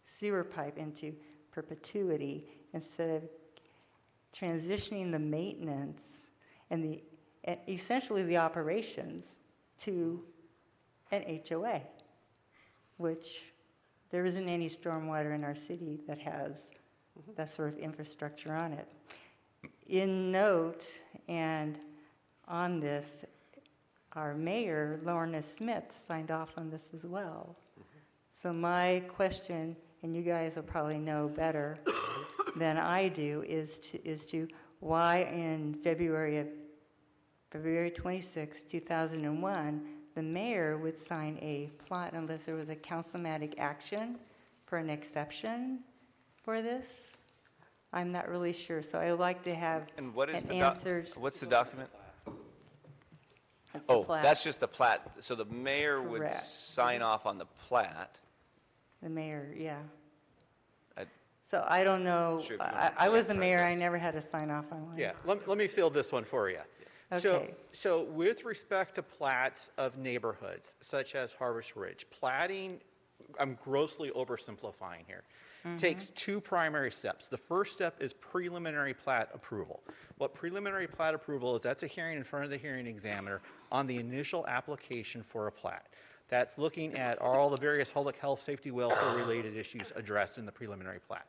sewer pipe into perpetuity instead of transitioning the maintenance and essentially the operations to an HOA, which there isn't any stormwater in our city that has that sort of infrastructure on it. In note, and on this, our mayor, Lorna Smith, signed off on this as well. So my question, and you guys will probably know better than I do, is to why in February 26, 2001, the mayor would sign a plot unless there was a councilmatic action for an exception for this. I'm not really sure, so I would like to have And what is an the answer. what's the document? It's the Oh, plat. that's just the plat. So the mayor would Correct. sign off on the plat. The mayor, yeah. I- So I don't know, Sure, if you wanna I was the mayor, I never had to sign off on one. Yeah, let me field this one for you. Okay. So with respect to plats of neighborhoods, such as Harvest Ridge, platting, I'm grossly oversimplifying here, takes two primary steps. The first step is preliminary plat approval. What preliminary plat approval is, that's a hearing in front of the hearing examiner on the initial application for a plat. That's looking at all the various public health, safety, welfare-related issues addressed in the preliminary plat.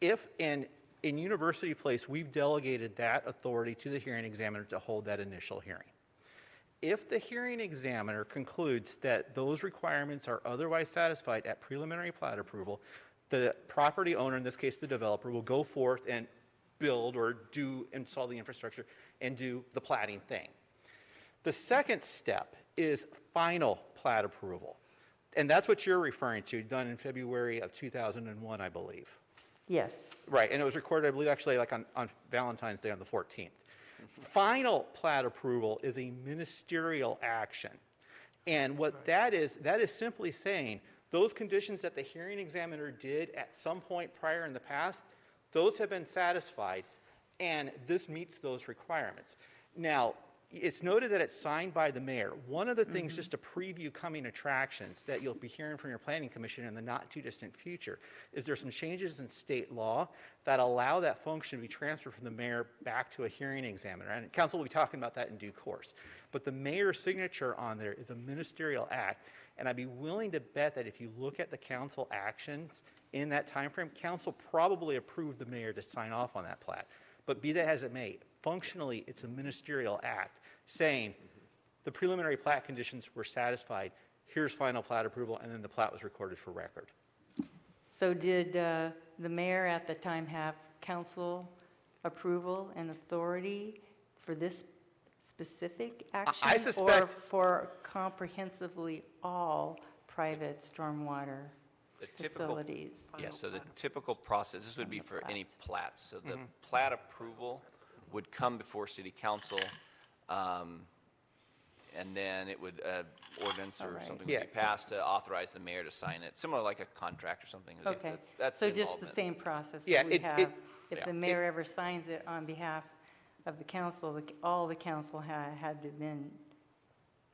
If in University Place, we've delegated that authority to the hearing examiner to hold that initial hearing. If the hearing examiner concludes that those requirements are otherwise satisfied at preliminary plat approval, the property owner, in this case the developer, will go forth and build or install the infrastructure and do the platting thing. The second step is final plat approval. And that's what you're referring to, done in February of 2001, I believe. Yes. Right, and it was recorded, I believe, actually like on Valentine's Day on the 14th. Final plat approval is a ministerial action. And what that is simply saying those conditions that the hearing examiner did at some point prior in the past, those have been satisfied, and this meets those requirements. Now, it's noted that it's signed by the mayor. One of the things, just to preview coming attractions that you'll be hearing from your planning commission in the not too distant future, is there's some changes in state law that allow that function to be transferred from the mayor back to a hearing examiner. And council will be talking about that in due course. But the mayor's signature on there is a ministerial act, and I'd be willing to bet that if you look at the council actions in that time frame, council probably approved the mayor to sign off on that plat. But be that as it may, functionally, it's a ministerial act saying the preliminary plat conditions were satisfied, here's final plat approval, and then the plat was recorded for record. So did the mayor at the time have council approval and authority for this specific action? I suspect- Or for comprehensively all private stormwater facilities? Yeah, so the typical process, this would be for any plats. So the plat approval would come before city council, and then it would, ordinance or something would be passed to authorize the mayor to sign it, similar like a contract or something. Okay, That's so the just the involvement. same process Yeah, that we have. If yeah. the mayor ever signs it on behalf of the council, all the council had to been,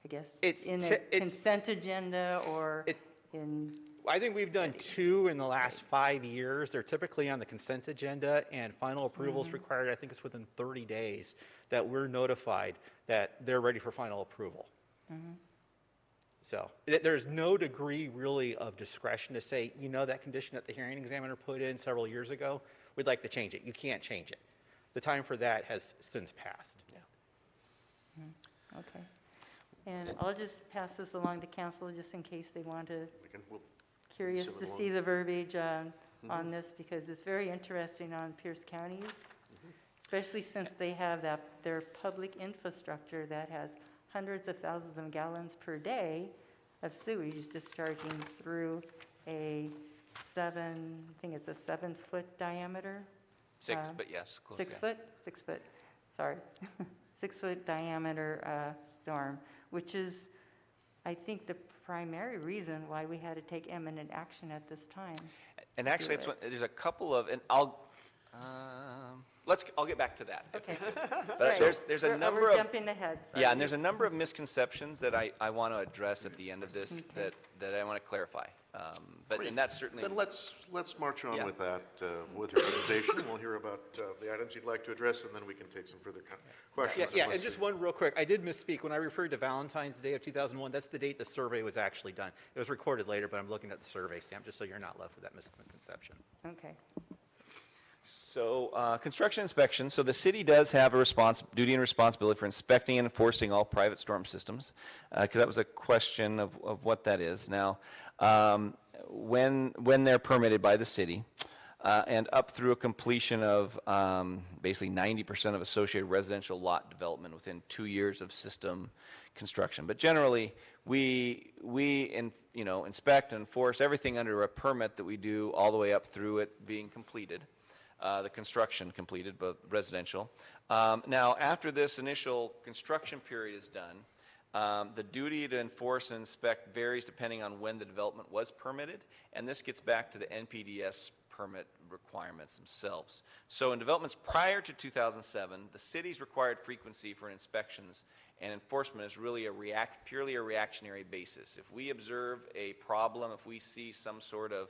I guess, in a consent agenda or in... I think we've done 2 in the last 5 years. They're typically on the consent agenda, and final approval is required. I think it's within 30 days that we're notified that they're ready for final approval. So there's no degree really of discretion to say, you know, that condition that the hearing examiner put in several years ago, we'd like to change it. You can't change it. The time for that has since passed. Okay. And I'll just pass this along to council just in case they want to... Curious to see the verbiage on this, because it's very interesting on Pierce counties, especially since they have their public infrastructure that has hundreds of thousands of gallons per day of sewage discharging through a 7-foot diameter. 6, but yes, close. 6 foot? 6 foot, sorry. 6 foot diameter storm, which is, I think, the primary reason why we had to take eminent action at this time. And actually, there's a couple of, and I'll get back to that. Okay. But there's a number we're of jumping ahead. Yeah, and there's a number of misconceptions that I want to address at the end of this that I want to clarify. And that's certainly. Then let's march on with that, with your presentation. We'll hear about the items you'd like to address, and then we can take some further questions. Yeah, and just one real quick. I did misspeak. When I referred to Valentine's Day of 2001, that's the date the survey was actually done. It was recorded later, but I'm looking at the survey stamp, just so you're not left with that misconception. Okay. So construction inspection. So the city does have a duty and responsibility for inspecting and enforcing all private storm systems, because that was a question of what that is. Now, when they're permitted by the city, and up through a completion of basically 90% of associated residential lot development within 2 years of system construction. But generally, we inspect and enforce everything under a permit that we do all the way up through it being completed. The construction completed, but residential. Now, after this initial construction period is done, the duty to enforce and inspect varies depending on when the development was permitted, and this gets back to the NPDES permit requirements themselves. So in developments prior to 2007, the city's required frequency for inspections and enforcement is really purely a reactionary basis. If we observe a problem, if we see some sort of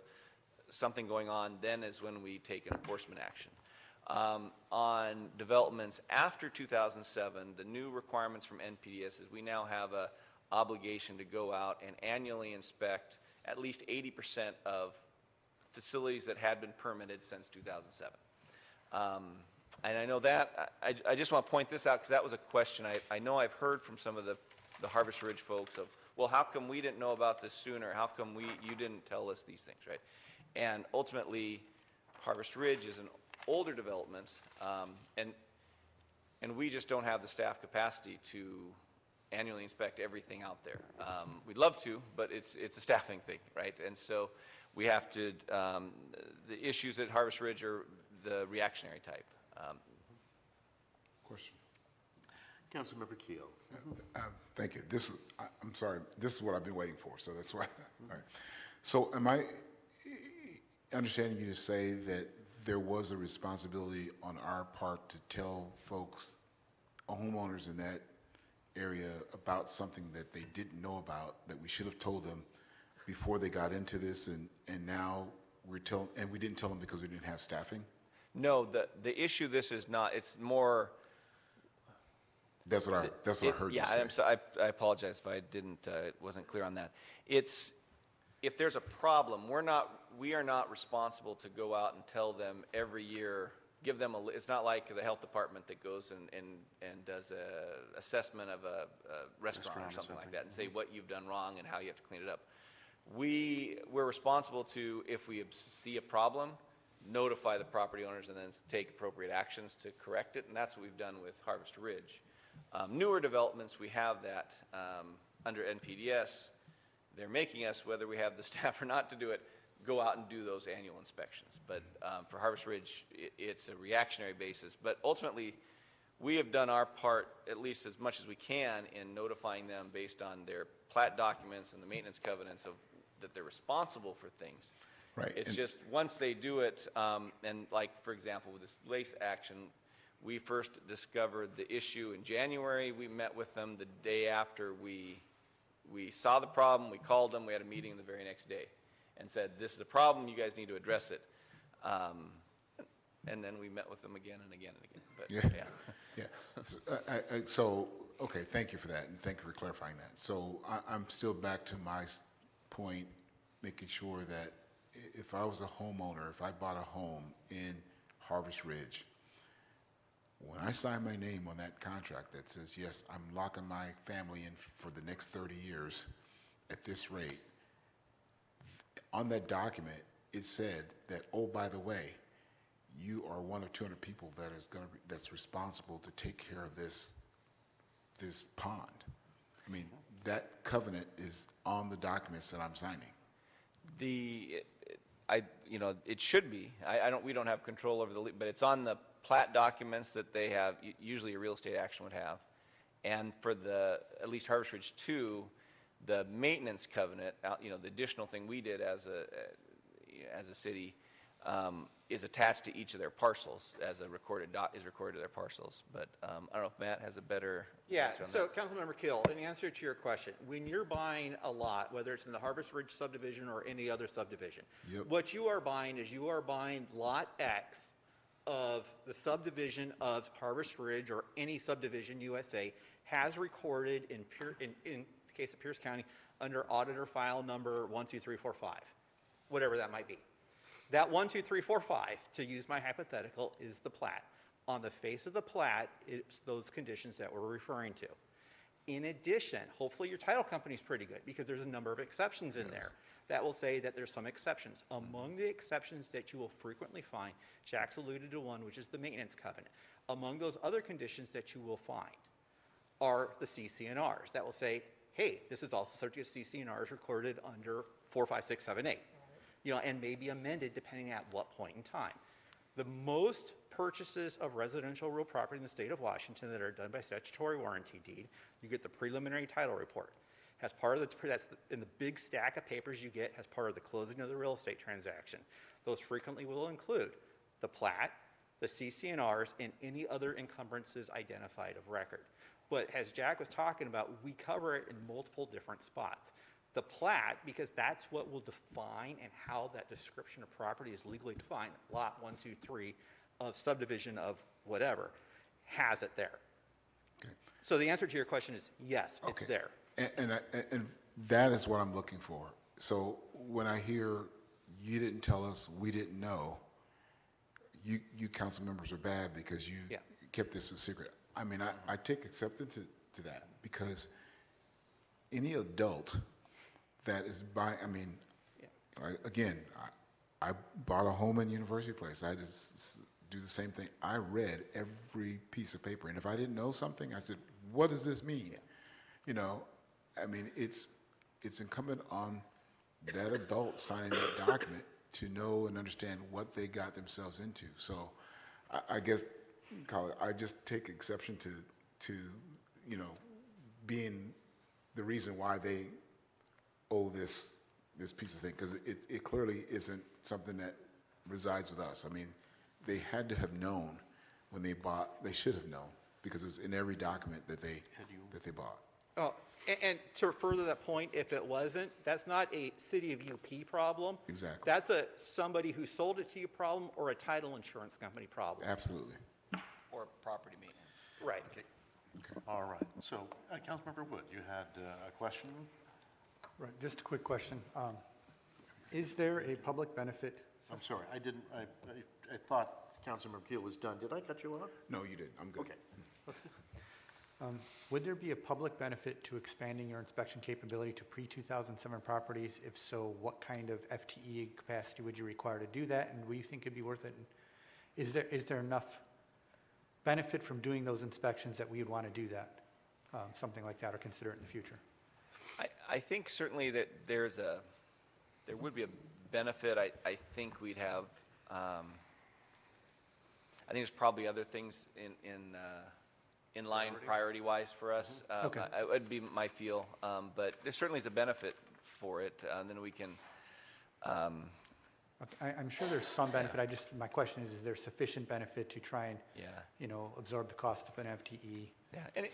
something going on, then is when we take an enforcement action. On developments after 2007, the new requirements from NPDES is we now have an obligation to go out and annually inspect at least 80% of facilities that had been permitted since 2007. And I know that, I just want to point this out because that was a question I know I've heard from some of the Harvest Ridge folks of, well, how come we didn't know about this sooner? How come you didn't tell us these things, right? And ultimately, Harvest Ridge is an older development, and we just don't have the staff capacity to annually inspect everything out there. We'd love to, but it's a staffing thing, right? And so we have to, the issues at Harvest Ridge are the reactionary type. Question. Councilmember Keel. Thank you. I'm sorry, this is what I've been waiting for, so that's why. All right. So am I understanding you to say that there was a responsibility on our part to tell folks, homeowners in that area, about something that they didn't know about, that we should have told them before they got into this, and now we didn't tell them because we didn't have staffing? No, the issue this is not, it's more. That's what I heard you say. Yeah, I'm sorry, I apologize if I didn't, wasn't clear on that. It's, if there's a problem, we are not responsible to go out and tell them every year, give them it's not like the health department that goes and does a assessment of a restaurant or something like that and say what you've done wrong and how you have to clean it up. We're responsible to, if we see a problem, notify the property owners and then take appropriate actions to correct it, and that's what we've done with Harvest Ridge. Newer developments, we have that under NPDS. They're making us, whether we have the staff or not to do it, go out and do those annual inspections. But for Harvest Ridge, it's a reactionary basis. But ultimately, we have done our part, at least as much as we can, in notifying them based on their plat documents and the maintenance covenants that they're responsible for things. Right. It's just once they do it, and like, for example, with this LACE action, we first discovered the issue in January. We met with them the day after we saw the problem. We called them. We had a meeting the very next day and said, this is a problem. You guys need to address it. And then we met with them again and again and again. But, yeah. So, okay, thank you for that, and thank you for clarifying that. So I'm still back to my point, making sure that if I was a homeowner, if I bought a home in Harvest Ridge, when I sign my name on that contract that says, yes, I'm locking my family in for the next 30 years at this rate, on that document, it said that, oh, by the way, you are one of 200 people that's responsible to take care of this pond. I mean, that covenant is on the documents that I'm signing. It should be. We don't have control over but it's on the plat documents that they have. Usually, a real estate action would have, and for at least Harvest Ridge 2, the maintenance covenant. The additional thing we did as a city is attached to each of their parcels as a recorded to their parcels. But I don't know if Matt has a better answer on so that. Councilmember Kill, in answer to your question, when you're buying a lot, whether it's in the Harvest Ridge subdivision or any other subdivision, what you are buying is lot X of the subdivision of Harvest Ridge or any subdivision USA has recorded in the case of Pierce County under auditor file number 12345, whatever that might be. That 12345, to use my hypothetical, is the plat. On the face of the plat, it's those conditions that we're referring to. In addition, hopefully your title company is pretty good because there's a number of exceptions in there that will say that there's some exceptions. Among the exceptions that you will frequently find, Jack's alluded to one, which is the maintenance covenant. Among those other conditions that you will find are the CC&Rs that will say, hey, this is also subject to CC&Rs recorded under 4, 5, 6, 7, 8. And may be amended depending at what point in time. The most purchases of residential real property in the state of Washington that are done by statutory warranty deed, you get the preliminary title report. As part of that's in the big stack of papers you get as part of the closing of the real estate transaction. Those frequently will include the plat, the CC&Rs, and any other encumbrances identified of record. But as Jack was talking about, we cover it in multiple different spots. The plat, because that's what will define and how that description of property is legally defined, lot 1, 2, 3 of subdivision of whatever, has it there. Okay. So the answer to your question is yes, it's there. And that is what I'm looking for. So when I hear you didn't tell us, we didn't know, you council members are bad because you kept this a secret. I mean, I take acceptance to that because any adult that is buying, again, I bought a home in University Place. I just do the same thing. I read every piece of paper, and if I didn't know something, I said, what does this mean? It's incumbent on that adult signing that document to know and understand what they got themselves into. So I guess, Colin, I just take exception to being the reason why they owe this piece of thing, because it clearly isn't something that resides with us. I mean, they had to have known when they bought, they should have known, because it was in every document that they bought. Oh, and to further that point, if it wasn't, that's not a City of UP problem. Exactly. That's somebody who sold it to you problem or a title insurance company problem. Absolutely. Or property maintenance. Right. All right. So, Councilmember Wood, you had a question? Right, just a quick question. Is there a public benefit? I'm sorry, I didn't, I thought Councilmember Keel was done. Did I cut you off? No, you didn't. I'm good. Okay. Would there be a public benefit to expanding your inspection capability to pre-2007 properties? If so, what kind of FTE capacity would you require to do that? And would you think it'd be worth it? And is there enough benefit from doing those inspections that we would want to do that, something like that, or consider it in the future? I think certainly that there would be a benefit. I think we'd have, I think there's probably other things in line priority-wise for us. Okay. It would be my feel, but there certainly is a benefit for it. And then we can. I'm sure there's some benefit. My question is there sufficient benefit to try and, absorb the cost of an FTE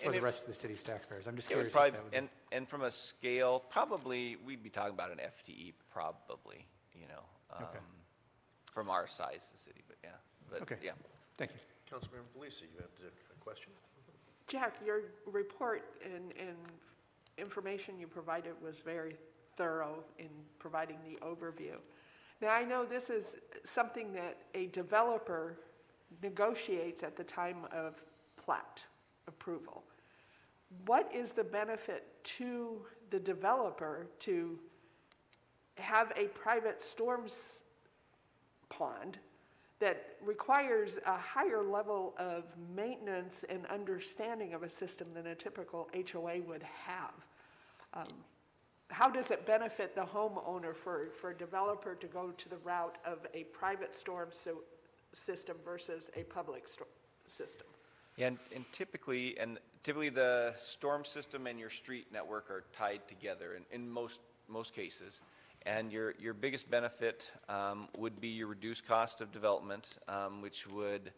for the rest of the city's taxpayers? I'm just curious. Probably, if that would and from a scale, probably we'd be talking about an FTE, probably, from our size, the city. But okay. Yeah. Thank you. Councilmember Belisi, you had a question? Jack, your report and information you provided was very thorough in providing the overview. Now, I know this is something that a developer negotiates at the time of plat approval. What is the benefit to the developer to have a private storms pond that requires a higher level of maintenance and understanding of a system than a typical HOA would have? How does it benefit the homeowner for a developer to go to the route of a private storm system versus a public system? Yeah, and typically the storm system and your street network are tied together in most cases. And your biggest benefit would be your reduced cost of development, which would,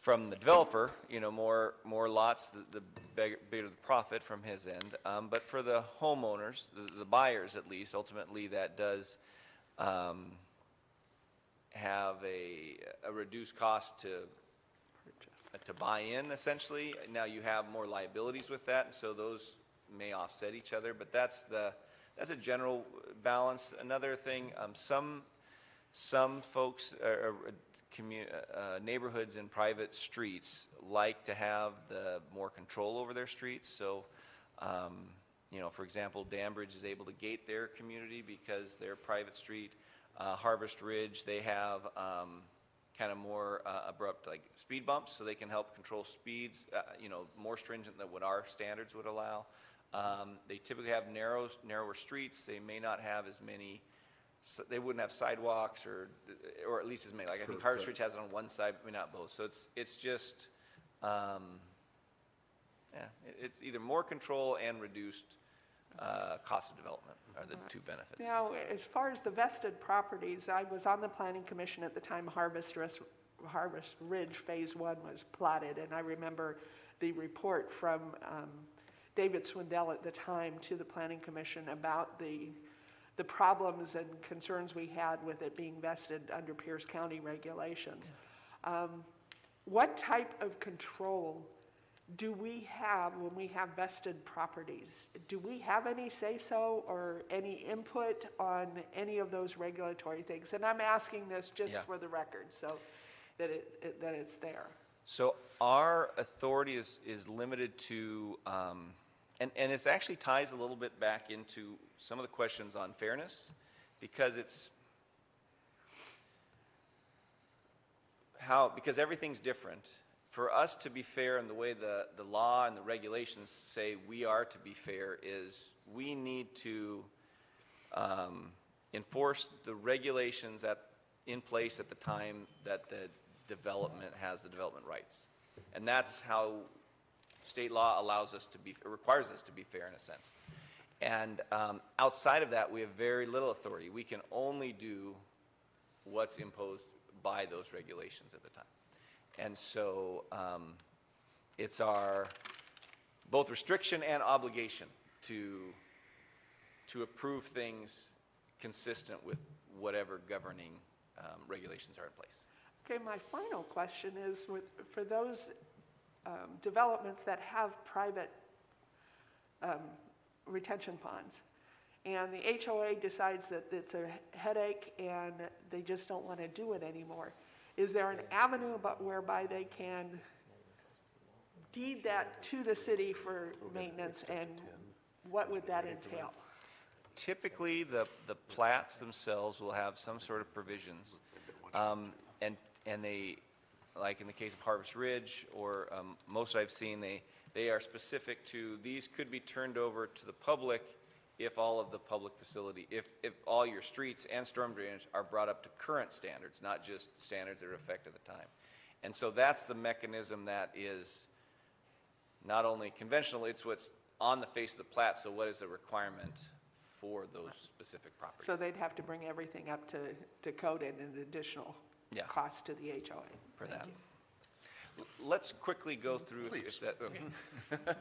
from the developer, more lots, the bigger the profit from his end. But for the homeowners, the buyers at least, ultimately that does have a reduced cost to buy in, essentially. Now you have more liabilities with that, so those may offset each other. But that's a general balance. Another thing, some folks neighborhoods and private streets like to have the more control over their streets. So, for example, Danbridge is able to gate their community because their private street. Harvest Ridge, they have kind of more abrupt like speed bumps, so they can help control speeds, more stringent than what our standards would allow. They typically have narrower streets. They may not have as many. They wouldn't have sidewalks or at least as many. Like I think Harvest Ridge has it on one side, but not both. So it's just it's either more control and reduced cost of development are the two benefits. Now, as far as the vested properties, I was on the Planning Commission at the time Harvest Ridge Phase 1 was platted, and I remember the report from David Swindell at the time to the Planning Commission about the problems and concerns we had with it being vested under Pierce County regulations. What type of control do we have when we have vested properties? Do we have any say-so or any input on any of those regulatory things? And I'm asking this just for the record, so that it's there. So our authority is limited to, and this actually ties a little bit back into some of the questions on fairness, because because everything's different. For us to be fair in the way the law and the regulations say we are to be fair is we need to enforce the regulations in place at the time that the development has the development rights. And that's how State law requires us to be fair in a sense. And outside of that, we have very little authority. We can only do what's imposed by those regulations at the time. And so it's our both restriction and obligation to approve things consistent with whatever governing regulations are in place. Okay, my final question is, for those developments that have private retention ponds, and the HOA decides that it's a headache and they just don't want to do it anymore, is there an avenue whereby they can deed that to the city for maintenance, and what would that entail? Typically, the plats themselves will have some sort of provisions, and they, like in the case of Harvest Ridge, or most I've seen, they are specific to these could be turned over to the public if all of the public facility, if all your streets and storm drainage are brought up to current standards, not just standards that are in effect at the time. And so that's the mechanism that is not only conventional, it's what's on the face of the plat, so what is the requirement for those specific properties. So they'd have to bring everything up to code at an additional cost to the HOA. For that. Let's quickly go through. If that, okay.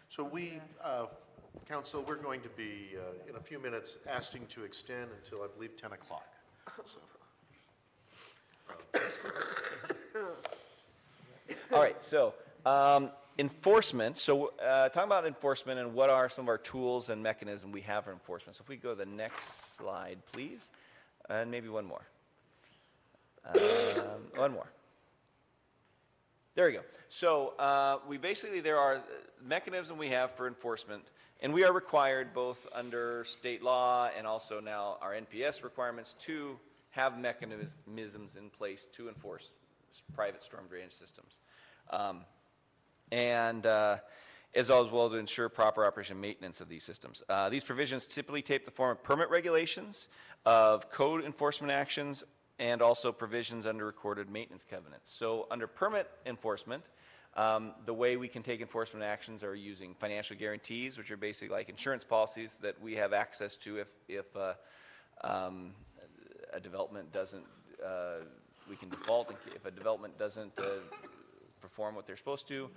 So we, Council, we're going to be, in a few minutes, asking to extend until, I believe, 10 o'clock. All right, so enforcement. So talking about enforcement and what are some of our tools and mechanisms we have for enforcement. So if we go to the next slide, please, and maybe one more. One more. There we go. So there are mechanisms we have for enforcement, and we are required both under state law and also now our NPS requirements to have mechanisms in place to enforce private storm drainage systems. As well to ensure proper operation and maintenance of these systems. These provisions typically take the form of permit regulations, of code enforcement actions, and also provisions under recorded maintenance covenants. So under permit enforcement, the way we can take enforcement actions are using financial guarantees, which are basically like insurance policies that we have access to if a development doesn't, we can default if a development doesn't perform what they're supposed to.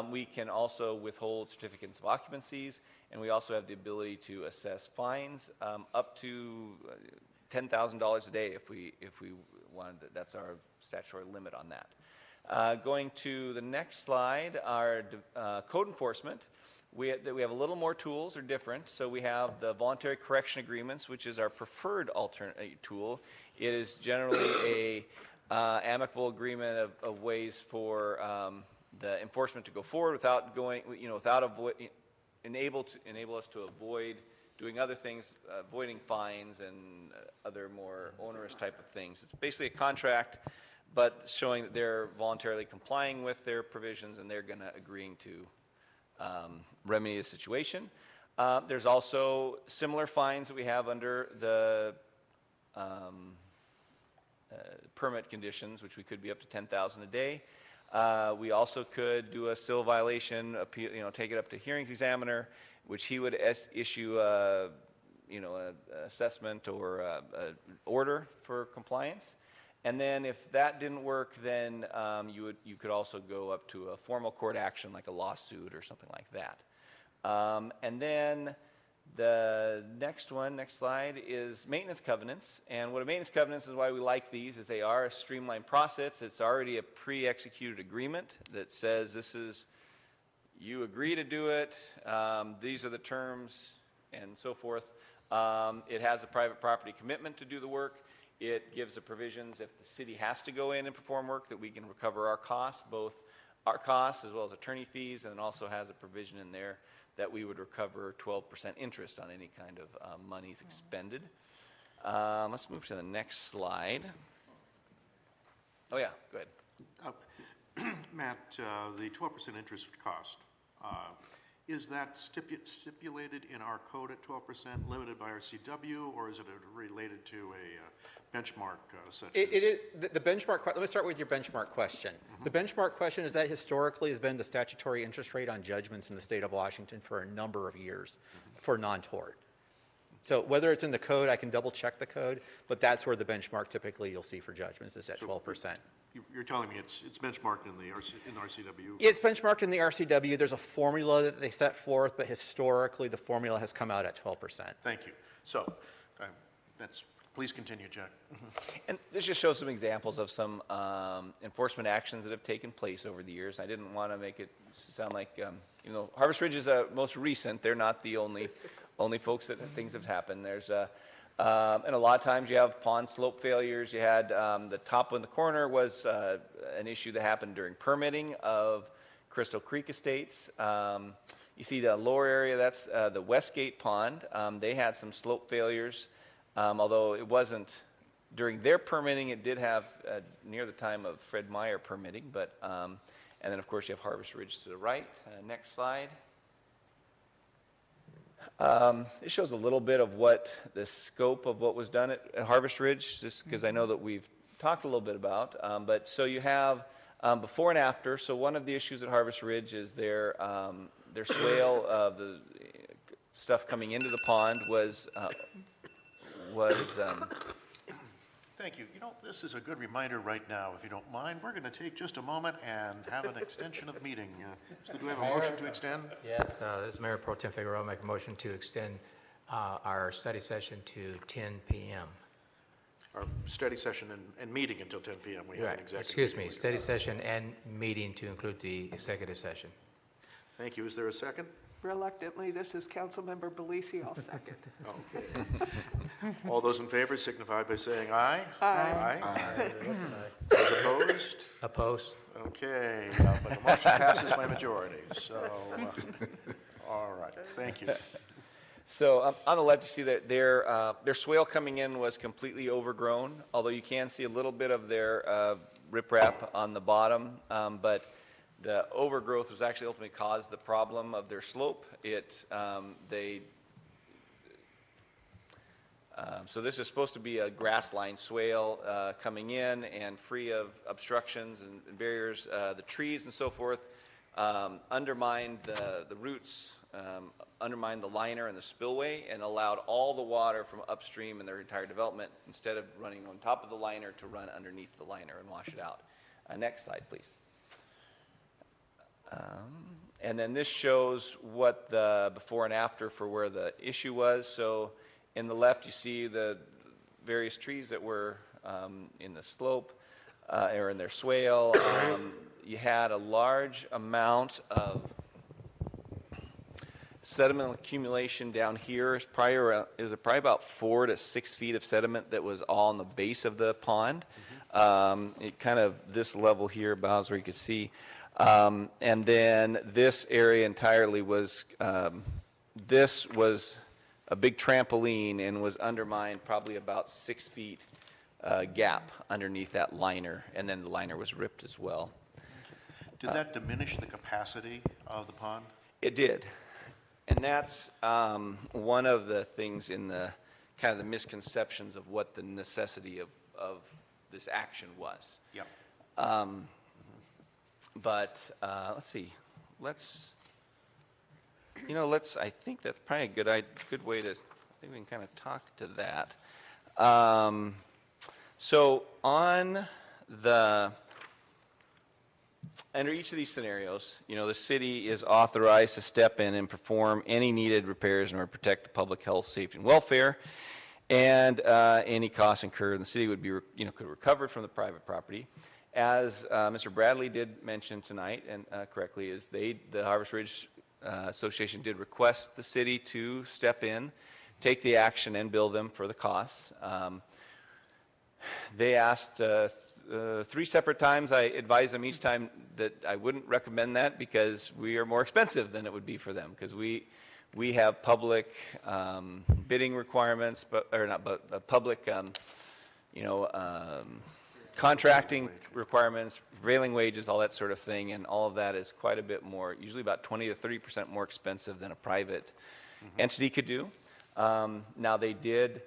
We can also withhold certificates of occupancies, and we also have the ability to assess fines up to $10,000 a day if we wanted to. That's our statutory limit on that. Going to the next slide, our code enforcement. We have a little more tools, or different. So we have the voluntary correction agreements, which is our preferred alternate tool. It is generally a amicable agreement of ways for the enforcement to go forward without going, enable us to avoid doing other things, avoiding fines and other more onerous type of things. It's basically a contract, but showing that they're voluntarily complying with their provisions and they're going to agreeing to remedy the situation. There's also similar fines that we have under the permit conditions, which we could be up to $10,000 a day. We also could do a civil violation, appeal, take it up to hearings examiner, which he would issue a assessment or a order for compliance. And then if that didn't work, then you could also go up to a formal court action like a lawsuit or something like that. And then the next slide is maintenance covenants. And what a maintenance covenant is, why we like these, is they are a streamlined process. It's already a pre-executed agreement that says this is, you agree to do it, these are the terms, and so forth. It has a private property commitment to do the work. It gives the provisions if the city has to go in and perform work that we can recover our costs, both our costs as well as attorney fees, and it also has a provision in there that we would recover 12% interest on any kind of monies expended. Let's move to the next slide. Oh yeah, go ahead. Matt, the 12% interest cost, Is that stipulated in our code at 12%, limited by our CW, or is it related to a benchmark such as? The benchmark, let me start with your benchmark question. The benchmark question is that historically has been the statutory interest rate on judgments in the state of Washington for a number of years for non-tort. So whether it's in the code, I can double check the code, but that's where the benchmark typically you'll see for judgments is at 12%. You're telling me it's benchmarked in the RCW? It's benchmarked in the RCW. There's a formula that they set forth, but historically the formula has come out at 12%. Thank you. So please continue, Jack. And this just shows some examples of some enforcement actions that have taken place over the years. I didn't want to make it sound like, Harvest Ridge is most recent. They're not the only folks that things have happened. There's and a lot of times you have pond slope failures. You had the top in the corner was an issue that happened during permitting of Crystal Creek Estates. You see the lower area, that's the Westgate Pond. They had some slope failures, although it wasn't during their permitting. It did have near the time of Fred Meyer permitting, but and then of course you have Harvest Ridge to the right. Next slide. It shows a little bit of what the scope of what was done at Harvest Ridge, just because I know that we've talked a little bit about. But so you have before and after. So one of the issues at Harvest Ridge is their swale of the stuff coming into the pond was Thank you. This is a good reminder right now. If you don't mind, we're going to take just a moment and have an extension of the meeting. So do we have a motion to extend? Yes, this is Mayor Pro Tem Figueroa. Make a motion to extend our study session to 10 p.m. Our study session and meeting until 10 p.m. We have an executive. Excuse me, meeting. study session and meeting to include the executive session. Thank you. Is there a second? Reluctantly, this is Councilmember Belisi. I'll second. Okay. All those in favor signify by saying aye. Aye. Aye. Those opposed? Opposed? Okay, but the motion passes by majority. So, all right. Thank you. So on the left, you see that their swale coming in was completely overgrown, although you can see a little bit of their riprap on the bottom, but the overgrowth was actually ultimately caused the problem of their slope. So this is supposed to be a grass-lined swale coming in and free of obstructions and barriers. The trees and so forth undermined the roots, undermined the liner and the spillway, and allowed all the water from upstream in their entire development, instead of running on top of the liner, to run underneath the liner and wash it out. Next slide, please. And then this shows what the before and after for where the issue was. So in the left, you see the various trees that were in the slope or in their swale. You had a large amount of sediment accumulation down here. It was probably about 4 to 6 feet of sediment that was all on the base of the pond. It kind of this level here, about where you could see. And then this area entirely was, this was a big trampoline and was undermined probably about 6 feet gap underneath that liner, and then the liner was ripped as well. Did that diminish the capacity of the pond? It did. And that's one of the things in the kind of the misconceptions of what the necessity of this action was. Yeah. But let's see. I think that's probably a good way to. I think we can kind of talk to that. So under each of these scenarios, the city is authorized to step in and perform any needed repairs in order to protect the public health, safety, and welfare, and any costs incurred, the city would be, could recover from the private property. As Mr. Bradley did mention tonight, and correctly, is the Harvest Ridge Association did request the city to step in, take the action, and bill them for the costs. They asked 3 separate times. I advised them each time that I wouldn't recommend that because we are more expensive than it would be for them, because we have public bidding requirements, public contracting requirements, prevailing wages, all that sort of thing, and all of that is quite a bit more, usually about 20 to 30% more expensive than a private entity could do. Now, they did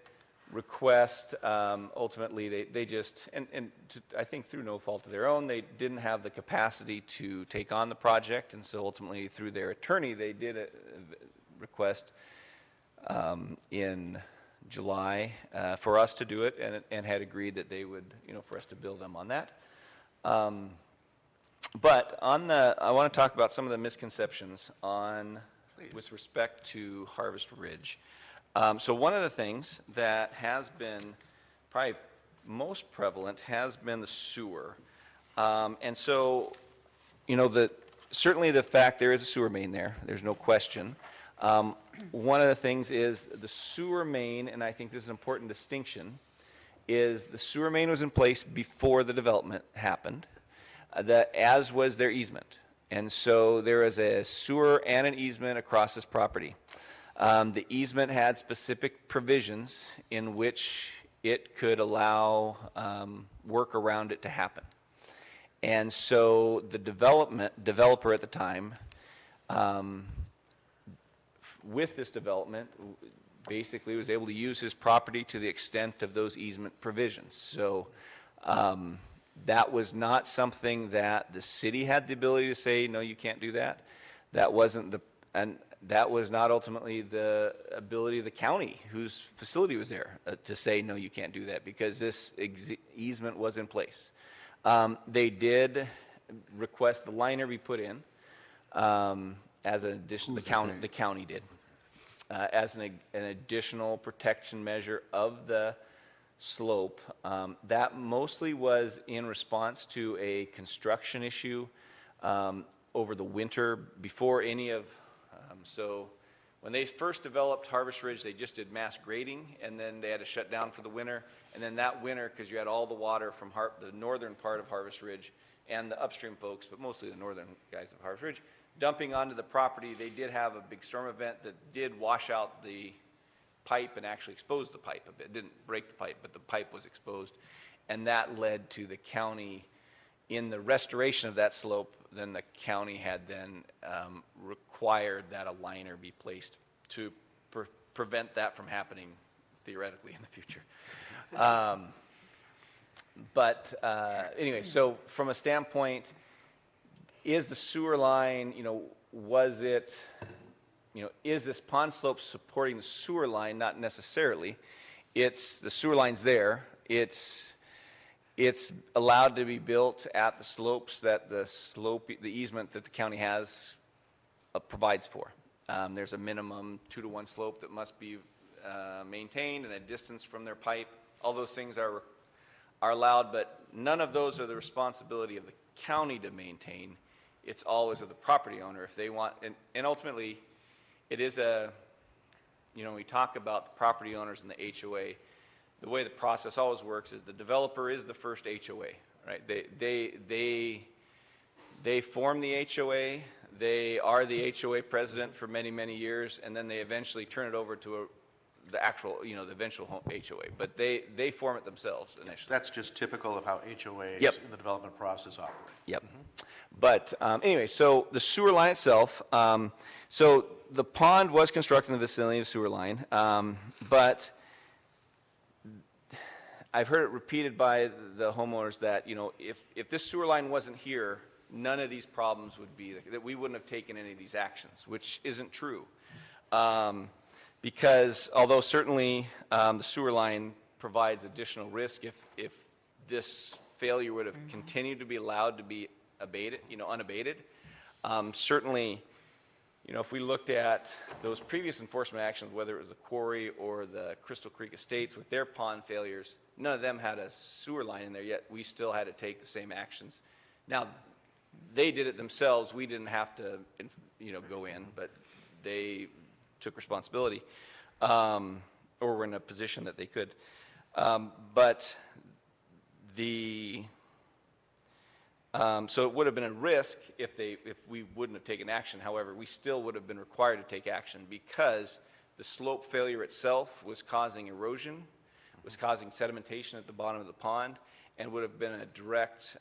request, ultimately, they just, I think through no fault of their own, they didn't have the capacity to take on the project, and so ultimately, through their attorney, they did request in July for us to do it, and had agreed that they would, for us to bill them on that. But I want to talk about some of the misconceptions with respect to Harvest Ridge. So one of the things that has been probably most prevalent has been the sewer. And so, certainly the fact there is a sewer main there, there's no question. One of the things is the sewer main, and I think this is an important distinction, is the sewer main was in place before the development happened, as was their easement. And so there is a sewer and an easement across this property. The easement had specific provisions in which it could allow work around it to happen. And so the developer at the time, with this development, basically was able to use his property to the extent of those easement provisions. So that was not something that the city had the ability to say, no, you can't do that. That wasn't that was not ultimately the ability of the county, whose facility was there, to say, no, you can't do that, because this easement was in place. They did request the liner be put in as an addition. The county did as an additional protection measure of the slope. That mostly was in response to a construction issue over the winter before any of. So when they first developed Harvest Ridge, they just did mass grading, and then they had to shut down for the winter. And then that winter, because you had all the water from the northern part of Harvest Ridge and the upstream folks, but mostly the northern guys of Harvest Ridge, dumping onto the property, they did have a big storm event that did wash out the pipe and actually expose the pipe a bit. It didn't break the pipe, but the pipe was exposed. And that led to the county, in the restoration of that slope, then the county had then required that a liner be placed to prevent that from happening theoretically in the future. But anyway, so from a standpoint, is the sewer line, was it, is this pond slope supporting the sewer line? Not necessarily. The sewer line's there. It's allowed to be built at the slopes that the easement that the county has provides for. There's a minimum 2-to-1 slope that must be maintained, and a distance from their pipe. All those things are allowed, but none of those are the responsibility of the county to maintain. It's always of the property owner if they want, and ultimately, it is we talk about the property owners and the HOA. The way the process always works is the developer is the first HOA, right? They form the HOA. They are the HOA president for many, many years, and then they eventually turn it over to the actual, the eventual HOA. But they form it themselves initially. That's just typical of how HOAs in the development process operate. Yep. But anyway, so the sewer line itself, so the pond was constructed in the vicinity of the sewer line, but I've heard it repeated by the homeowners that, if this sewer line wasn't here, none of these problems would be, that we wouldn't have taken any of these actions, which isn't true. Because although certainly the sewer line provides additional risk if this failure would have continued to be allowed to be abated, unabated, certainly, if we looked at those previous enforcement actions, whether it was the quarry or the Crystal Creek Estates with their pond failures, none of them had a sewer line in there, yet we still had to take the same actions. Now, they did it themselves. We didn't have to, go in, but they took responsibility, or were in a position that they could. But so it would have been a risk if we wouldn't have taken action. However, we still would have been required to take action because the slope failure itself was causing erosion, was causing sedimentation at the bottom of the pond, and would have been a direct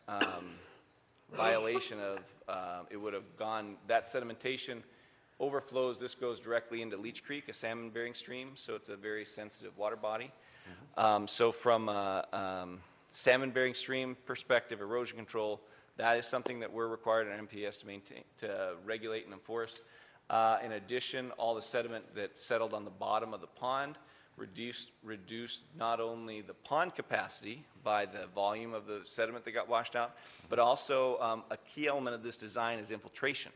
violation of, it would have gone, that sedimentation overflows, this goes directly into Leech Creek, a salmon-bearing stream, so it's a very sensitive water body. So from a salmon-bearing stream perspective, erosion control, that is something that we're required in MPS to maintain, to regulate and enforce. In addition, all the sediment that settled on the bottom of the pond reduced not only the pond capacity by the volume of the sediment that got washed out, but also a key element of this design is infiltration.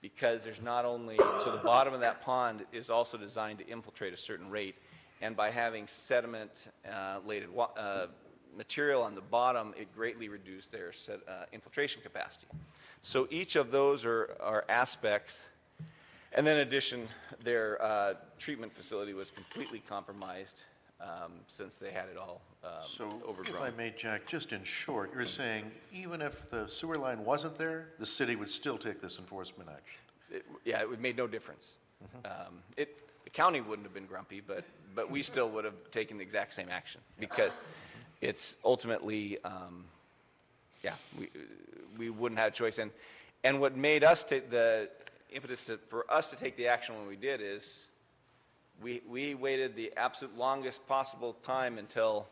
Because there's not only, so the bottom of that pond is also designed to infiltrate a certain rate, and by having sediment-laden material on the bottom, it greatly reduced their infiltration capacity. So each of those are aspects. And then in addition, their treatment facility was completely compromised since they had it all overgrown. If I may, Jack, just in short, you're saying even if the sewer line wasn't there, the city would still take this enforcement action? Yeah, it made no difference. The county wouldn't have been grumpy, but we still would have taken the exact same action because it's ultimately, we wouldn't have a choice. And what made us take the impetus for us to take the action when we did is we waited the absolute longest possible time until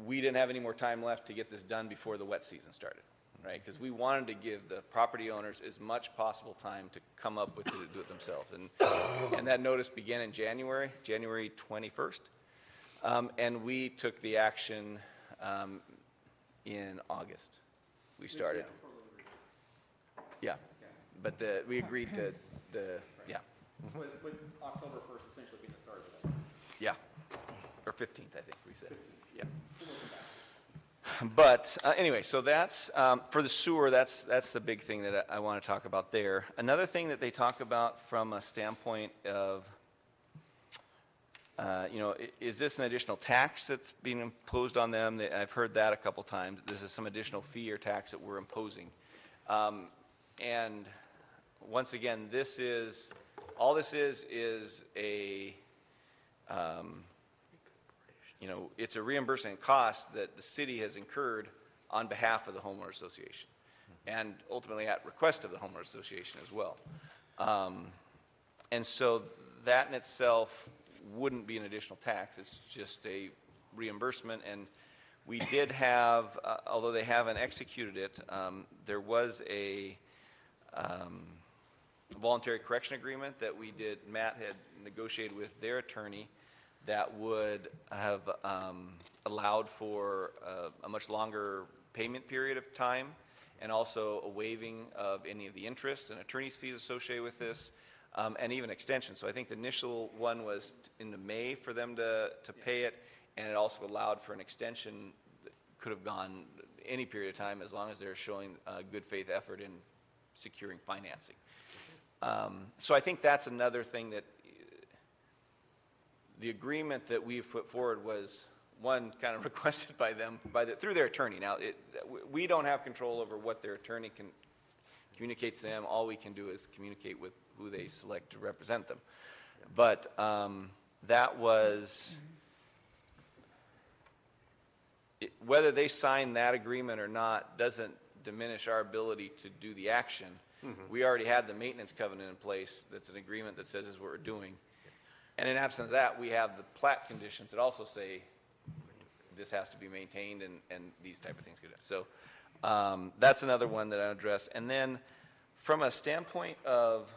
we didn't have any more time left to get this done before the wet season started, right? Because we wanted to give the property owners as much possible time to come up with it, to do it themselves. And that notice began in January 21st. And we took the action in August. We started. Yeah. But we agreed to With October 1st essentially being the start of it. Yeah. Or 15th, I think we said. Yeah. But anyway, so that's, for the sewer, that's the big thing that I want to talk about there. Another thing that they talk about from a standpoint of, is this an additional tax that's being imposed on them? I've heard that a couple times. This is some additional fee or tax that we're imposing. And once again, all this is a, it's a reimbursement cost that the city has incurred on behalf of the homeowner association, and ultimately at request of the homeowner association as well. And so that in itself wouldn't be an additional tax. It's just a reimbursement. And we did have, although they haven't executed it, there was a voluntary correction agreement that we did. Matt had negotiated with their attorney that would have allowed for a much longer payment period of time, and also a waiving of any of the interest and attorney's fees associated with this, and even extension. So I think the initial one was into May for them to pay it, and it also allowed for an extension that could have gone any period of time as long as they're showing good faith effort in securing financing. So I think that's another thing that the agreement that we've put forward was, one, kind of requested by them through their attorney. Now, we don't have control over what their attorney communicates to them. All we can do is communicate with who they select to represent them. But that was, whether they sign that agreement or not doesn't diminish our ability to do the action. We already had the maintenance covenant in place. That's an agreement that says this is what we're doing. And in absence of that, we have the plat conditions that also say this has to be maintained and these type of things. So that's another one that I address. And then from a standpoint of,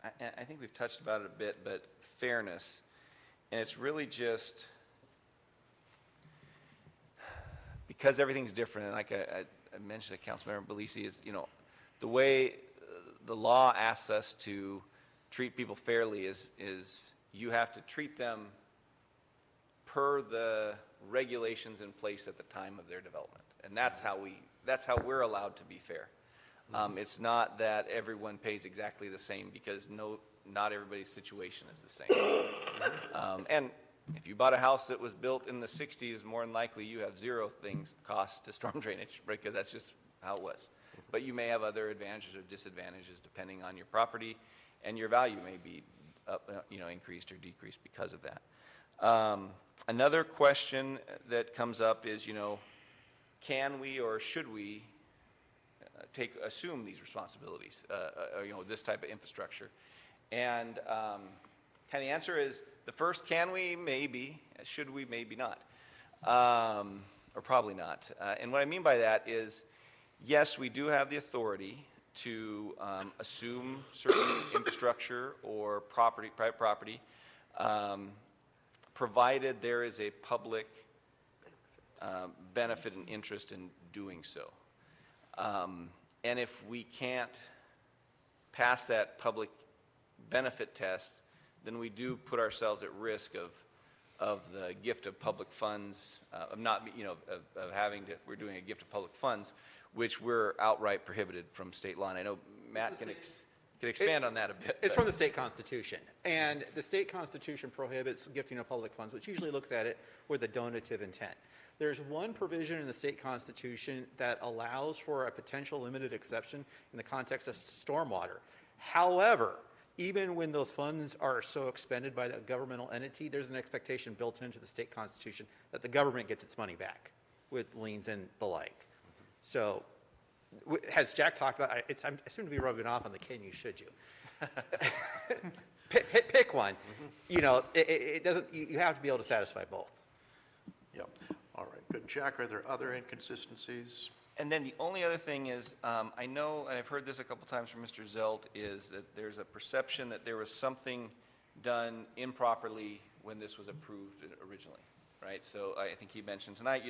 I think we've touched about it a bit, but fairness. And it's really just, because everything's different, and like I mentioned to Councilmember Belisi, is, the way the law asks us to treat people fairly is you have to treat them per the regulations in place at the time of their development. And that's how we're allowed to be fair. It's not that everyone pays exactly the same, because not everybody's situation is the same. And if you bought a house that was built in the 60s, more than likely you have zero costs to storm drainage, right? Because that's just how it was. But you may have other advantages or disadvantages depending on your property, and your value may be increased or decreased because of that. Another question that comes up is, can we or should we assume these responsibilities, this type of infrastructure? And kind of the answer is, the first, can we? Maybe. Should we? Maybe not. Or probably not. And what I mean by that is, yes, we do have the authority to assume certain infrastructure or private property, provided there is a public benefit and interest in doing so. And if we can't pass that public benefit test, then we do put ourselves at risk of the gift of public funds, of not, of having to, we're doing a gift of public funds, which we're outright prohibited from state law. And I know Matt can expand on that a bit. It's from the state constitution. And the state constitution prohibits gifting of public funds, which usually looks at it with a donative intent. There's one provision in the state constitution that allows for a potential limited exception in the context of stormwater. However, even when those funds are so expended by the governmental entity, there's an expectation built into the state constitution that the government gets its money back with liens and the like. So, as Jack talked about, I seem to be rubbing off on the can you, should you. Pick one. It doesn't. You have to be able to satisfy both. Yep. All right. Good. Jack, are there other inconsistencies? And then the only other thing is, I know, and I've heard this a couple times from Mr. Zelt, is that there's a perception that there was something done improperly when this was approved originally, right? So I think he mentioned tonight,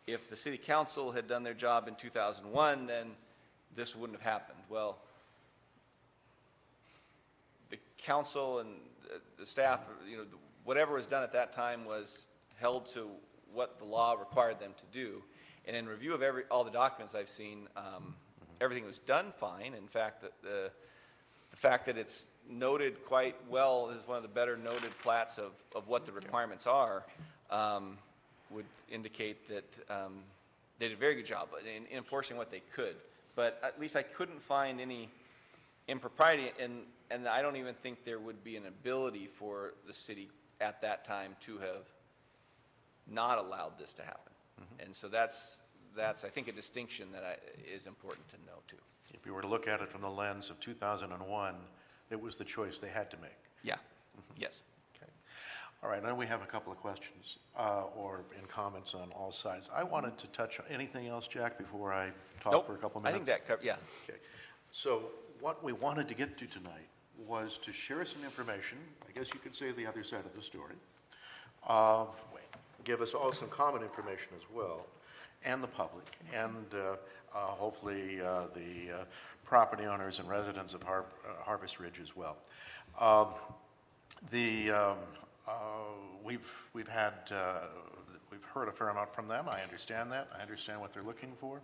if the city council had done their job in 2001, then this wouldn't have happened. Well, the council and the staff, whatever was done at that time was held to what the law required them to do. And in review of all the documents I've seen, everything was done fine. In fact, the fact that it's noted quite well, this is one of the better noted plats of what the requirements are, would indicate that they did a very good job in enforcing what they could. But at least I couldn't find any impropriety, and I don't even think there would be an ability for the city at that time to have not allowed this to happen. And so that's I think a distinction that is important to know too. If you were to look at it from the lens of 2001, it was the choice they had to make. Yeah. Yes. Okay. All right. Now we have a couple of questions or in comments on all sides. I wanted to touch on anything else, Jack, before I talk for a couple minutes. I think that covers. Yeah. Okay. So what we wanted to get to tonight was to share some information. I guess you could say the other side of the story. Give us all some common information as well, and the public, and hopefully the property owners and residents of Harvest Ridge as well. We've heard a fair amount from them. I understand that. I understand what they're looking for.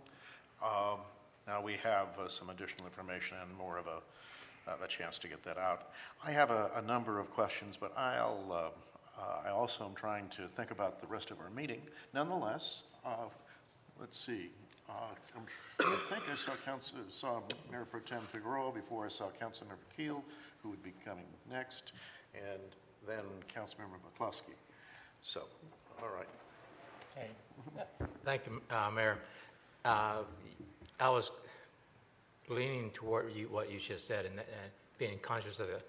Now we have some additional information and more of a chance to get that out. I have a number of questions, but I also am trying to think about the rest of our meeting. Nonetheless, let's see. I think I saw Mayor Pro Tem Figueroa before I saw Councilmember Keel, who would be coming next, and then Councilmember McCluskey. So, all right. Okay. Thank you, Mayor. I was leaning toward what you just said, and being conscious of the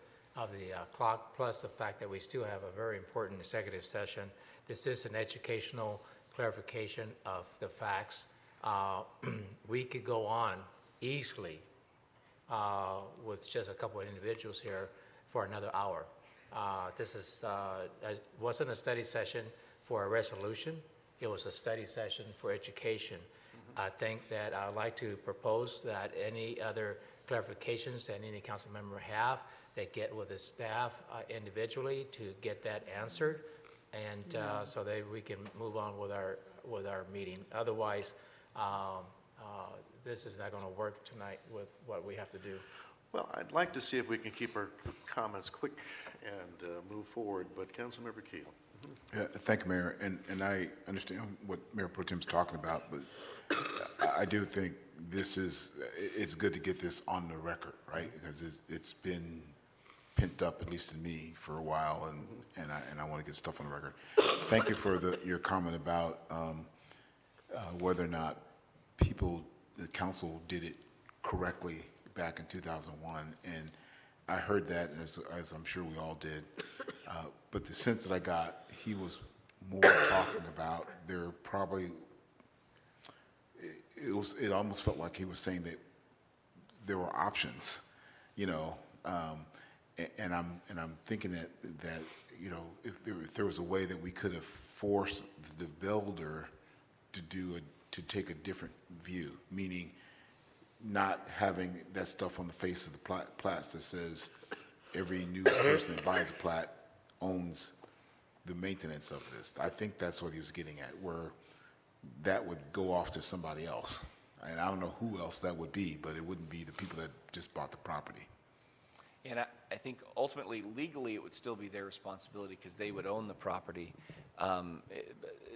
clock, plus the fact that we still have a very important executive session. This is an educational clarification of the facts. We could go on easily with just a couple of individuals here for another hour. This wasn't a study session for a resolution. It was a study session for education. I think that I'd like to propose that any other clarifications that any council member have, they get with the staff individually to get that answered, and so that we can move on with our meeting. Otherwise, this is not going to work tonight with what we have to do. Well, I'd like to see if we can keep our comments quick and move forward, but Councilmember Keel. Yeah, thank you, Mayor, and I understand what Mayor Pro Tem's talking about, but I do think it's good to get this on the record, right? Because it's been pent up, at least in me, for a while, and I want to get stuff on the record. Thank you for your comment about whether or not the council did it correctly back in 2001, and I heard that, as I'm sure we all did, but the sense that I got, he was more talking about there probably, it almost felt like he was saying that there were options, you know, and I'm thinking that if there was a way that we could have forced the builder to take a different view, meaning not having that stuff on the face of the plats that says every new person that buys a plat owns the maintenance of this. I think that's what he was getting at, where that would go off to somebody else. And I don't know who else that would be, but it wouldn't be the people that just bought the property. And I think ultimately, legally, it would still be their responsibility because they would own the property.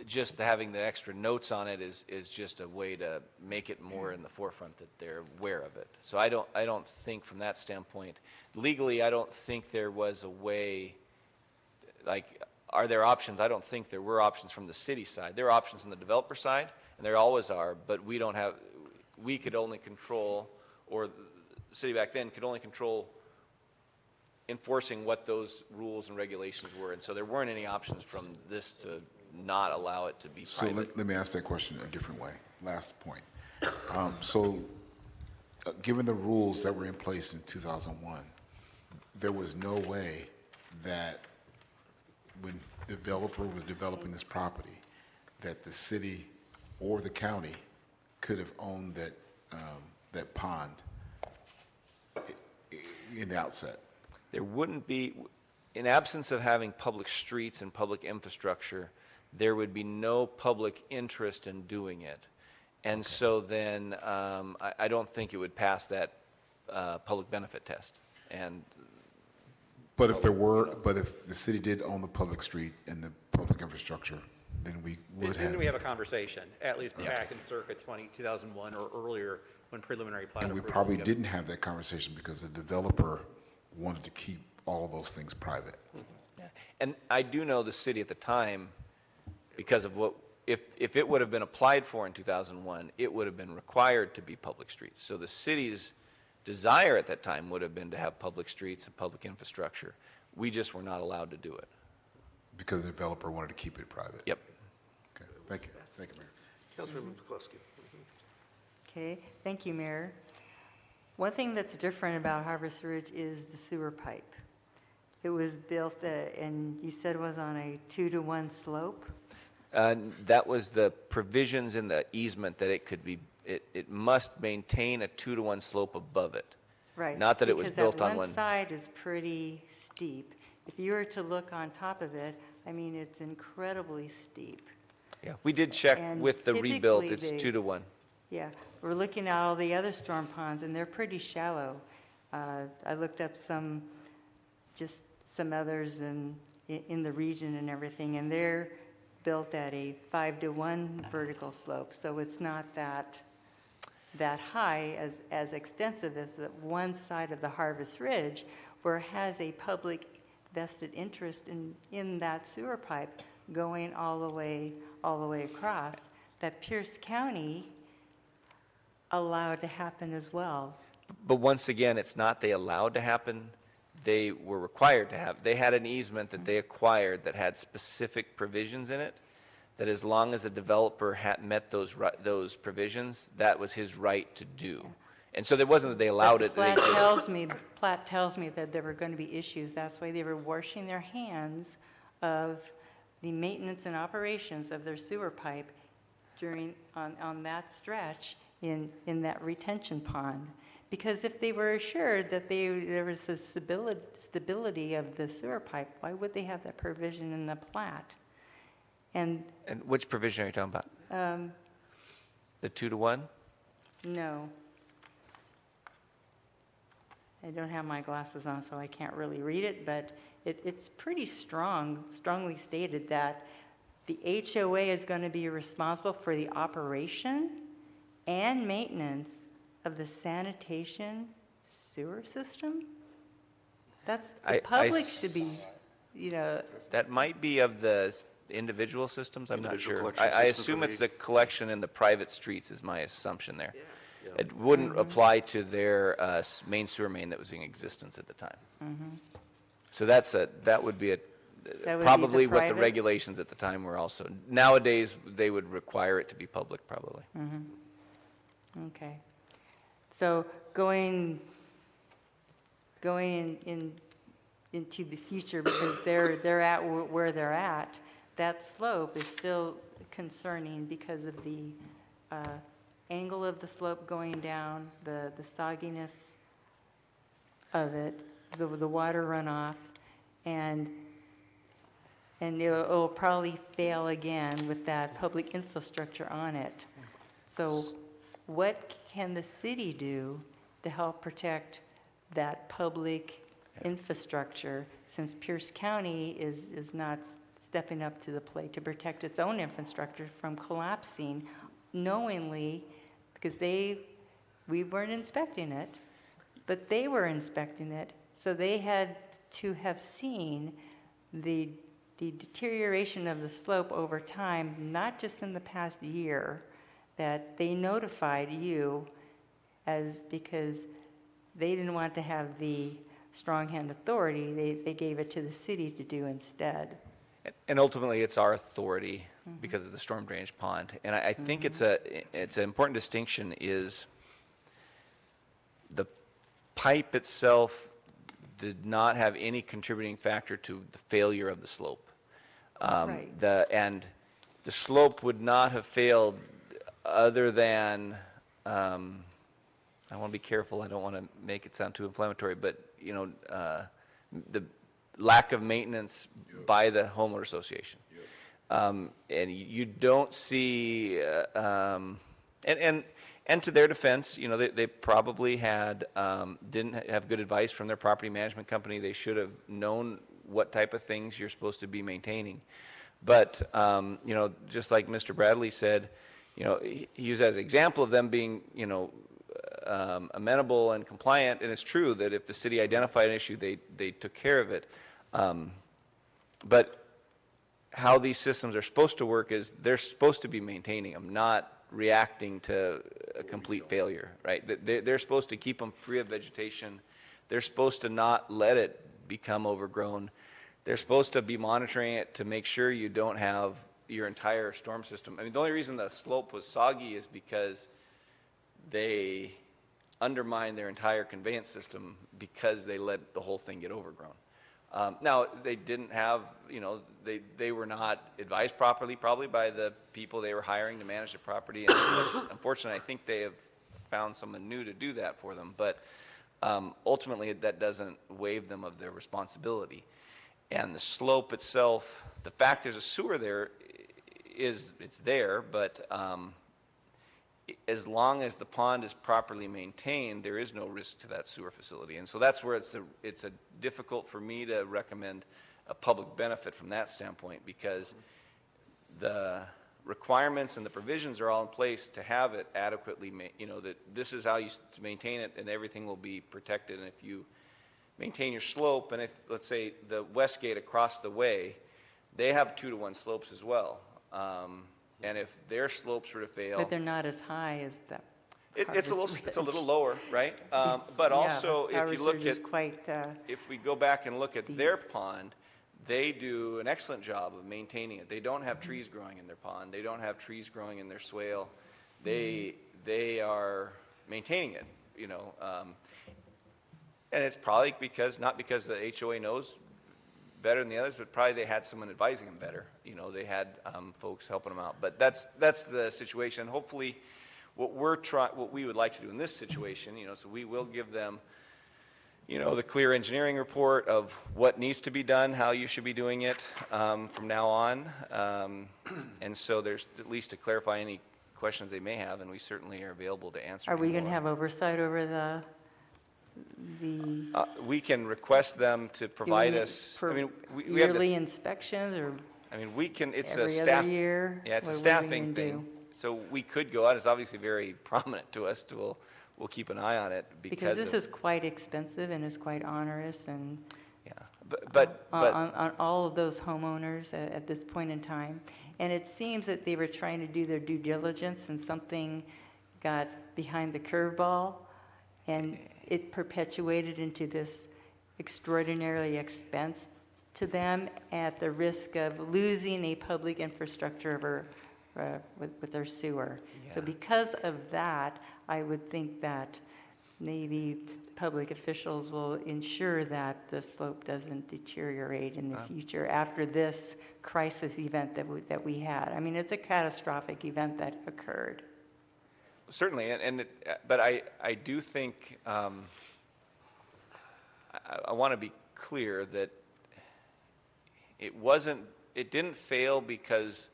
Just having the extra notes on it is just a way to make it more in the forefront that they're aware of it. So I don't think from that standpoint, legally, I don't think there was a way, like, are there options? I don't think there were options from the city side. There are options on the developer side, and there always are, but we could only control, or the city back then could only control enforcing what those rules and regulations were. And so there weren't any options from this to not allow it to be private. So let me ask that question a different way. Last point. Given the rules that were in place in 2001, there was no way that when the developer was developing this property, that the city or the county could have owned that pond in the outset. There wouldn't be, in absence of having public streets and public infrastructure, there would be no public interest in doing it. And so then I don't think it would pass that public benefit test. But if the city did own the public street and the public infrastructure, then we would have. Then we have a conversation, at least back in circa 2001 or earlier when preliminary plat. And we probably didn't have that conversation because the developer wanted to keep all of those things private. Yeah. And I do know the city at the time, because of what, if it would have been applied for in 2001, it would have been required to be public streets. So the city's desire at that time would have been to have public streets and public infrastructure. We just were not allowed to do it. Because the developer wanted to keep it private. Yep. Okay, thank you. Thank you, Mayor. Councilmember McCluskey. Okay, thank you, Mayor. One thing that's different about Harvest Ridge is the sewer pipe. It was built, and you said it was on a 2-to-1 slope? That was the provisions in the easement that it could be, it must maintain a 2-to-1 slope above it. Right. Not that it was built on one side is pretty steep. If you were to look on top of it, I mean, it's incredibly steep. Yeah, we did check And with the rebuild, typically it's they- 2-to-1. Yeah, we're looking at all the other storm ponds, and they're pretty shallow. I looked up some others in the region and everything, and they're built at a 5-to-1 vertical slope, so it's not that high, as extensive as the one side of the Harvest Ridge, where it has a public vested interest in that sewer pipe going all the way across, that Pierce County allowed to happen as well. But once again, it's not they allowed to happen, they were required to have. They had an easement that they acquired that had specific provisions in it, that as long as the developer had met those provisions, that was his right to do. And so it wasn't that they allowed it. Platt tells me that there were going to be issues. That's why they were washing their hands of the maintenance and operations of their sewer pipe on that stretch in that retention pond. Because if they were assured that there was a stability of the sewer pipe, why would they have that provision in the plat? And which provision are you talking about? The 2-to-1? No. I don't have my glasses on, so I can't really read it, but it's pretty strongly stated that the HOA is going to be responsible for the operation and maintenance of the sanitation sewer system? That's, I- the I public s- should be, That might be of the individual systems, I'm not Individual sure. collection I systems assume would it's be- the collection in the private streets is my assumption there. Yeah. It wouldn't apply to their main sewer main that was in existence at the time. So that would be the probably what the private? regulations at the time were also. Nowadays, they would require it to be public, probably. okay. So going into the future, because they're at where they're at, that slope is still concerning because of the angle of the slope going down, the sogginess of it, the water runoff, and it'll probably fail again with that public infrastructure on it. So what can the city do to help protect that public infrastructure, since Pierce County is not stepping up to the plate to protect its own infrastructure from collapsing knowingly, because we weren't inspecting it, but they were inspecting it, so they had to have seen the deterioration of the slope over time, not just in the past year, that they notified you because they didn't want to have the strong hand authority, they gave it to the city to do instead. And ultimately, it's our authority because of the storm drainage pond. And I think it's an important distinction is the pipe itself did not have any contributing factor to the failure of the slope. Right. And the slope would not have failed other than, I want to be careful, I don't want to make it sound too inflammatory, but, the lack of maintenance by the homeowner association. And you don't see, and to their defense, they probably didn't have good advice from their property management company. They should have known what type of things you're supposed to be maintaining. But, just like Mr. Bradley said, he used as an example of them being, amenable and compliant, and it's true that if the city identified an issue, they took care of it. But how these systems are supposed to work is they're supposed to be maintaining them, not reacting to a complete failure, right? They're supposed to keep them free of vegetation. They're supposed to not let it become overgrown. They're supposed to be monitoring it to make sure you don't have your entire storm system. I mean, the only reason the slope was soggy is because they undermined their entire conveyance system because they let the whole thing get overgrown. Now, they didn't have, they were not advised properly probably by the people they were hiring to manage the property. And unfortunately, I think they have found someone new to do that for them. But ultimately, that doesn't waive them of their responsibility. And the slope itself, the fact there's a sewer there it's there, but as long as the pond is properly maintained, there is no risk to that sewer facility. And so that's where it's difficult for me to recommend a public benefit from that standpoint, because the requirements and the provisions are all in place to have it adequately, that this is how you maintain it and everything will be protected. And if you maintain your slope, and if, let's say, the Westgate across the way, they have 2-to-1 slopes as well. And if their slopes were to fail, But they're not as high as that. it's a little lower, right? But also, if you look at, if we go back and look at their pond, they do an excellent job of maintaining it. They don't have trees growing in their pond. They don't have trees growing in their swale. They are maintaining it, and it's probably not because the HOA knows better than the others, but probably they had someone advising them better. They had folks helping them out. But that's the situation. Hopefully, what we would like to do in this situation, so we will give them, the clear engineering report of what needs to be done, how you should be doing it from now on, and so there's at least to clarify any questions they may have, and we certainly are available to answer. Are we going to have oversight over the we can request them to provide us. For we yearly inspections, or we can. It's every a staff. other year? Yeah, it's What a are we staffing gonna thing. do? So we could go out. It's obviously very prominent to us. We'll we'll keep an eye on it Because this is quite expensive and is quite onerous and but on all of those homeowners at this point in time. And it seems that they were trying to do their due diligence and something got behind the curveball and it perpetuated into this extraordinarily expense to them at the risk of losing a public infrastructure with their sewer. So because of that, I would think that maybe public officials will ensure that the slope doesn't deteriorate in the future after this crisis event that we had. I mean, it's a catastrophic event that occurred. Certainly, but I do think I want to be clear that it didn't fail because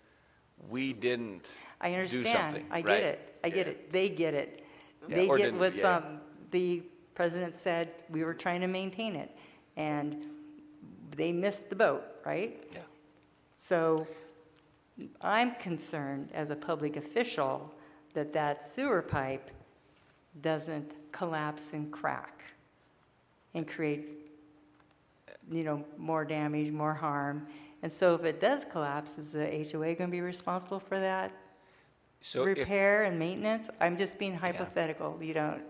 we didn't I understand. do something. I right? get it. I get it. They get it. Yeah, They or get didn't, what yeah. the president said. We were trying to maintain it, and they missed the boat, right? Yeah. So I'm concerned as a public official that sewer pipe doesn't collapse and crack and create, more damage, more harm. And so if it does collapse, is the HOA going to be responsible for that? So repair and maintenance? I'm just being hypothetical. You don't.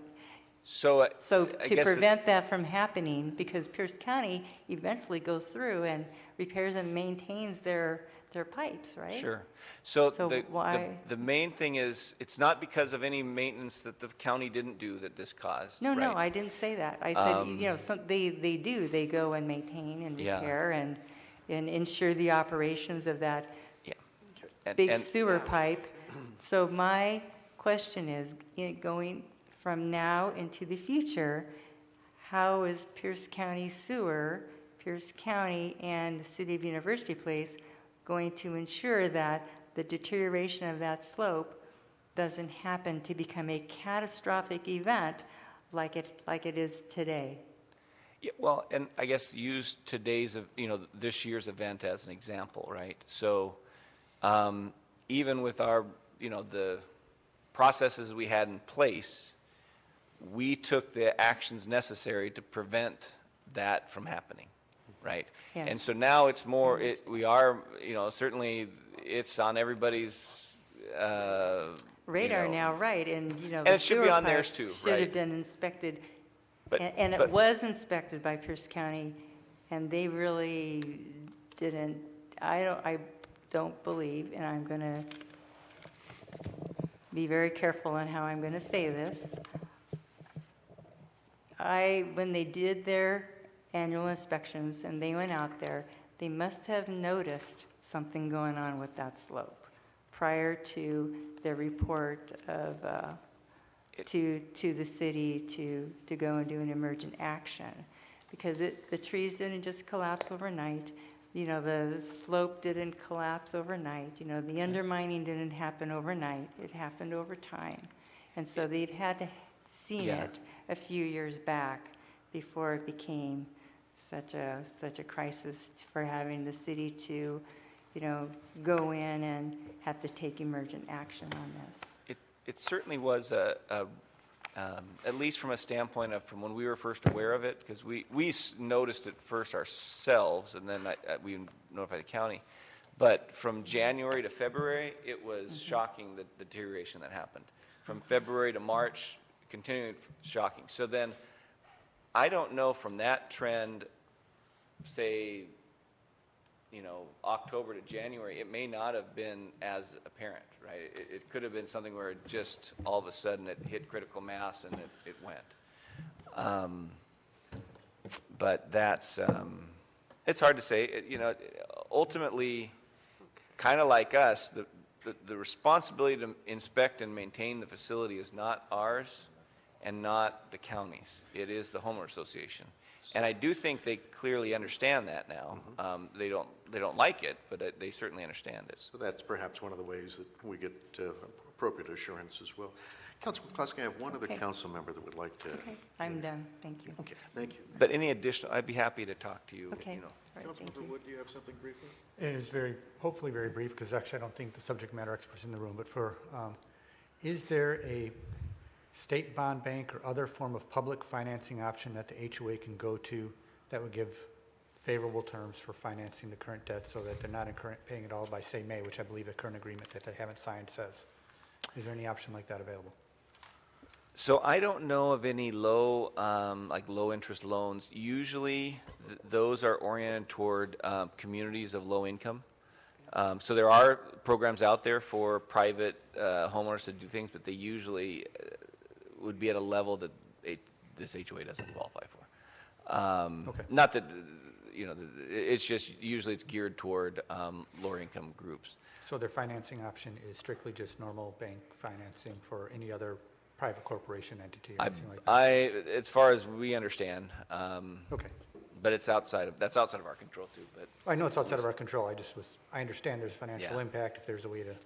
So I To guess prevent that from happening, because Pierce County eventually goes through and repairs and maintains their pipes, right? Sure. So why? the main thing is, it's not because of any maintenance that the county didn't do that this caused. No, right? I didn't say that. I said, they do. They go and maintain and repair and ensure the operations of that big sewer pipe. So my question is, going from now into the future, how is Pierce County Sewer, Pierce County and the City of University Place going to ensure that the deterioration of that slope doesn't happen to become a catastrophic event like it is today? Yeah, well, and I guess use this year's event as an example, right? So even with our, the processes we had in place, we took the actions necessary to prevent that from happening, right? Yes. And so now it's more, we are, certainly it's on everybody's radar now, right? And and it should be on theirs too, should right? have been inspected, But it was inspected by Pierce County, and they really didn't. I don't believe, and I'm going to be very careful on how I'm going to say this. When they did their annual inspections and they went out there, they must have noticed something going on with that slope prior to their report of to the city to go and do an emergent action, because the trees didn't just collapse overnight. The slope didn't collapse overnight. The undermining didn't happen overnight. It happened over time, and so they've had to seen it a few years back before it became such a crisis for having the city to, go in and have to take emergent action on this. It certainly was at least from a standpoint of from when we were first aware of it, because we noticed it first ourselves, and then we notified the county. But from January to February, it was shocking, the deterioration that happened. From February to March, continuing shocking. So then, I don't know from that trend, say, October to January, it may not have been as apparent, right? It could have been something where it just all of a sudden it hit critical mass and it went. But that's, it's hard to say. Ultimately, kind of like us, the responsibility to inspect and maintain the facility is not ours and not the county's. It is the homeowner association. And I do think they clearly understand that now. They don't like it, but they certainly understand it. So that's perhaps one of the ways that we get appropriate assurance as well. Councilman McCluskey, I have one other council member that would like to. Okay, I'm done. Thank you. Okay, thank you. But any additional, I'd be happy to talk to you. Okay. Right, Councilmember Wood, do you have something briefly? It is hopefully very brief, because actually I don't think the subject matter expert's in the room, but is there a state bond bank or other form of public financing option that the HOA can go to that would give favorable terms for financing the current debt so that they're not paying it all by, say, May, which I believe the current agreement that they haven't signed says. Is there any option like that available? So I don't know of any low, like low-interest loans. Usually, those are oriented toward communities of low income. So there are programs out there for private homeowners to do things, but they usually would be at a level that this HOA doesn't qualify for. Okay. Not that, it's just, usually it's geared toward lower income groups. So their financing option is strictly just normal bank financing for any other private corporation entity or anything like that? As far as we understand. Okay. But that's outside of our control too. But I know it's outside of our control. I understand there's financial Yeah. impact if there's a way to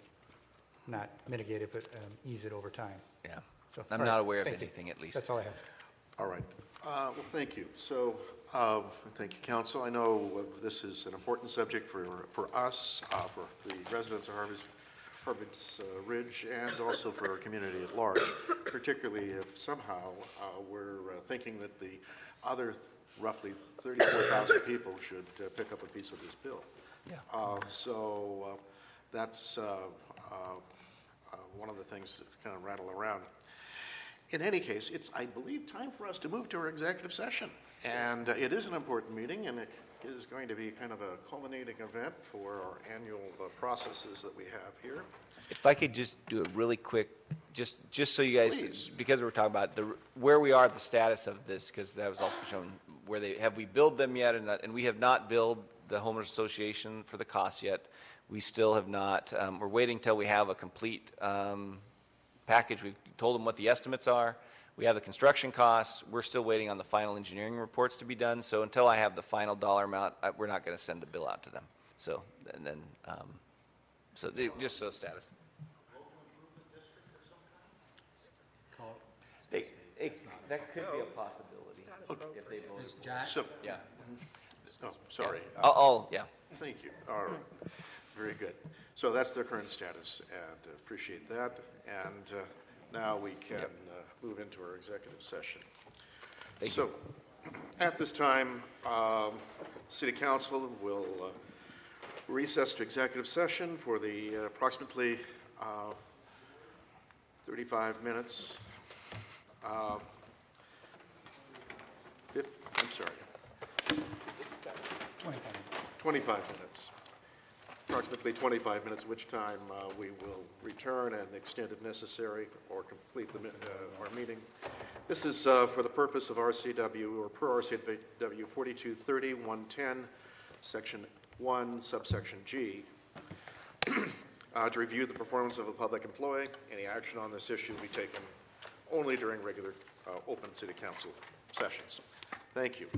not mitigate it, but ease it over time. Yeah. So, I'm all not right. aware of Thank you. anything, at least. That's all I have. All right. Well, thank you. So, thank you, council. I know this is an important subject for us, for the residents of Harvard's Ridge, and also for our community at large, particularly if somehow we're thinking that the other roughly 34,000 people should pick up a piece of this bill. Yeah. So that's one of the things that kind of rattle around. In any case, it's, I believe, time for us to move to our executive session. And it is an important meeting, and it is going to be kind of a culminating event for our annual processes that we have here. If I could just do a really quick, just so you guys, Please. because we're talking about where we are, the status of this, because that was also shown, have we billed them yet? And we have not billed the homeowners association for the costs yet. We still have not. We're waiting till we have a complete package. We've told them what the estimates are. We have the construction costs. We're still waiting on the final engineering reports to be done. So until I have the final dollar amount, we're not going to send a bill out to them. So, and then, just so status. That could be a possibility if they vote. So, Yeah. oh, sorry. Yeah. Thank you. All right. Very good. So that's their current status, and appreciate that. And now we can move into our executive session. Thank so, at this time, City Council will recess to executive session for the approximately 35 minutes. I'm sorry. 25 minutes. Approximately 25 minutes, which time we will return and extend if necessary or complete our meeting. This is for the purpose of RCW, or per RCW 4230-110, Section 1, Subsection G, to review the performance of a public employee. Any action on this issue will be taken only during regular open City Council sessions. Thank you.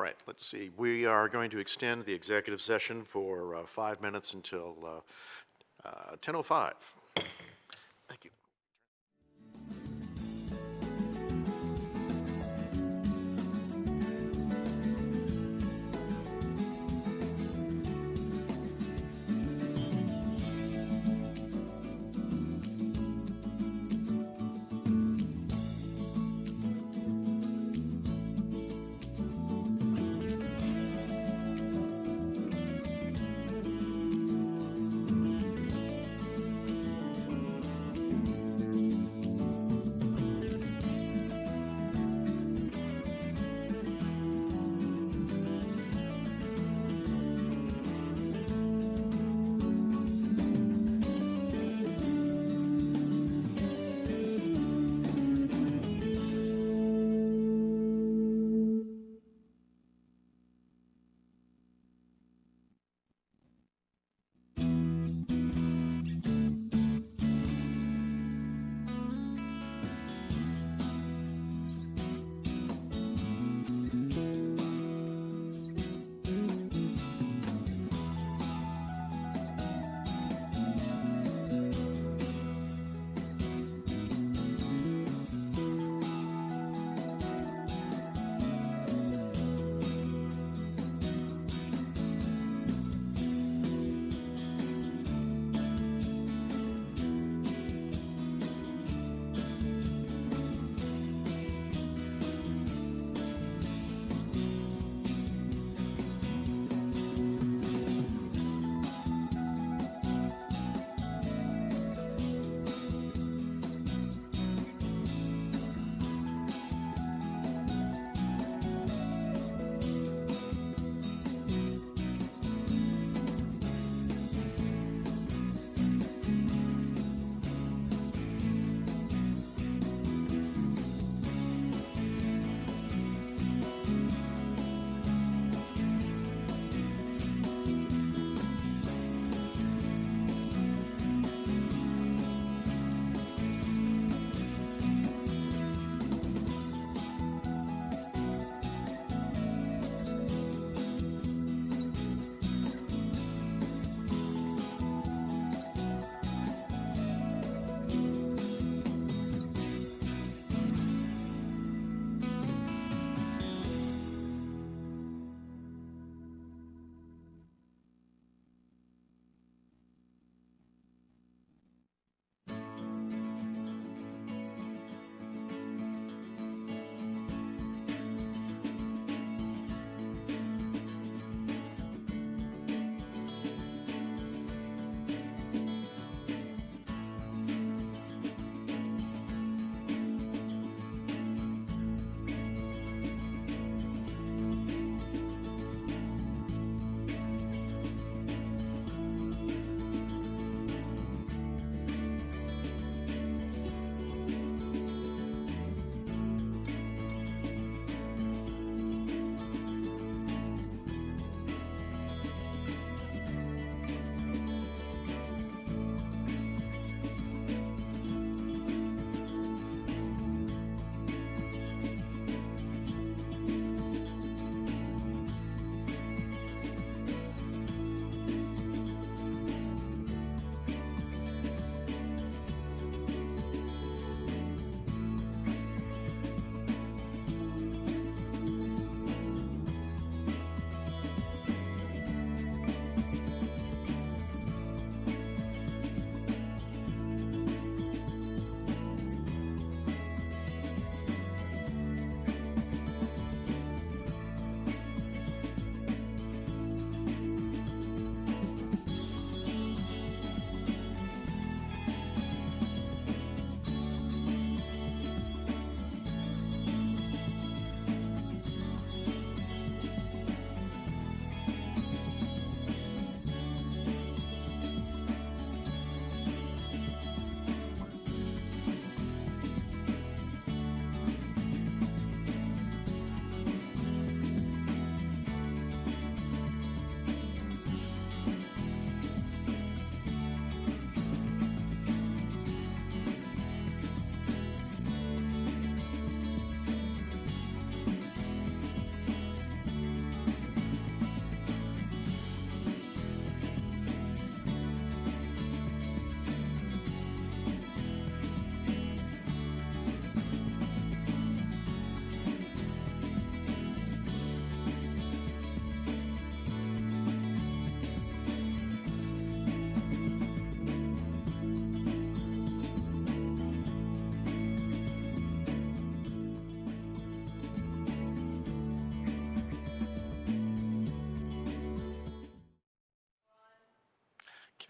right, let's see. We are going to extend the executive session for 5 minutes until 10:05. Thank you.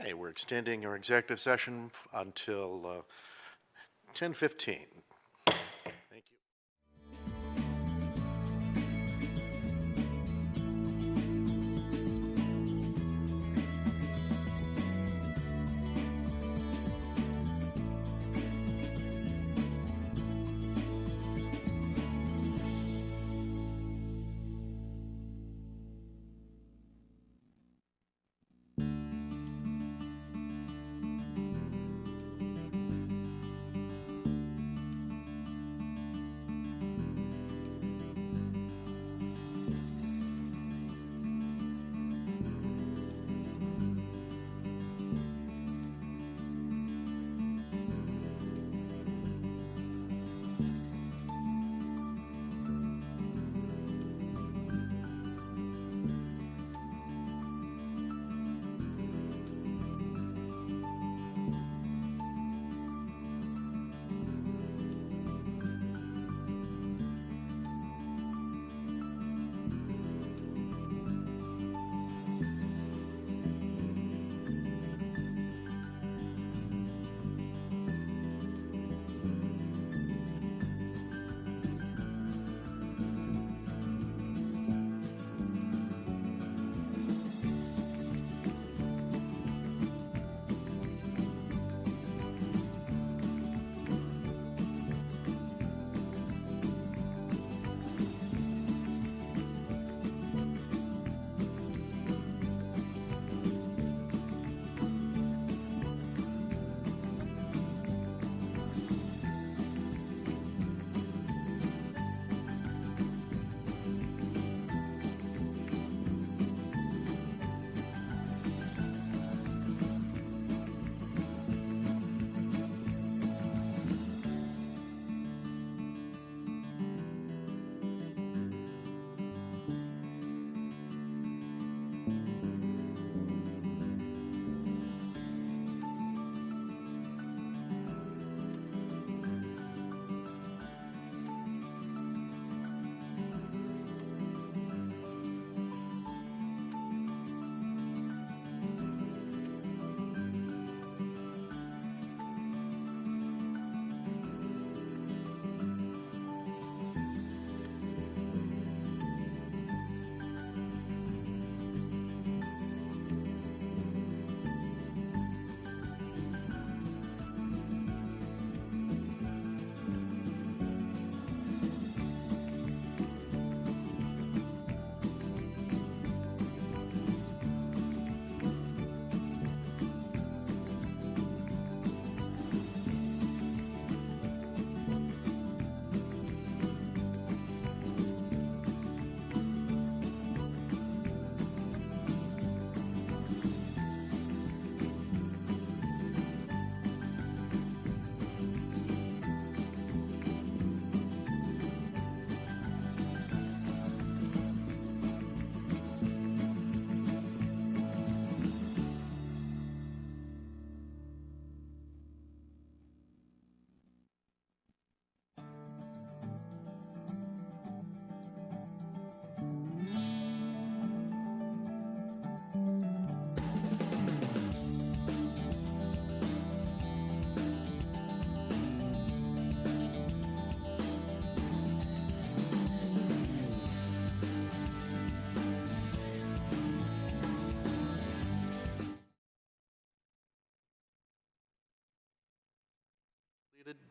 Okay, we're extending our executive session until 10:15. Thank you.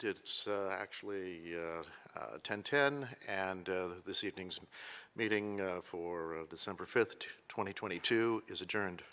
It's actually 10:10, and this evening's meeting for December 5th, 2022 is adjourned.